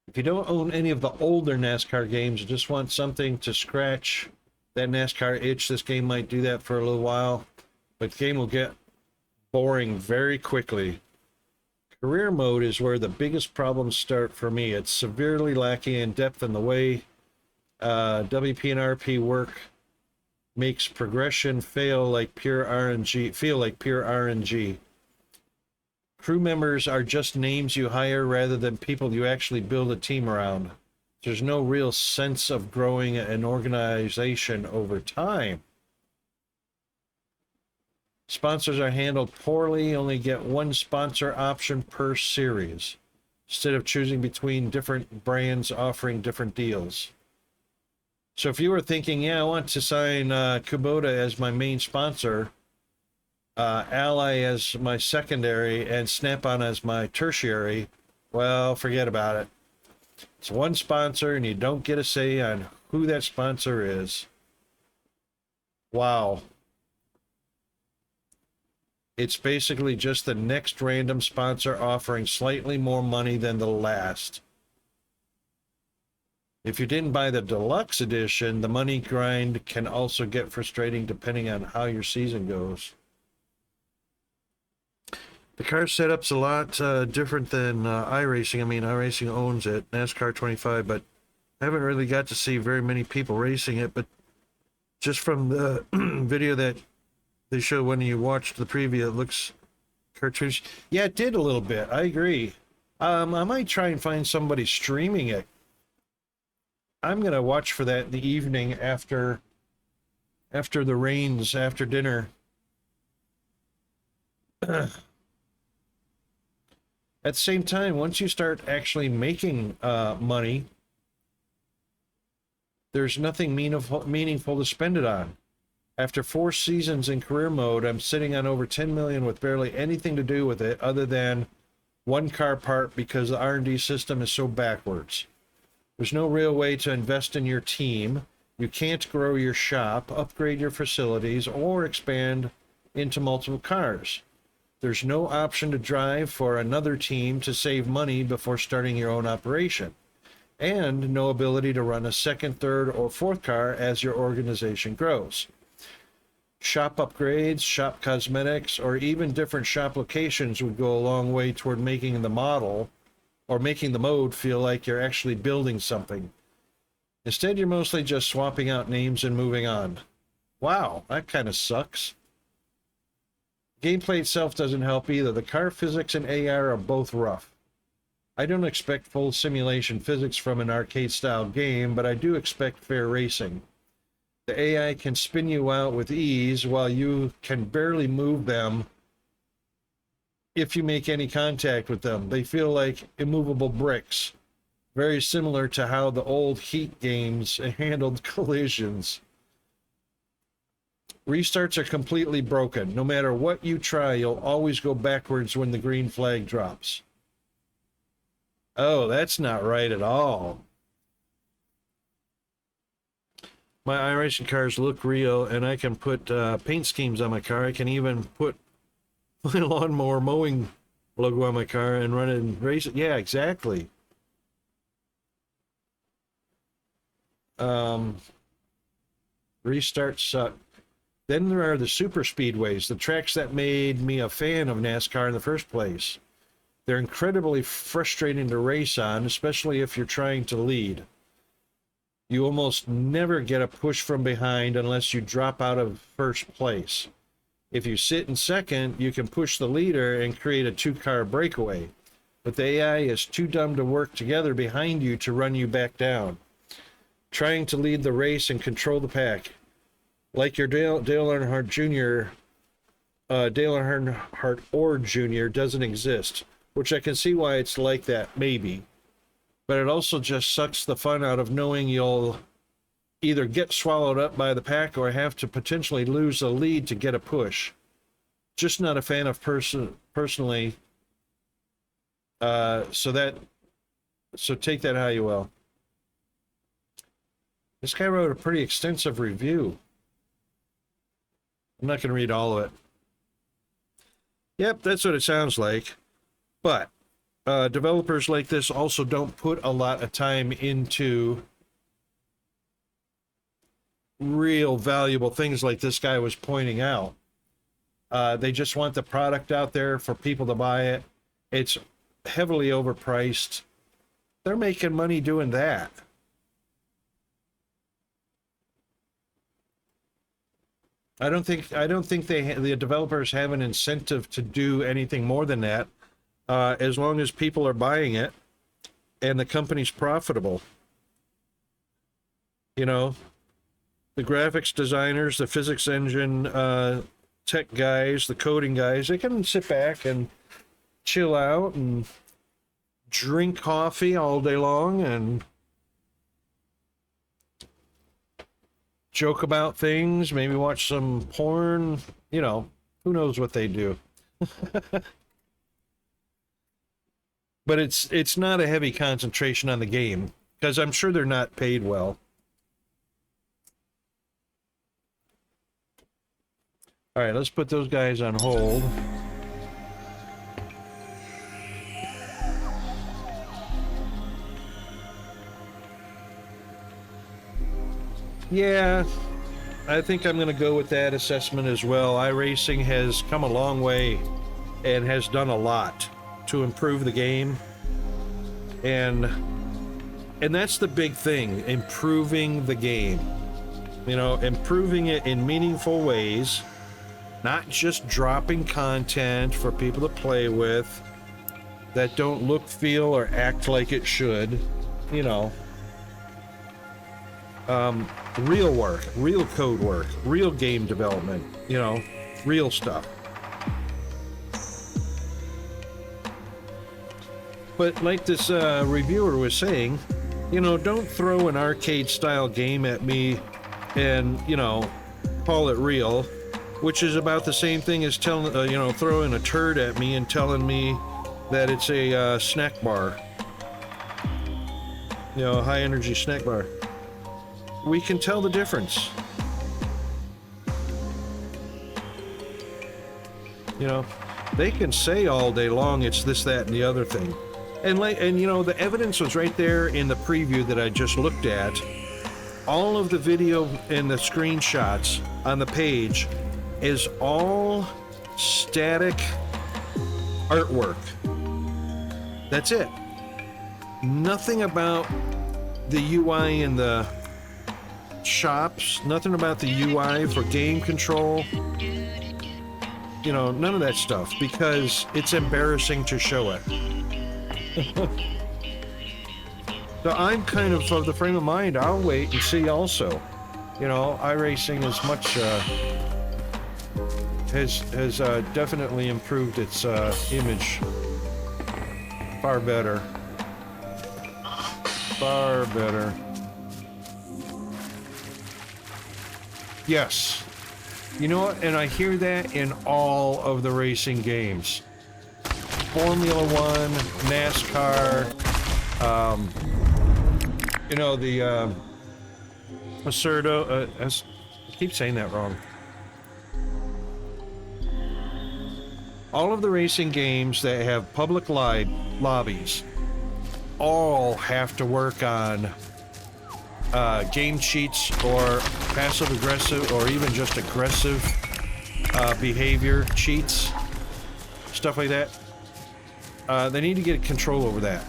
If you don't own any of the older NASCAR games, you just want something to scratch that NASCAR itch, this game might do that for a little while, but the game will get boring very quickly. Career mode is where the biggest problems start for me. It's severely lacking in depth in the way WP and RP work makes progression feel like pure RNG. Crew members are just names you hire rather than people you actually build a team around. There's no real sense of growing an organization over time. Sponsors are handled poorly, only get one sponsor option per series, instead of choosing between different brands offering different deals. So if you were thinking, yeah, I want to sign Kubota as my main sponsor, Ally as my secondary, and Snap-on as my tertiary, well, forget about it. It's one sponsor, and you don't get a say on who that sponsor is. Wow. It's basically just the next random sponsor offering slightly more money than the last. If you didn't buy the deluxe edition, the money grind can also get frustrating depending on how your season goes. The car setup's a lot different than iRacing. I mean, iRacing owns it, NASCAR 25, but I haven't really got to see very many people racing it. But just from the video that they show when you watched the preview, it looks cartoonish. Yeah, it did a little bit. I agree. I might try and find somebody streaming it. I'm gonna watch for that in the evening after the rains, after dinner. At the same time, once you start actually making money, there's nothing meaningful to spend it on. After 4 seasons in career mode, I'm sitting on over 10 million with barely anything to do with it other than one car part because the R&D system is so backwards. There's no real way to invest in your team. You can't grow your shop, upgrade your facilities, or expand into multiple cars. There's no option to drive for another team to save money before starting your own operation, and no ability to run a second, third, or fourth car as your organization grows. Shop upgrades, shop cosmetics, or even different shop locations would go a long way toward making the model or making the mode feel like you're actually building something. Instead, you're mostly just swapping out names and moving on. Wow, that kind of sucks. Gameplay itself doesn't help either. The car physics and AI are both rough. I don't expect full simulation physics from an arcade-style game, but I do expect fair racing. The AI can spin you out with ease while you can barely move them if you make any contact with them. They feel like immovable bricks, very similar to how the old Heat games handled collisions. Restarts are completely broken. No matter what you try, you'll always go backwards when the green flag drops. Oh, that's not right at all. My iRacing cars look real, and I can put paint schemes on my car. I can even put my lawnmower mowing logo on my car and run it and race it. Yeah, exactly. Restarts suck. Then there are the super speedways, the tracks that made me a fan of NASCAR in the first place. They're incredibly frustrating to race on, especially if you're trying to lead. You almost never get a push from behind unless you drop out of first place. If you sit in second, you can push the leader and create a 2-car breakaway. But the AI is too dumb to work together behind you to run you back down. Trying to lead the race and control the pack. Like your Dale Earnhardt Jr., Dale Earnhardt or Jr. doesn't exist, which I can see why it's like that, maybe. But it also just sucks the fun out of knowing you'll either get swallowed up by the pack or have to potentially lose the lead to get a push. Just not a fan of personally. So take that how you will. This guy wrote a pretty extensive review. I'm not going to read all of it. Yep, that's what it sounds like. But developers like this also don't put a lot of time into real valuable things like this guy was pointing out. They just want the product out there for people to buy it. It's heavily overpriced. They're making money doing that. I don't think the developers have an incentive to do anything more than that, as long as people are buying it and the company's profitable. You know, the graphics designers, the physics engine tech guys, the coding guys, they can sit back and chill out and drink coffee all day long and joke about things, maybe watch some porn, you know, who knows what they do. But it's not a heavy concentration on the game, because I'm sure they're not paid well. All right, let's put those guys on hold. Yeah, I think I'm going to go with that assessment as well. iRacing has come a long way and has done a lot to improve the game. And that's the big thing, improving the game. You know, improving it in meaningful ways, not just dropping content for people to play with that don't look, feel, or act like it should, you know. Real work, real code work, real game development, you know, real stuff. But like this reviewer was saying, you know, don't throw an arcade style game at me and, you know, call it real, which is about the same thing as telling, you know, throwing a turd at me and telling me that it's a snack bar, you know, a high energy snack bar. We can tell the difference. You know, they can say all day long it's this, that, and the other thing. And you know, the evidence was right there in the preview that I just looked at. All of the video and the screenshots on the page is all static artwork. That's it. Nothing about the UI in the shops, nothing about the UI for game control. You know, none of that stuff, because it's embarrassing to show it. So I'm kind of the frame of mind, I'll wait and see also. You know, iRacing is much, has definitely improved its image. Far better. Far better. Yes. You know what? And I hear that in all of the racing games. Formula One, NASCAR, you know, the Acerto, I keep saying that wrong. All of the racing games that have public lobbies all have to work on game cheats or passive aggressive or even just aggressive behavior cheats, stuff like that. They need to get control over that.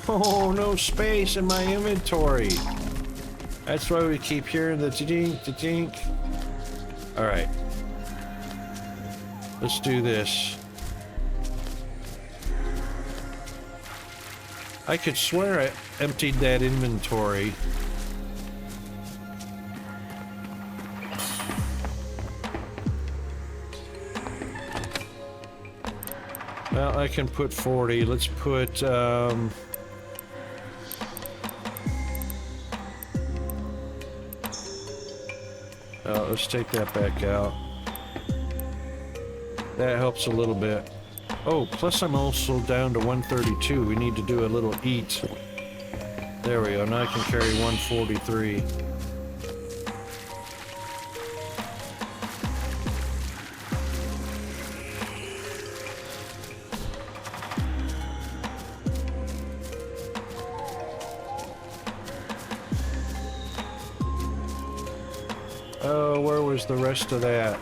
Oh, no space in my inventory. That's why we keep hearing the dink, the dink. All right. Let's do this. I could swear I emptied that inventory. Well, I can put 40. Let's put, let's take that back out. That helps a little bit. Oh, plus I'm also down to 132. We need to do a little eat. There we go. Now I can carry 143. Oh, where was the rest of that?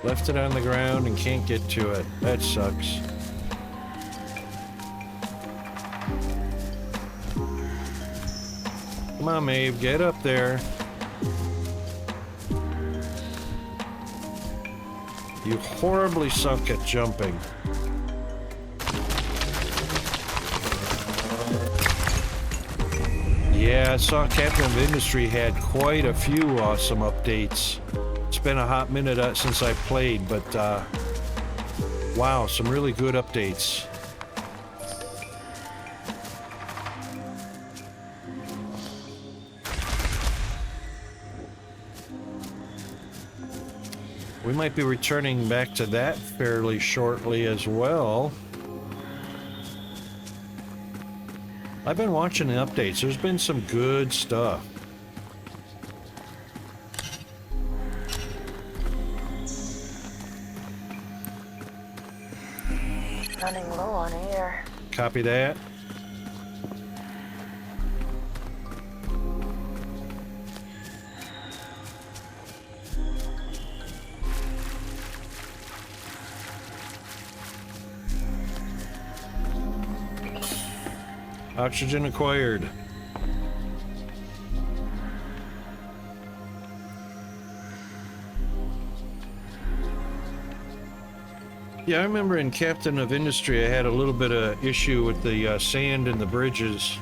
Left it on the ground and can't get to it. That sucks. Come on, Maeve, get up there. You horribly suck at jumping. Yeah, I saw Captain of Industry had quite a few awesome updates. It's been a hot minute since I played, but wow, some really good updates. we might be returning back to that fairly shortly as well. I've been watching the updates. There's been some good stuff. Running low on air. Copy that. Oxygen acquired. Yeah, I remember in Captain of Industry I had a little bit of issue with the sand in the bridges.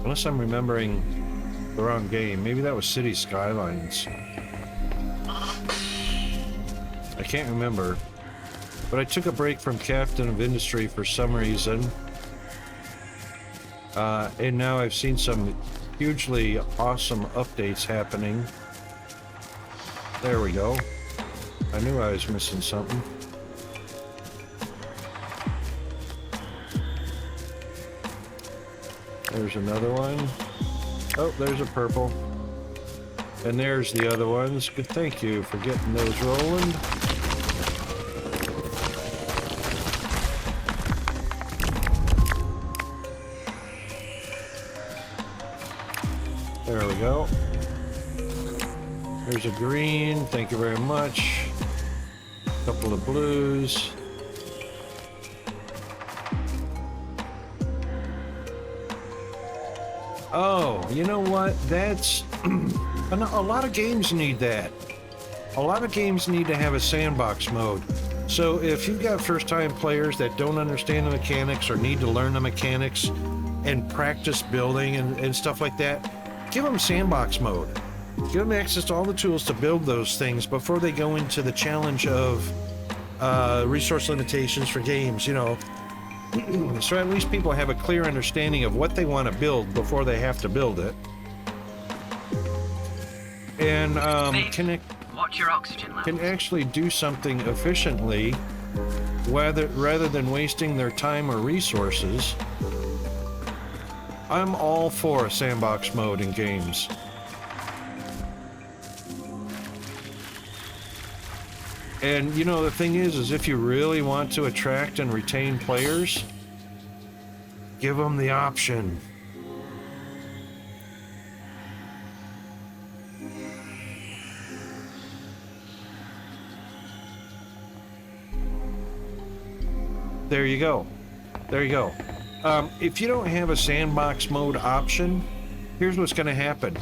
Unless I'm remembering the wrong game. Maybe that was City Skylines. I can't remember. But I took a break from Captain of Industry for some reason. And now I've seen some hugely awesome updates happening. There we go. I knew I was missing something. There's another one. Oh, there's a purple. And there's the other ones. Good, thank you for getting those rolling. There we go. There's a green, thank you very much. Couple of blues. Oh, you know what? That's a lot of games need that. A lot of games need to have a sandbox mode. So if you've got first-time players that don't understand the mechanics or need to learn the mechanics and practice building and stuff like that, give them sandbox mode. Give them access to all the tools to build those things before they go into the challenge of resource limitations for games, you know. So at least people have a clear understanding of what they want to build before they have to build it. And watch your oxygen levels. can actually do something efficiently rather than wasting their time or resources. I'm all for a sandbox mode in games. And you know, the thing is if you really want to attract and retain players, give them the option. There you go. There you go. If you don't have a sandbox mode option, here's what's going to happen.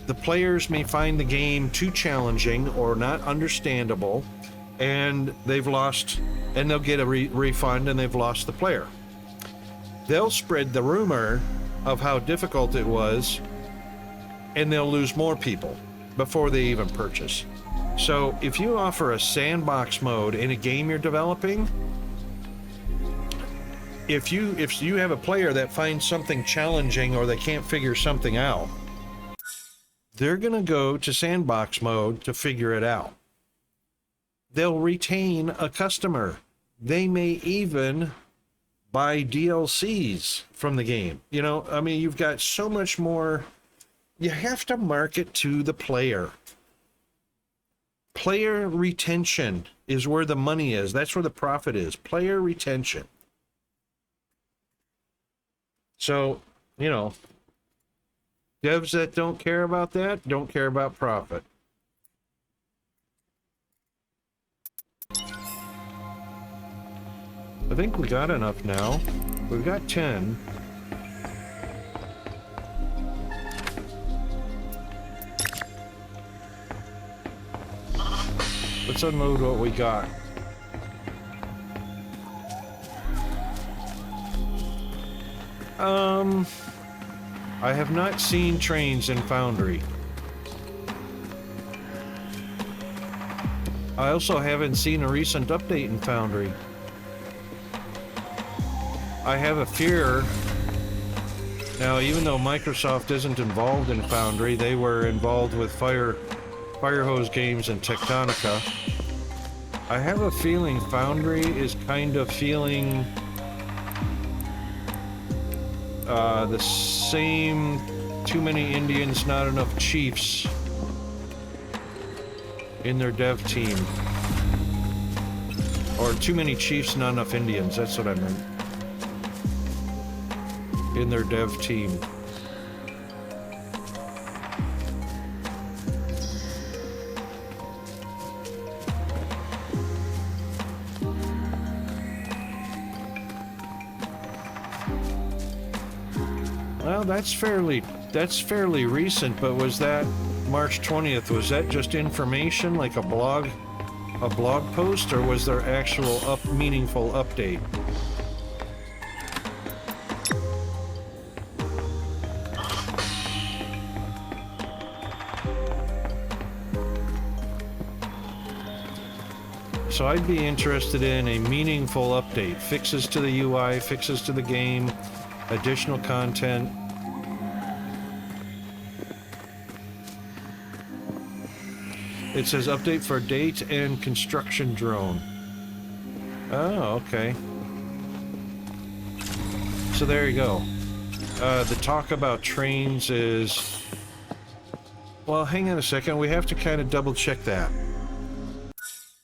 The players may find the game too challenging or not understandable, and they've lost, and they'll get a refund, and they've lost the player. They'll spread the rumor of how difficult it was, and they'll lose more people before they even purchase. So if you offer a sandbox mode in a game you're developing, if you have a player that finds something challenging or they can't figure something out, they're going to go to sandbox mode to figure it out. They'll retain a customer. They may even buy DLCs from the game. You know, I mean, you've got so much more. You have to market to the player. Player retention is where the money is. That's where the profit is. Player retention. So, you know, devs that don't care about that don't care about profit. I think we got enough now. We've got 10. Let's unload what we got. I have not seen trains in Foundry. I also haven't seen a recent update in Foundry. I have a fear. Now, even though Microsoft isn't involved in Foundry, they were involved with Firehose Games and Tectonica. I have a feeling Foundry is kind of feeling the same too many Indians, not enough chiefs in their dev team. Or too many chiefs, not enough Indians, that's what I meant. In their dev team. Well, that's fairly recent, but was that March 20th? Was that just information, like a blog post, or was there actual meaningful update? So I'd be interested in a meaningful update. Fixes to the UI, fixes to the game, additional content. It says update for date and construction drone. Oh, okay. So there you go. The talk about trains is... Well, hang on a second. We have to kind of double check that.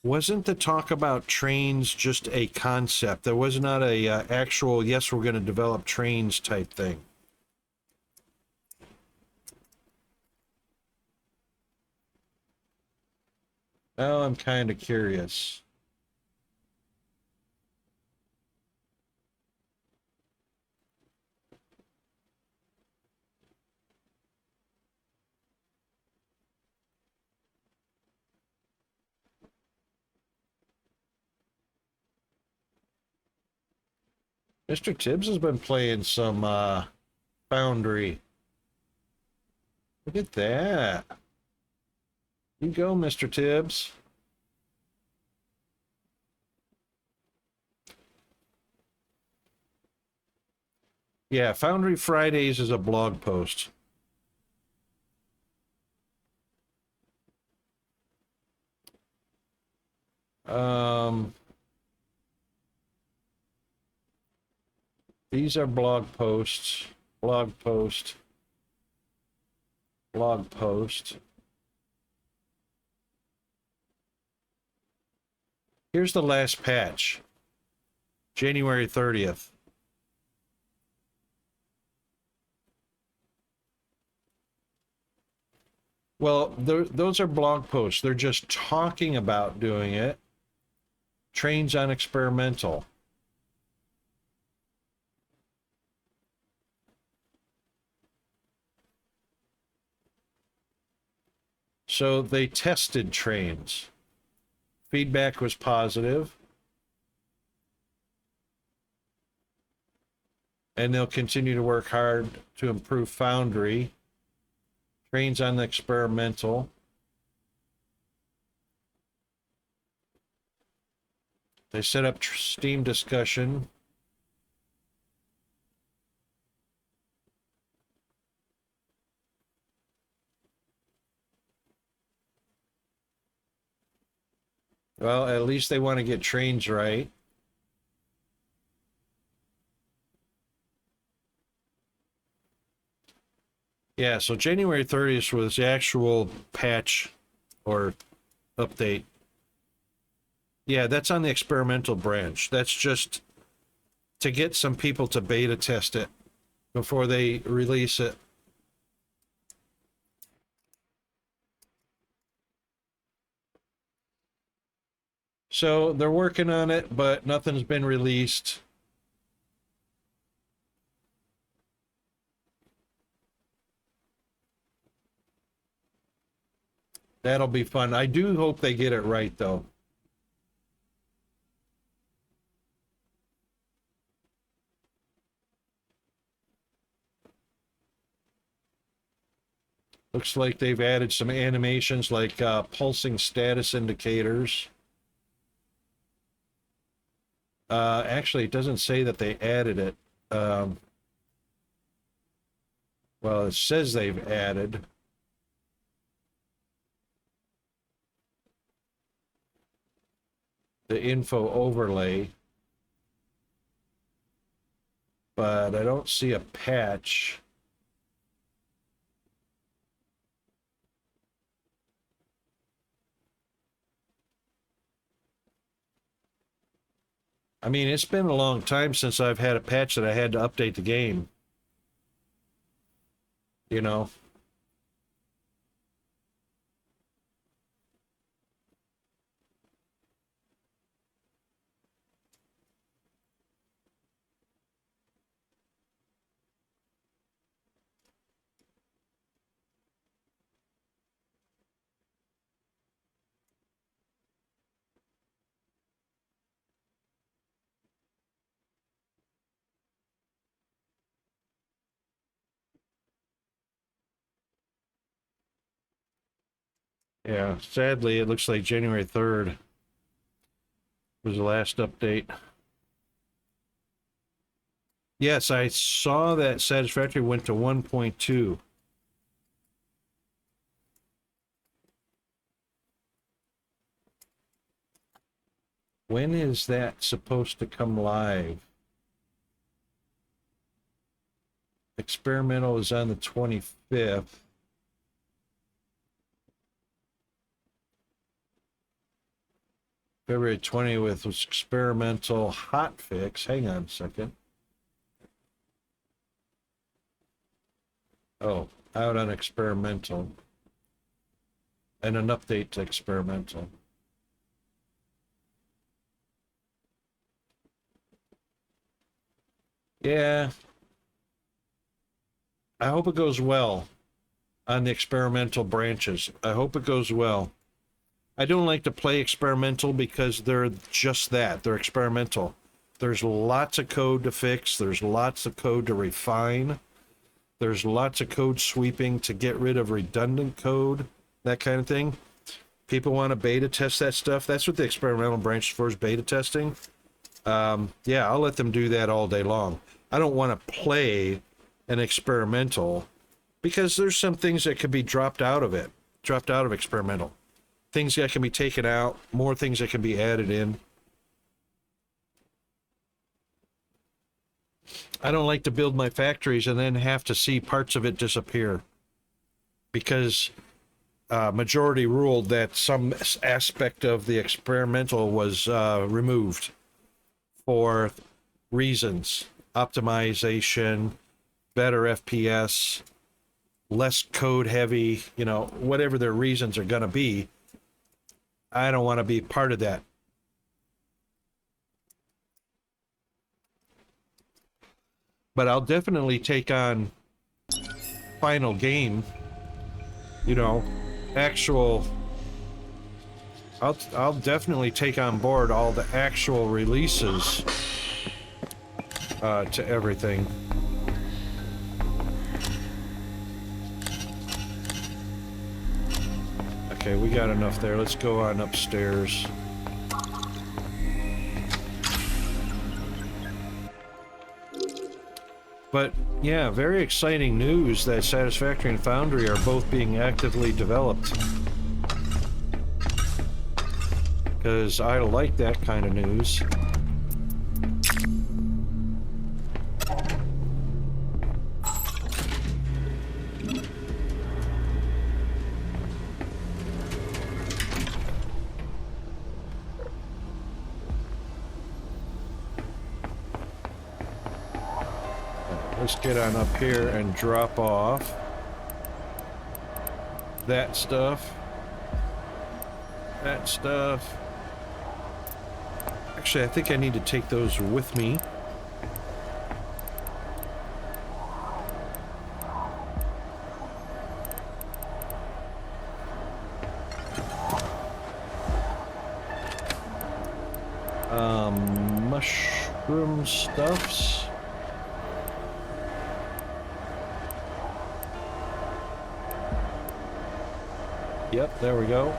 Wasn't the talk about trains just a concept? There was not a actual, yes, we're going to develop trains type thing. Now I'm kind of curious. Mr. Tibbs has been playing some Foundry. Look at that. You go, Mr. Tibbs. Yeah, Foundry Fridays is a blog post. These are blog posts, blog post, blog post. Here's the last patch, January 30th. Well, those are blog posts. They're just talking about doing it. Trains on experimental. So they tested trains. Feedback was positive. And they'll continue to work hard to improve Foundry. Trains on the experimental. They set up Steam discussion. Well, at least they want to get trains right. Yeah, so January 30th was the actual patch or update. Yeah, that's on the experimental branch. That's just to get some people to beta test it before they release it. So they're working on it, but nothing's been released. That'll be fun. I do hope they get it right, though. Looks like they've added some animations like pulsing status indicators. Actually, it doesn't say that they added it. Well, it says they've added. the info overlay, but I don't see a patch. I mean, it's been a long time since I've had a patch that I had to update the game. You know? Yeah, sadly, it looks like January 3rd was the last update. Yes, I saw that Satisfactory went to 1.2. When is that supposed to come live? Experimental is on the 25th. February 20th was experimental hotfix. Hang on a second. Oh, out on experimental. And an update to experimental. Yeah. I hope it goes well on the experimental branches. I hope it goes well. I don't like to play experimental because they're just that. They're experimental. There's lots of code to fix. There's lots of code to refine. There's lots of code sweeping to get rid of redundant code, that kind of thing. People want to beta test that stuff. That's what the experimental branch is for, is beta testing. Yeah, I'll let them do that all day long. I don't want to play an experimental because there's some things that could be dropped out of it, dropped out of experimental. Things that can be taken out, more things that can be added in. I don't like to build my factories and then have to see parts of it disappear because majority ruled that some aspect of the experimental was removed for reasons. Optimization, better FPS, less code heavy, you know, whatever their reasons are going to be. I don't want to be part of that. But I'll definitely take on final game, you know, actual. I'll definitely take on board all the actual releases to everything. Okay, we got enough there. Let's go on upstairs. But yeah, very exciting news that Satisfactory and Foundry are both being actively developed. Because I like that kind of news. Let's get on up here and drop off that stuff. That stuff. Actually, I think I need to take those with me. Mushroom stuffs. Yep, there we go.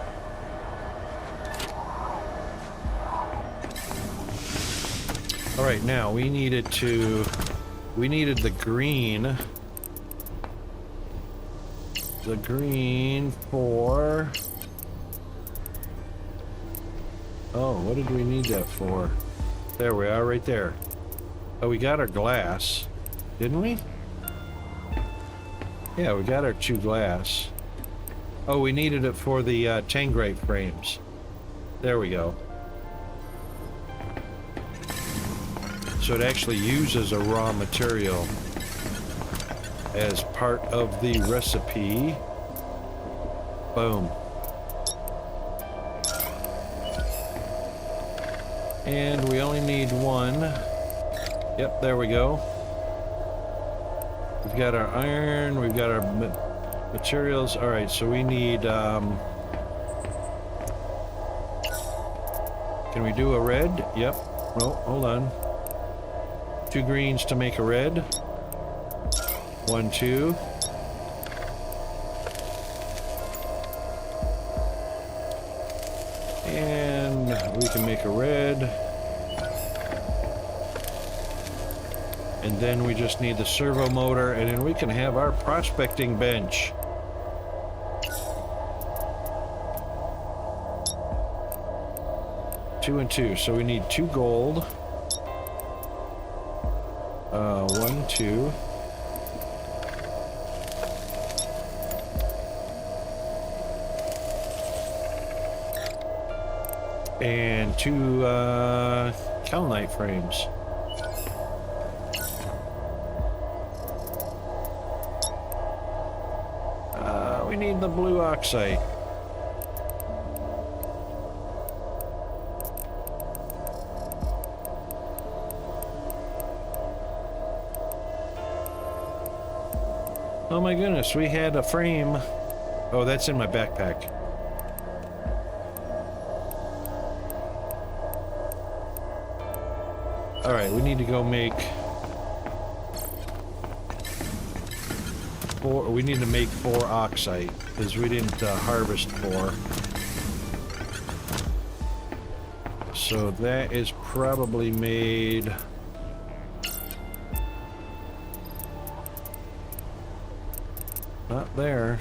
All right, now we needed the green. The green for Oh, what did we need that for? There we are, right there. Oh, we got our glass, didn't we? Yeah, we got our 2 glass. Oh, we needed it for the Tangrite frames. There we go. So it actually uses a raw material as part of the recipe. Boom. And we only need 1. Yep, there we go. We've got our iron, we've got our materials. All right, so we need, can we do a red? Yep. Oh, hold on. 2 greens to make a red. 1, 2. And we can make a red. And then we just need the servo motor, and then we can have our prospecting bench. Two and 2, so we need 2 gold. 1, 2. And 2 Calnite frames. We need the blue oxide. Oh my goodness, we had a frame. Oh, that's in my backpack. All right, we need to go make 4. We need to make 4 oxite because we didn't harvest 4. So that is probably made. Not there.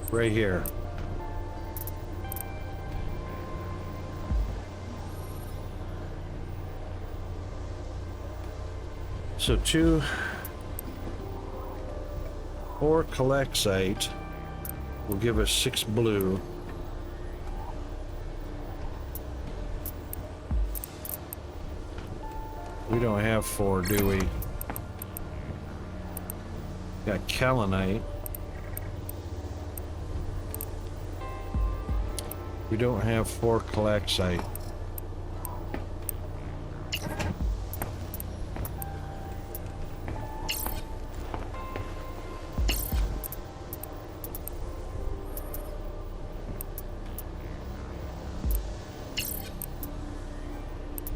Right here. So 4 calexite will give us 6 blue. We don't have 4, do we? Got kaolinite. We don't have 4 calexite.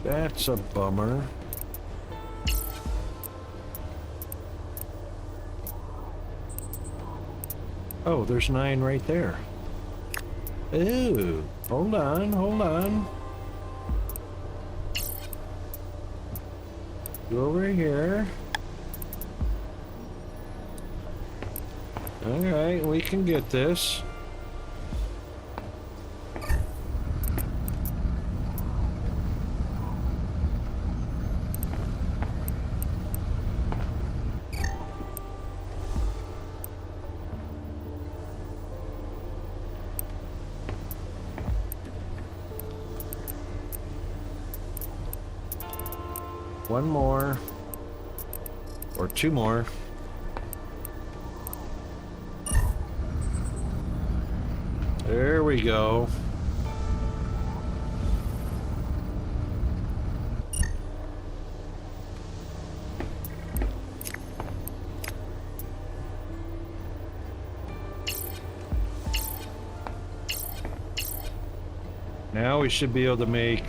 That's a bummer. Oh, there's 9 right there. Ooh, hold on, hold on. Go over here. All right, we can get this. One more, or 2 more. There we go. Now we should be able to make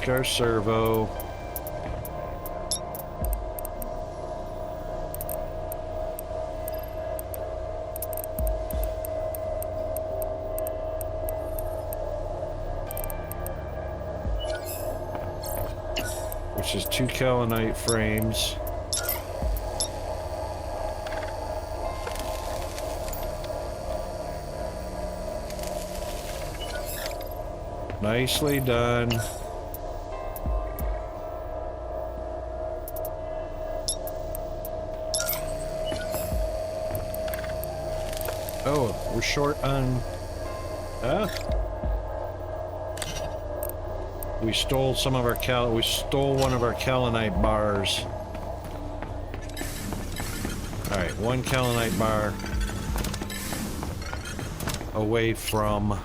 our servo. Which is 2 kaolinite frames. Nicely done. Oh, we're short on... We stole some of our we stole one of our kaolinite bars. Alright, one kaolinite bar away from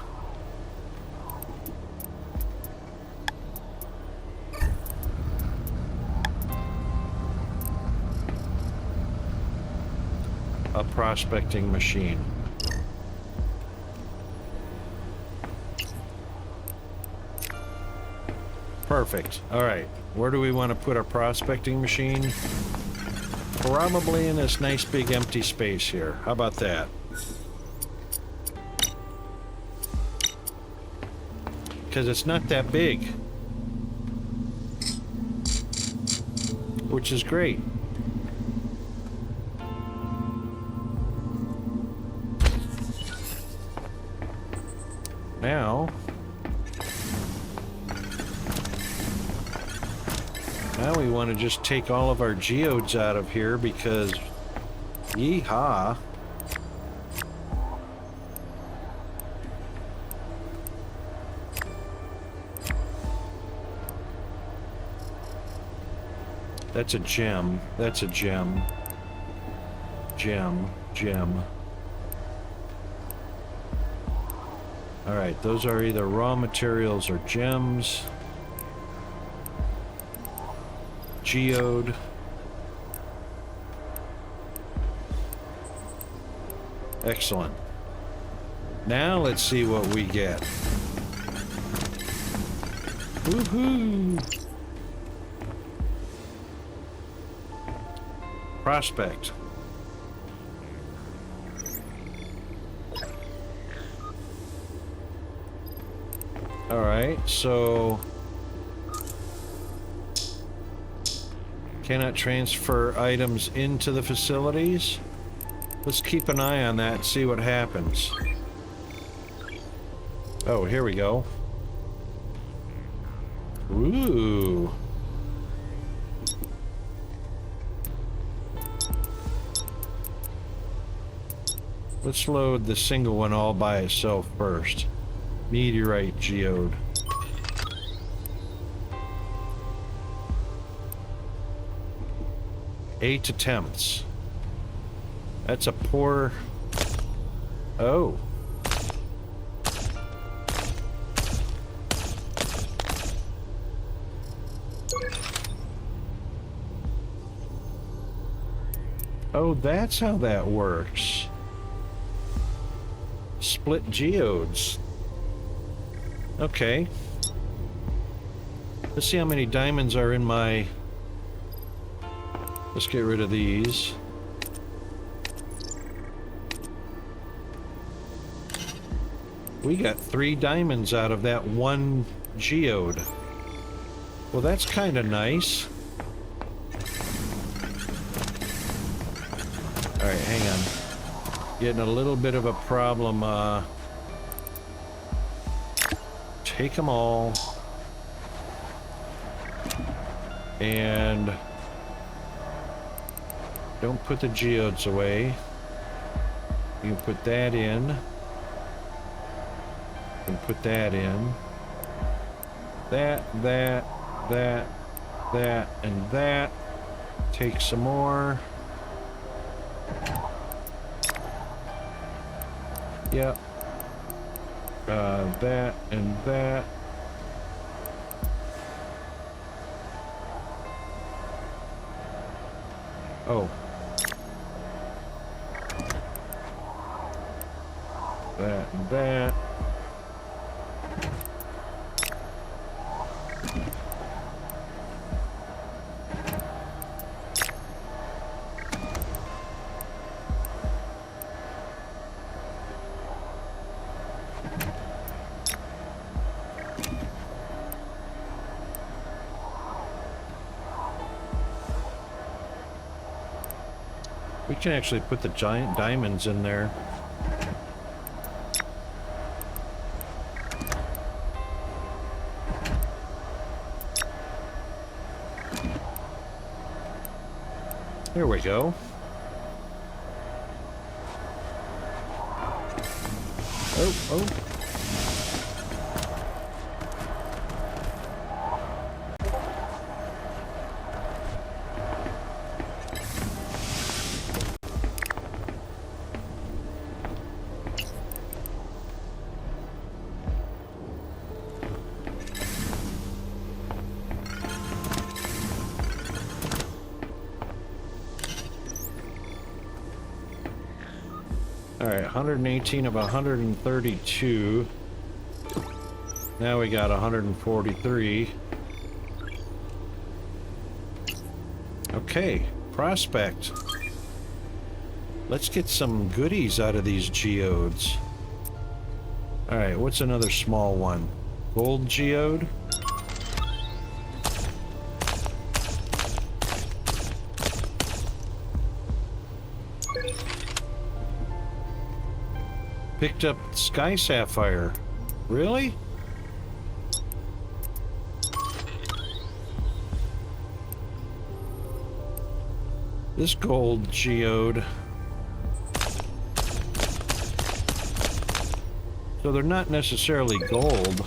a prospecting machine. Perfect. Alright, where do we want to put our prospecting machine? Probably in this nice big empty space here. How about that? Because it's not that big. Which is great. Now we want to just take all of our geodes out of here because yeehaw. That's a gem. That's a gem. Gem. Gem. Alright, those are either raw materials or gems. Geode. Excellent. Now let's see what we get. Woohoo! Prospect. Alright, so cannot transfer items into the facilities. Let's keep an eye on that and see what happens. Oh, here we go. Ooh. Let's load the single one all by itself first. Meteorite geode. 8 attempts. That's a poor... Oh. Oh, that's how that works. Split geodes. Okay. Let's see how many diamonds are in my... Let's get rid of these. We got 3 diamonds out of that one geode. Well, that's kind of nice. Alright, hang on. Getting a little bit of a problem. Take them all. And... don't put the geodes away. You can put that in. And put that in. That, and that. Take some more. Yep. That and that. Oh. That and that. We can actually put the giant diamonds in there. There we go. Oh, oh. All right, 118 of 132. Now we got 143. Okay, prospect. Let's get some goodies out of these geodes. All right, what's another small one? Gold geode. Picked up Sky Sapphire. Really? This gold geode. So they're not necessarily gold.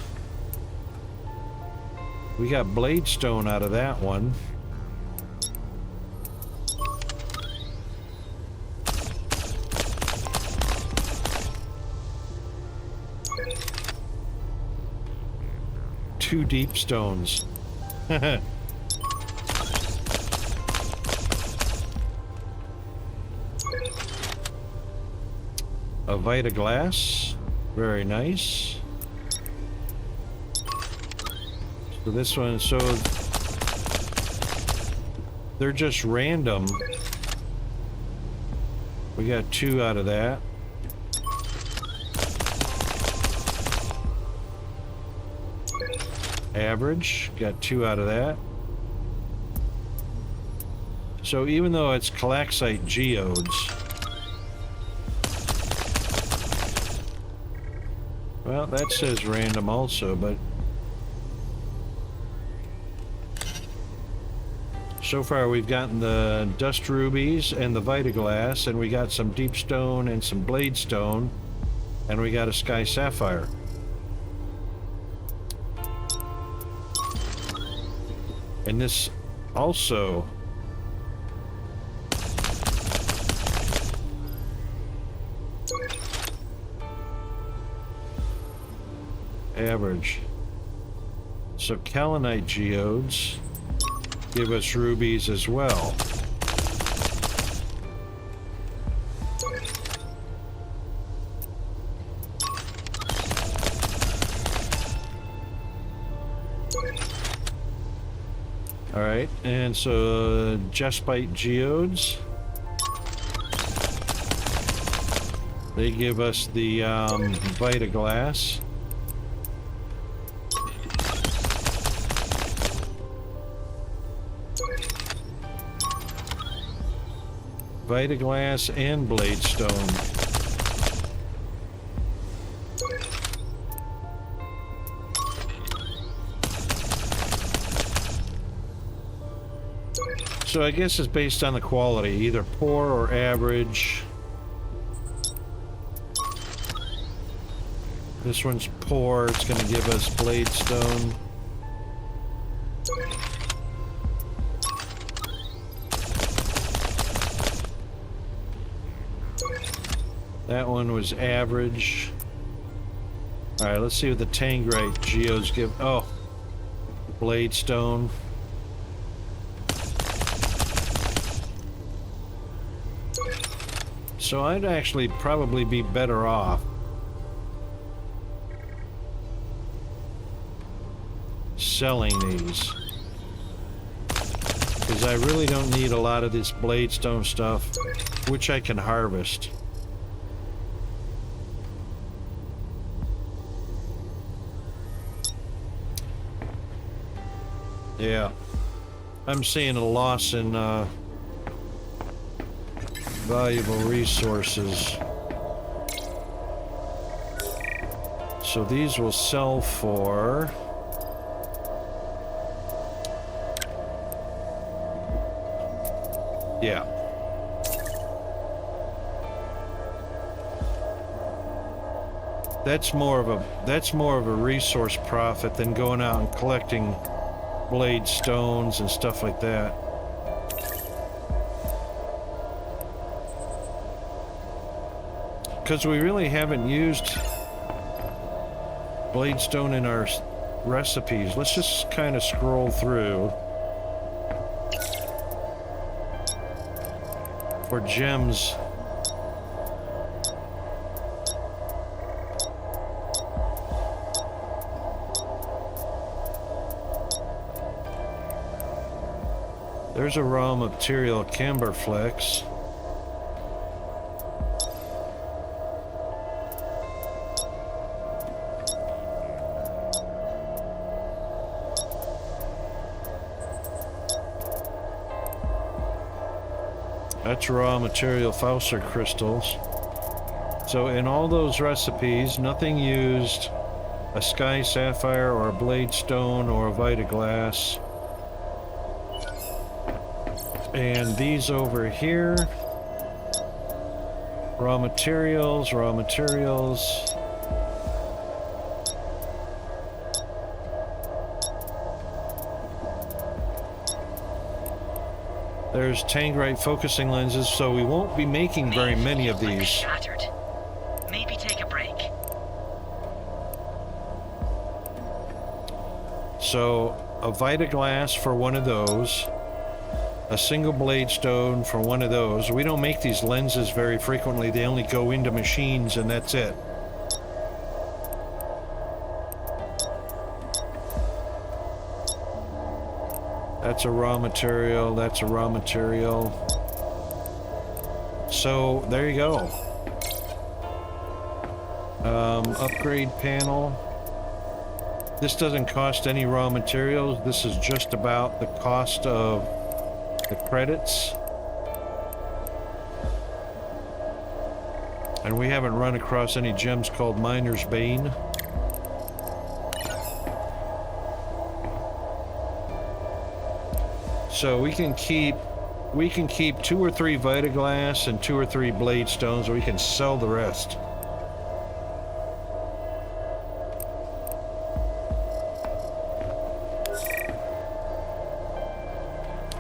We got Bladestone out of that one. Two deep stones. A Vita glass. Very nice. So this one, so they're just random. We got 2 out of that. Average, got 2 out of that. So even though it's Calaxite geodes, well, that says random also, but so far we've gotten the dust rubies and the Vita glass, and we got some deep stone and some blade stone, and we got a Sky Sapphire. And this also average. So Kalinite geodes give us rubies as well. All right, and so Jaspite geodes, they give us the Vita glass. Vita glass and blade stone. So I guess it's based on the quality, either poor or average. This one's poor, it's going to give us blade stone. That one was average. Alright, let's see what the Tangrite geodes give. Oh, blade stone. So I'd actually probably be better off selling these, because I really don't need a lot of this blade stone stuff, which I can harvest. Yeah, I'm seeing a loss in valuable resources. So these will sell for Yeah. That's more of a resource profit than going out and collecting blade stones and stuff like that. Because we really haven't used blade stone in our recipes. Let's just kind of scroll through for gems. There's a raw material, Camberflex. That's raw material, Fauser crystals. So in all those recipes, nothing used a sky sapphire or a blade stone or a vita glass. And these over here, raw materials, raw materials. There's Tangrite focusing lenses, so we won't be making very many of these. Shattered. Maybe take a break. So a vita glass for one of those. A single blade stone for one of those. We don't make these lenses very frequently. They only go into machines and that's it. That's a raw material. That's a raw material. So there you go. Upgrade panel. This doesn't cost any raw materials. This is just about the cost of the credits. And we haven't run across any gems called Miner's Bane. So we can keep 2 or 3 Vita Glass and 2 or 3 Blade Stones, or we can sell the rest.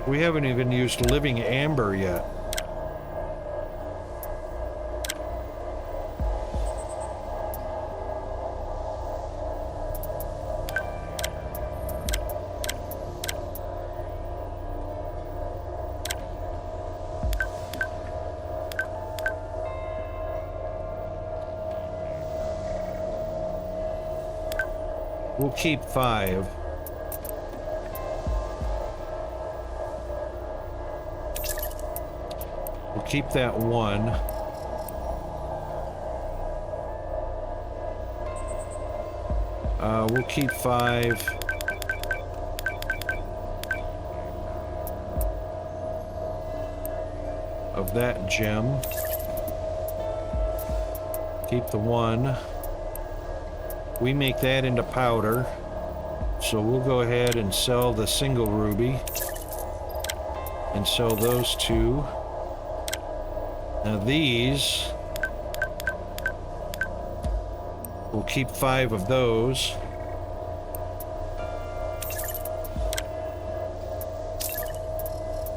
We haven't even used Living Amber yet. We'll keep 5. We'll keep that 1. We'll keep 5. Of that gem. Keep the 1. We make that into powder. So we'll go ahead and sell the single ruby. And sell those 2. Now these, we'll keep 5 of those.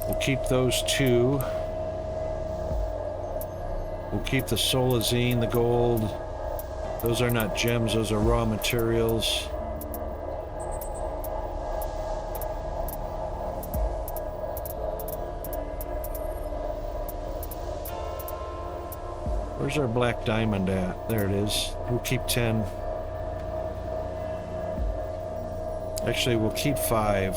We'll keep those 2. We'll keep the solazine, the gold. Those are not gems, those are raw materials. Where's our black diamond at? There it is. We'll keep 10. Actually, we'll keep 5.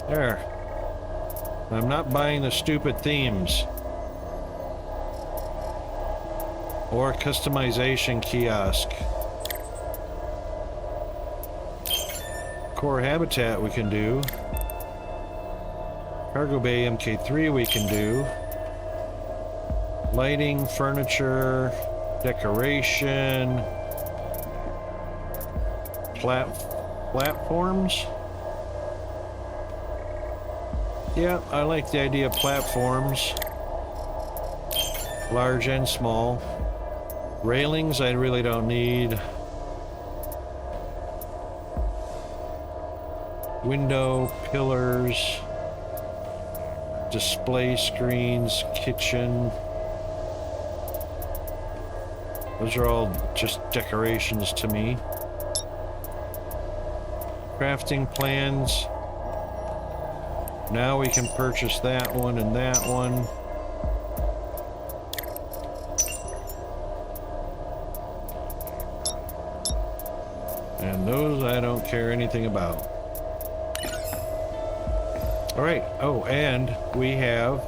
There. I'm not buying the stupid themes. Or customization kiosk. Core habitat we can do. Cargo bay MK3 we can do. Lighting, furniture, decoration. Platforms. Yeah, I like the idea of platforms. Large and small. Railings I really don't need. Window, pillars, display screens, kitchen. Those are all just decorations to me. Crafting plans. Now we can purchase that one and that one. And those I don't care anything about. All right. Oh, and we have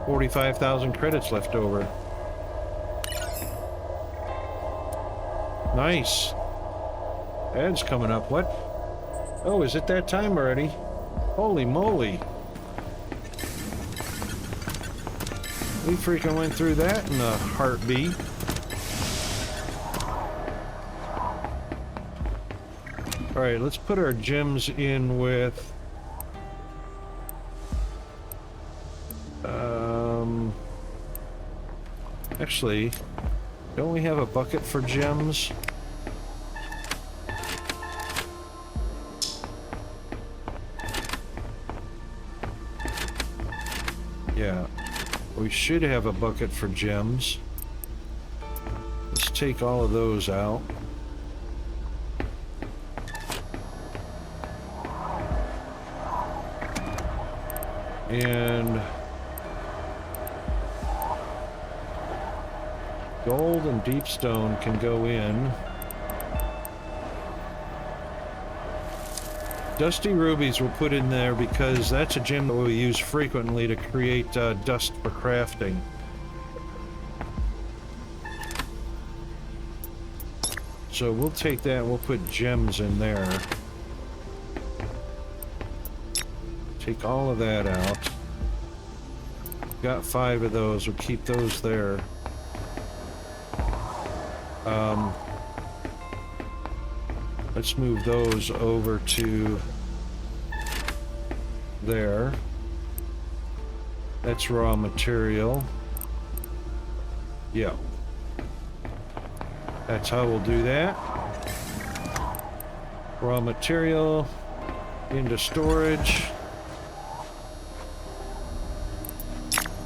45,000 credits left over. Nice. Ad's coming up. What? Oh, is it that time already? Holy moly. We freaking went through that in a heartbeat. Alright, let's put our gems in with... Actually, don't we have a bucket for gems? Yeah, we should have a bucket for gems. Let's take all of those out. And gold and deep stone can go in. Dusty rubies we'll put in there because that's a gem that we use frequently to create dust for crafting. So we'll take that and we'll put gems in there. Take all of that out. Got 5 of those. We'll keep those there. Let's move those over to there. That's raw material. Yeah. That's how we'll do that. Raw material into storage.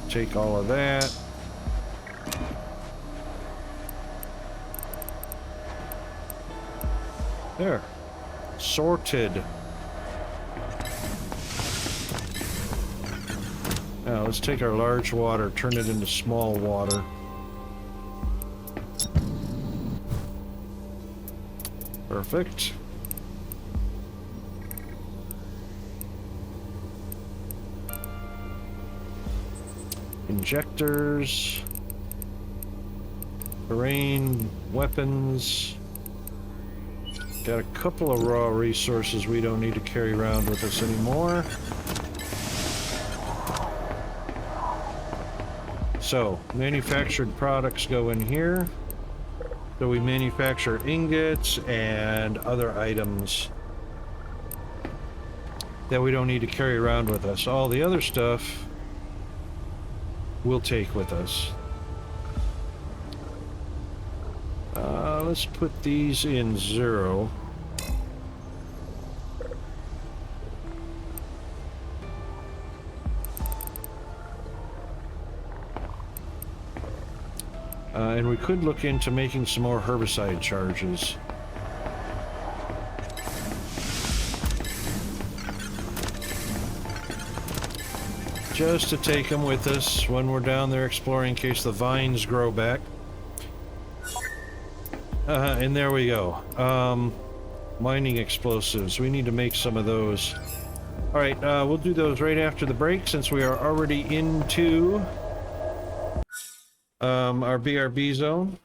Take all of that. There. Sorted. Now let's take our large water, turn it into small water. Perfect. Injectors. Terrain, weapons. Got a couple of raw resources we don't need to carry around with us anymore. So, manufactured products go in here. So we manufacture ingots and other items that we don't need to carry around with us. All the other stuff we'll take with us. Let's put these in 0. And we could look into making some more herbicide charges. Just to take them with us when we're down there exploring in case the vines grow back. And there we go. Mining explosives. We need to make some of those. Alright, we'll do those right after the break since we are already into our BRB zone.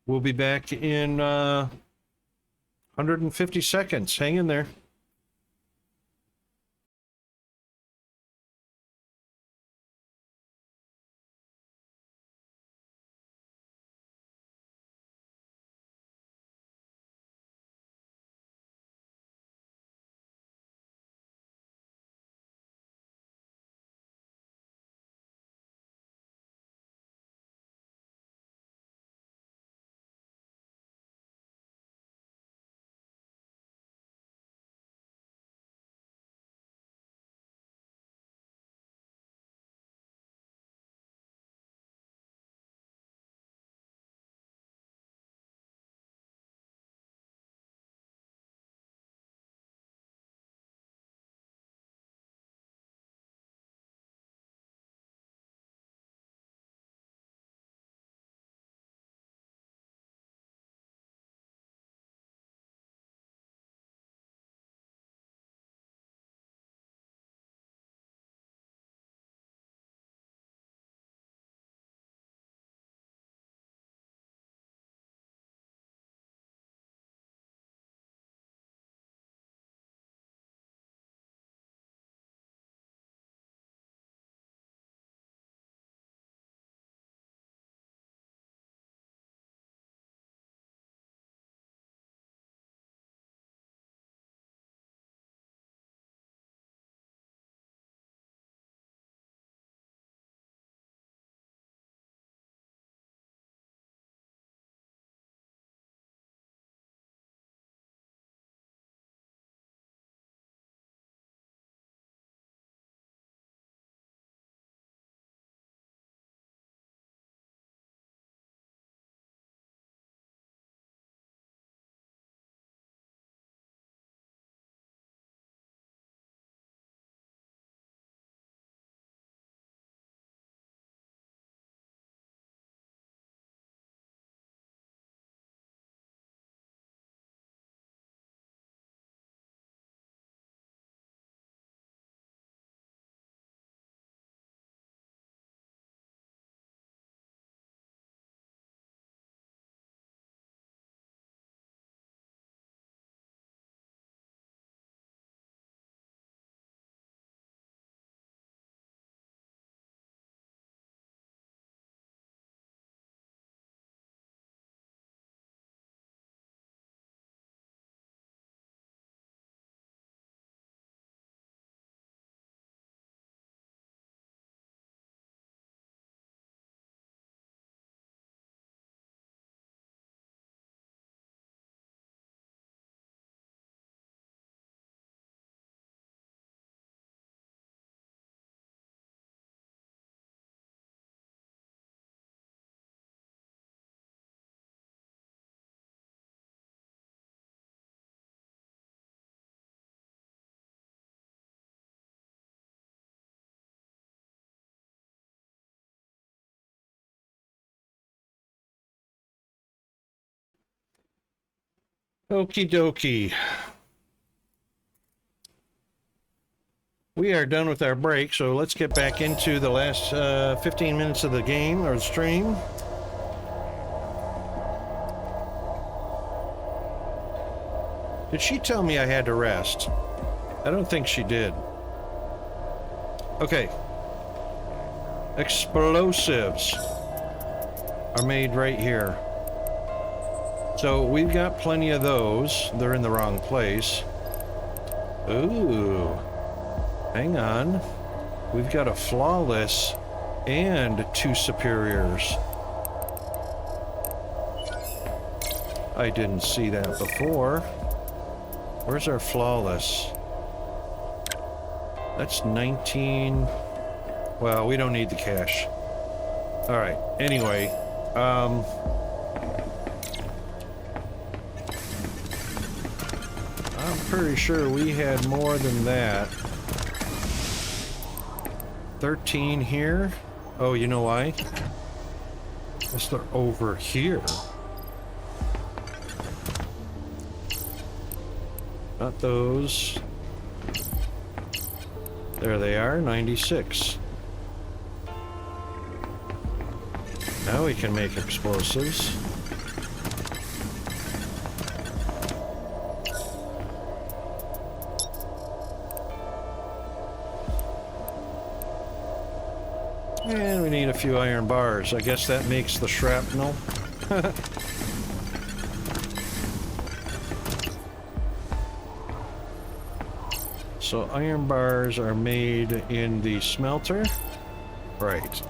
We'll be back in 150 seconds. Hang in there. Okie dokie. We are done with our break, so let's get back into the last 15 minutes of the game or the stream. Did she tell me I had to rest? I don't think she did. Okay. Explosives are made right here. So we've got plenty of those. They're in the wrong place. Ooh. Hang on. We've got a flawless and 2 superiors. I didn't see that before. Where's our flawless? That's 19. Well, we don't need the cash. All right. Anyway, I'm pretty sure we had more than that. 13 here. Oh, you know why? Because they're over here. Not those. There they are, 96. Now we can make explosives. And we need a few iron bars. I guess that makes the shrapnel. So iron bars are made in the smelter. Right.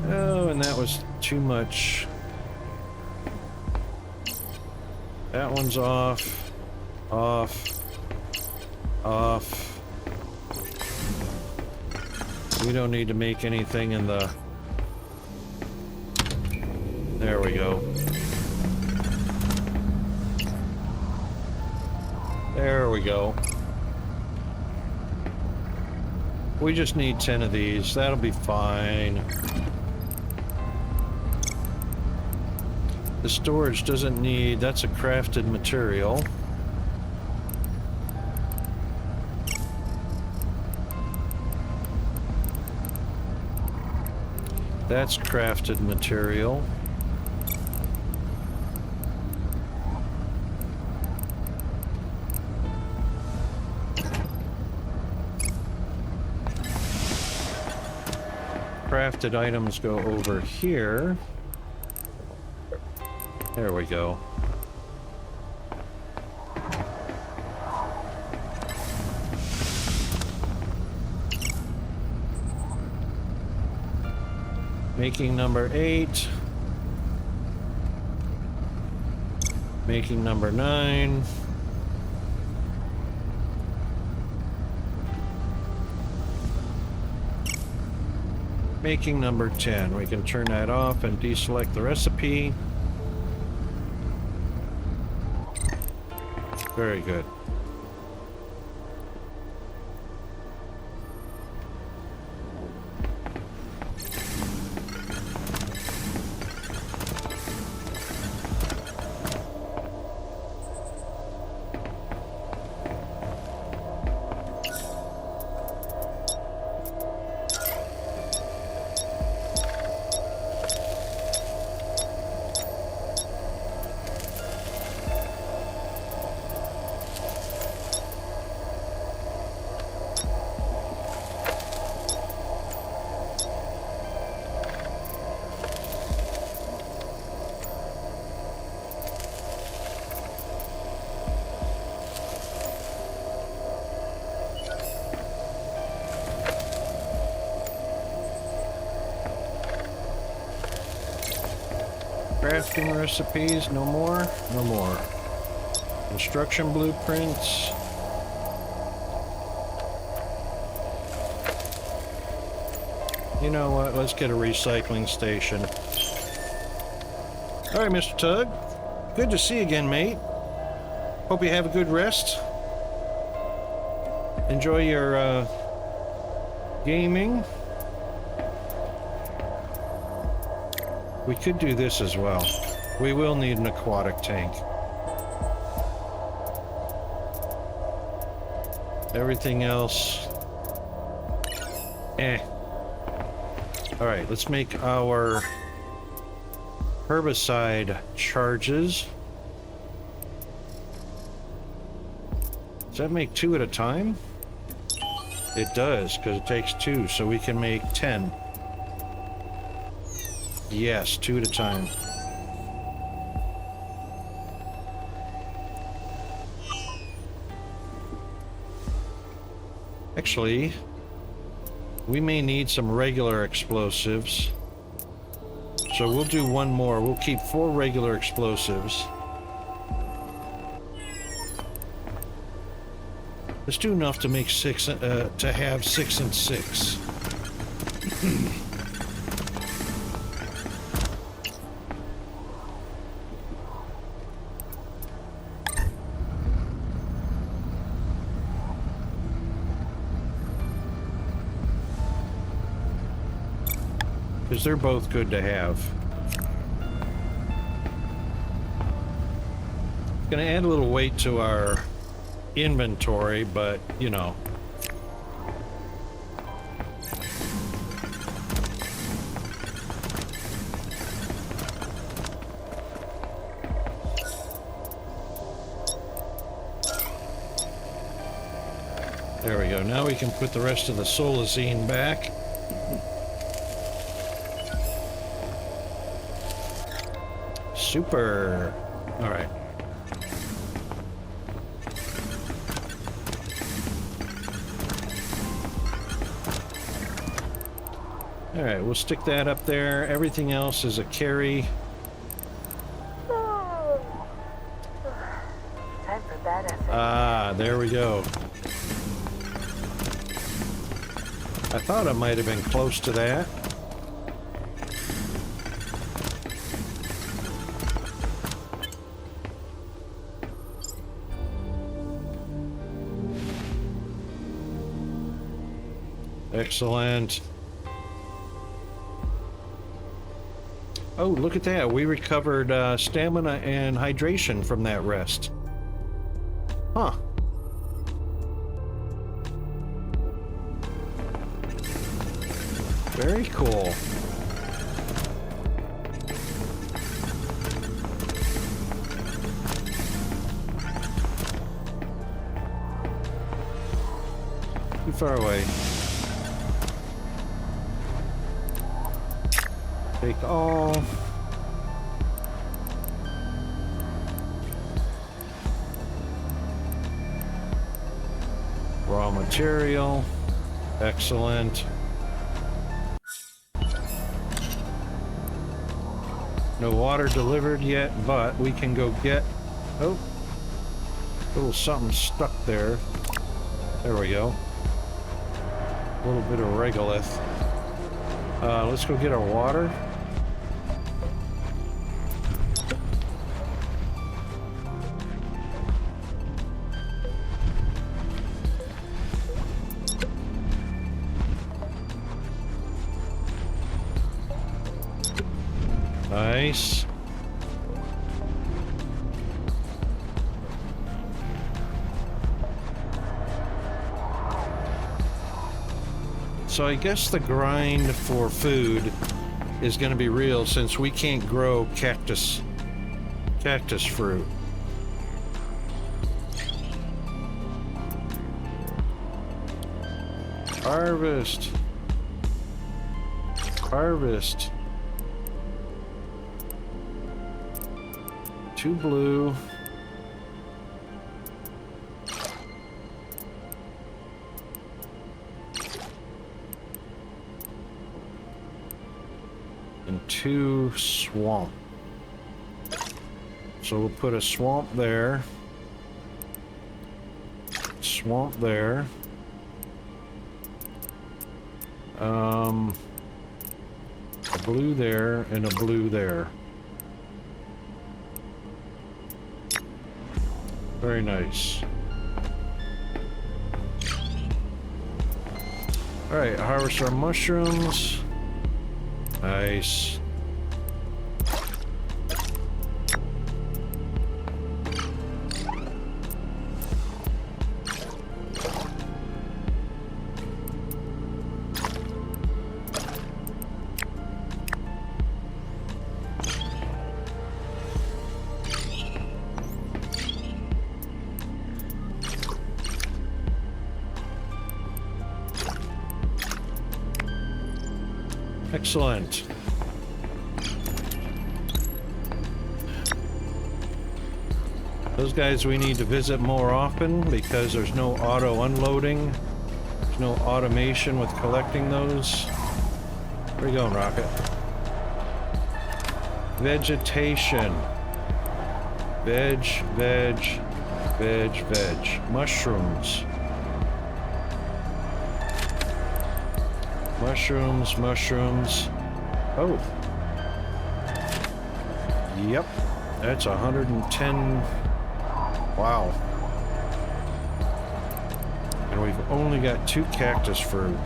Oh, and that was too much. That one's off. Off. Off. We don't need to make anything in the... There we go. There we go. We just need 10 of these. That'll be fine. The storage doesn't need... That's a crafted material. That's crafted material. Crafted items go over here. There we go. Making number 8. Making number 9. Making number 10. We can turn that off and deselect the recipe. Very good. Crafting recipes, no more? No more. Construction blueprints. You know what? Let's get a recycling station. Alright, Mr. Tug. Good to see you again, mate. Hope you have a good rest. Enjoy your We could do this as well. We will need an aquatic tank. Everything else... eh. Alright, let's make our herbicide charges. Does that make 2 at a time? It does, because it takes 2, so we can make 10. Yes, 2 at a time. Actually, we may need some regular explosives. So we'll do one more. We'll keep 4 regular explosives. Let's do enough to make 6, to have 6 and 6. Because they're both good to have. Gonna add a little weight to our inventory, but you know. There we go. Now we can put the rest of the solazine back. Super. All right. All right, we'll stick that up there. Everything else is a carry. Time for bad effort. Ah, there we go. I thought I might have been close to that. Excellent. Oh, look at that. We recovered stamina and hydration from that rest. Huh. Very cool. Too far away. Take all. Raw material. Excellent. No water delivered yet, but we can go get... Oh. A little something stuck there. There we go. A little bit of regolith. Let's go get our water. Nice. So I guess the grind for food is going to be real since we can't grow cactus fruit. Harvest. Harvest. 2 blue. And 2 swamp. So we'll put a swamp there. Swamp there. A blue there and a blue there. Very nice. All right, harvest our mushrooms. Nice. Excellent. Those guys we need to visit more often because there's no auto unloading. There's no automation with collecting those. Where you going, Rocket? Vegetation. Veg. Mushrooms. Mushrooms. Oh. Yep. That's 110. Wow. And we've only got 2 cactus fruit.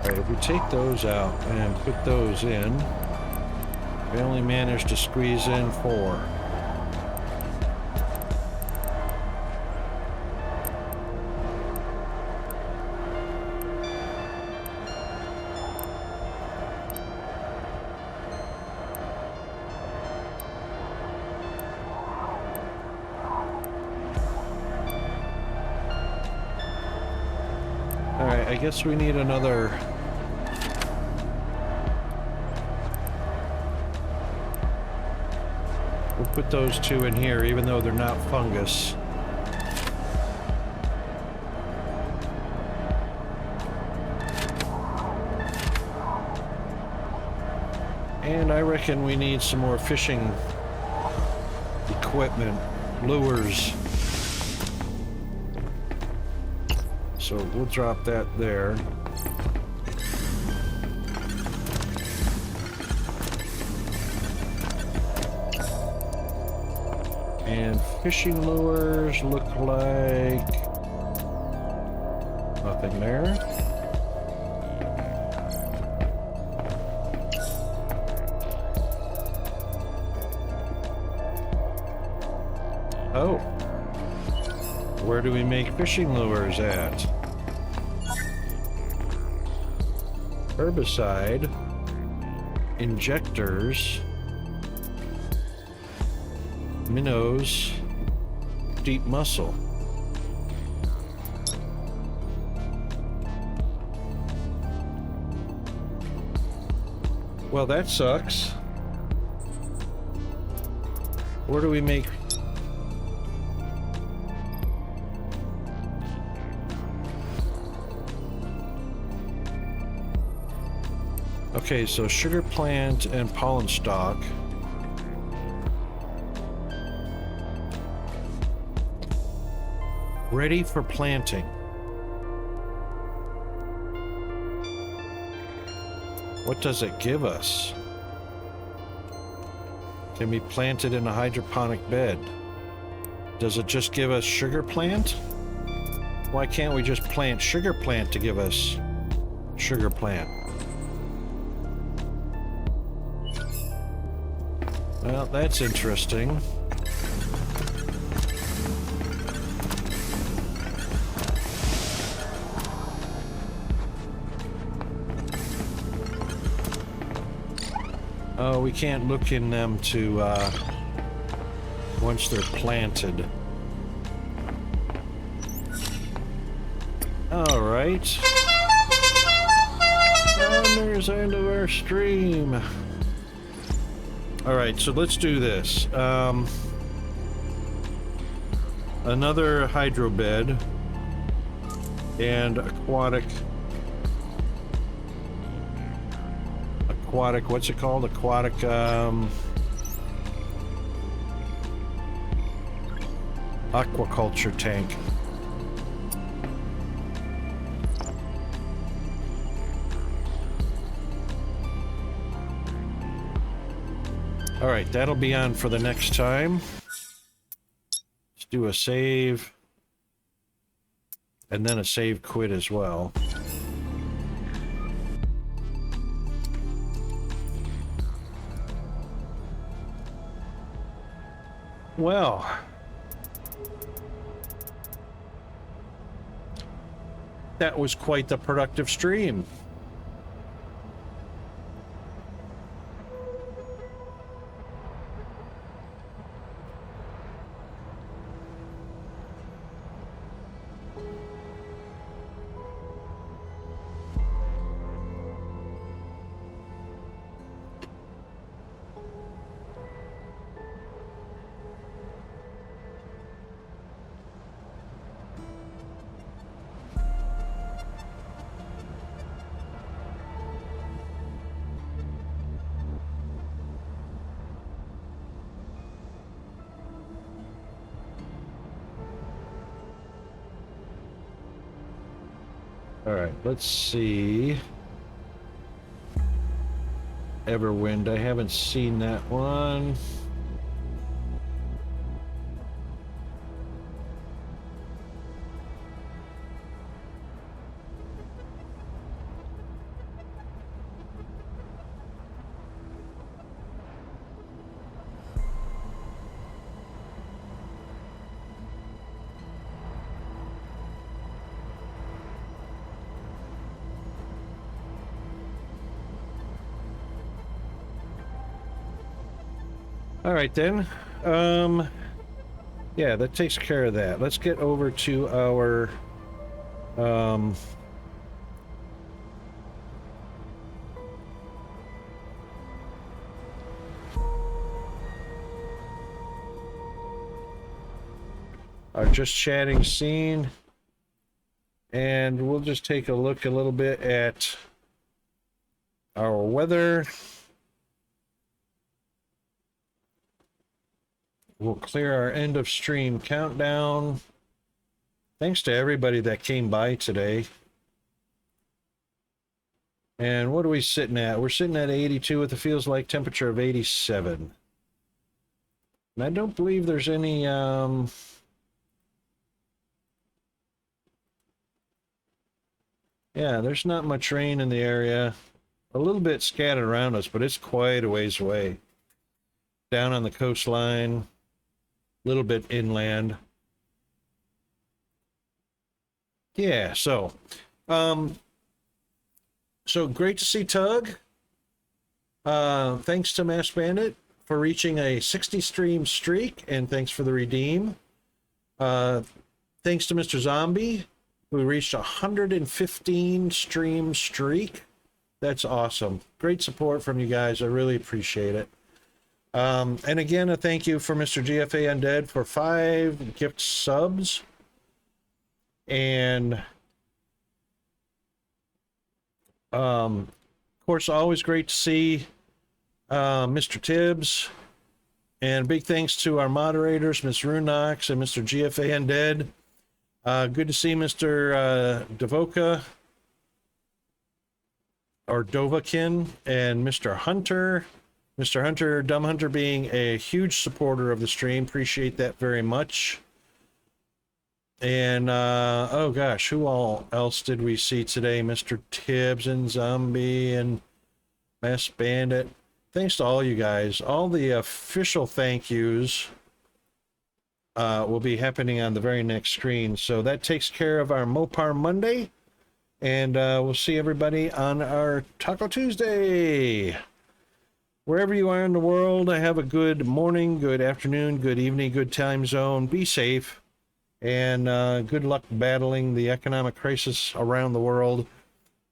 Alright, if we take those out and put those in, we only managed to squeeze in 4. Alright, I guess we need another... We'll put those 2 in here, even though they're not fungus. And I reckon we need some more fishing equipment, lures. So we'll drop that there. And fishing lures look like nothing there. Oh. Where do we make fishing lures at? Herbicide, injectors, minnows, deep mussel. Well, that sucks. Where do we make... Okay, so sugar plant and pollen stalk. Ready for planting. What does it give us? Can be planted in a hydroponic bed. Does it just give us sugar plant? Why can't we just plant sugar plant to give us sugar plant? Well, that's interesting. Oh, we can't look in them to, once they're planted. Alright. And there's the end of our stream. Alright, so let's do this. Another hydro bed and aquatic, what's it called? Aquatic, aquaculture tank. All right, that'll be on for the next time. Let's do a save. And then a save quit as well. Well, that was quite the productive stream. All right, let's see. Everwind, I haven't seen that one. All right then. Yeah, that takes care of that. Let's get over to our just chatting scene, and we'll just take a look a little bit at our weather. We'll clear our end of stream countdown. Thanks to everybody that came by today. And what are we sitting at? We're sitting at 82 with a feels like temperature of 87. And I don't believe there's any yeah, there's not much rain in the area. A little bit scattered around us, but it's quite a ways away. Down on the coastline, a little bit inland. Yeah, so great to see Tug. Thanks to Mass Bandit for reaching a 60 stream streak, and thanks for the redeem. Thanks to Mr. Zombie, who reached a 115 stream streak. That's awesome. Great support from you guys. I really appreciate it. And again, a thank you for Mr. GFA Undead for 5 gift subs. And of course, always great to see Mr. Tibbs. And big thanks to our moderators, Ms. Runox and Mr. GFA Undead. Good to see Mr. Devoka, or Dovakin, and Mr. Hunter. Mr. Hunter, Dumb Hunter, being a huge supporter of the stream. Appreciate that very much. And, oh gosh, who all else did we see today? Mr. Tibbs and Zombie and Mass Bandit. Thanks to all you guys. All the official thank yous will be happening on the very next screen. So that takes care of our MOPAR Monday. And we'll see everybody on our Taco Tuesday. Wherever you are in the world, have a good morning, good afternoon, good evening, good time zone. Be safe. And good luck battling the economic crisis around the world.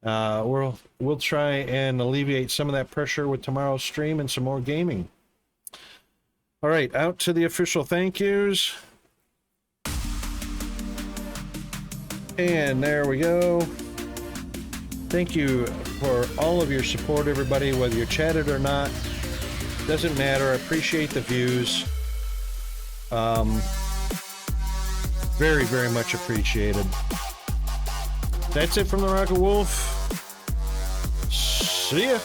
We'll try and alleviate some of that pressure with tomorrow's stream and some more gaming. All right, out to the official thank yous. And there we go. Thank you for all of your support, everybody, whether you chatted or not. Doesn't matter. I appreciate the views. Very, very much appreciated. That's it from the Rocket Wolf. See ya.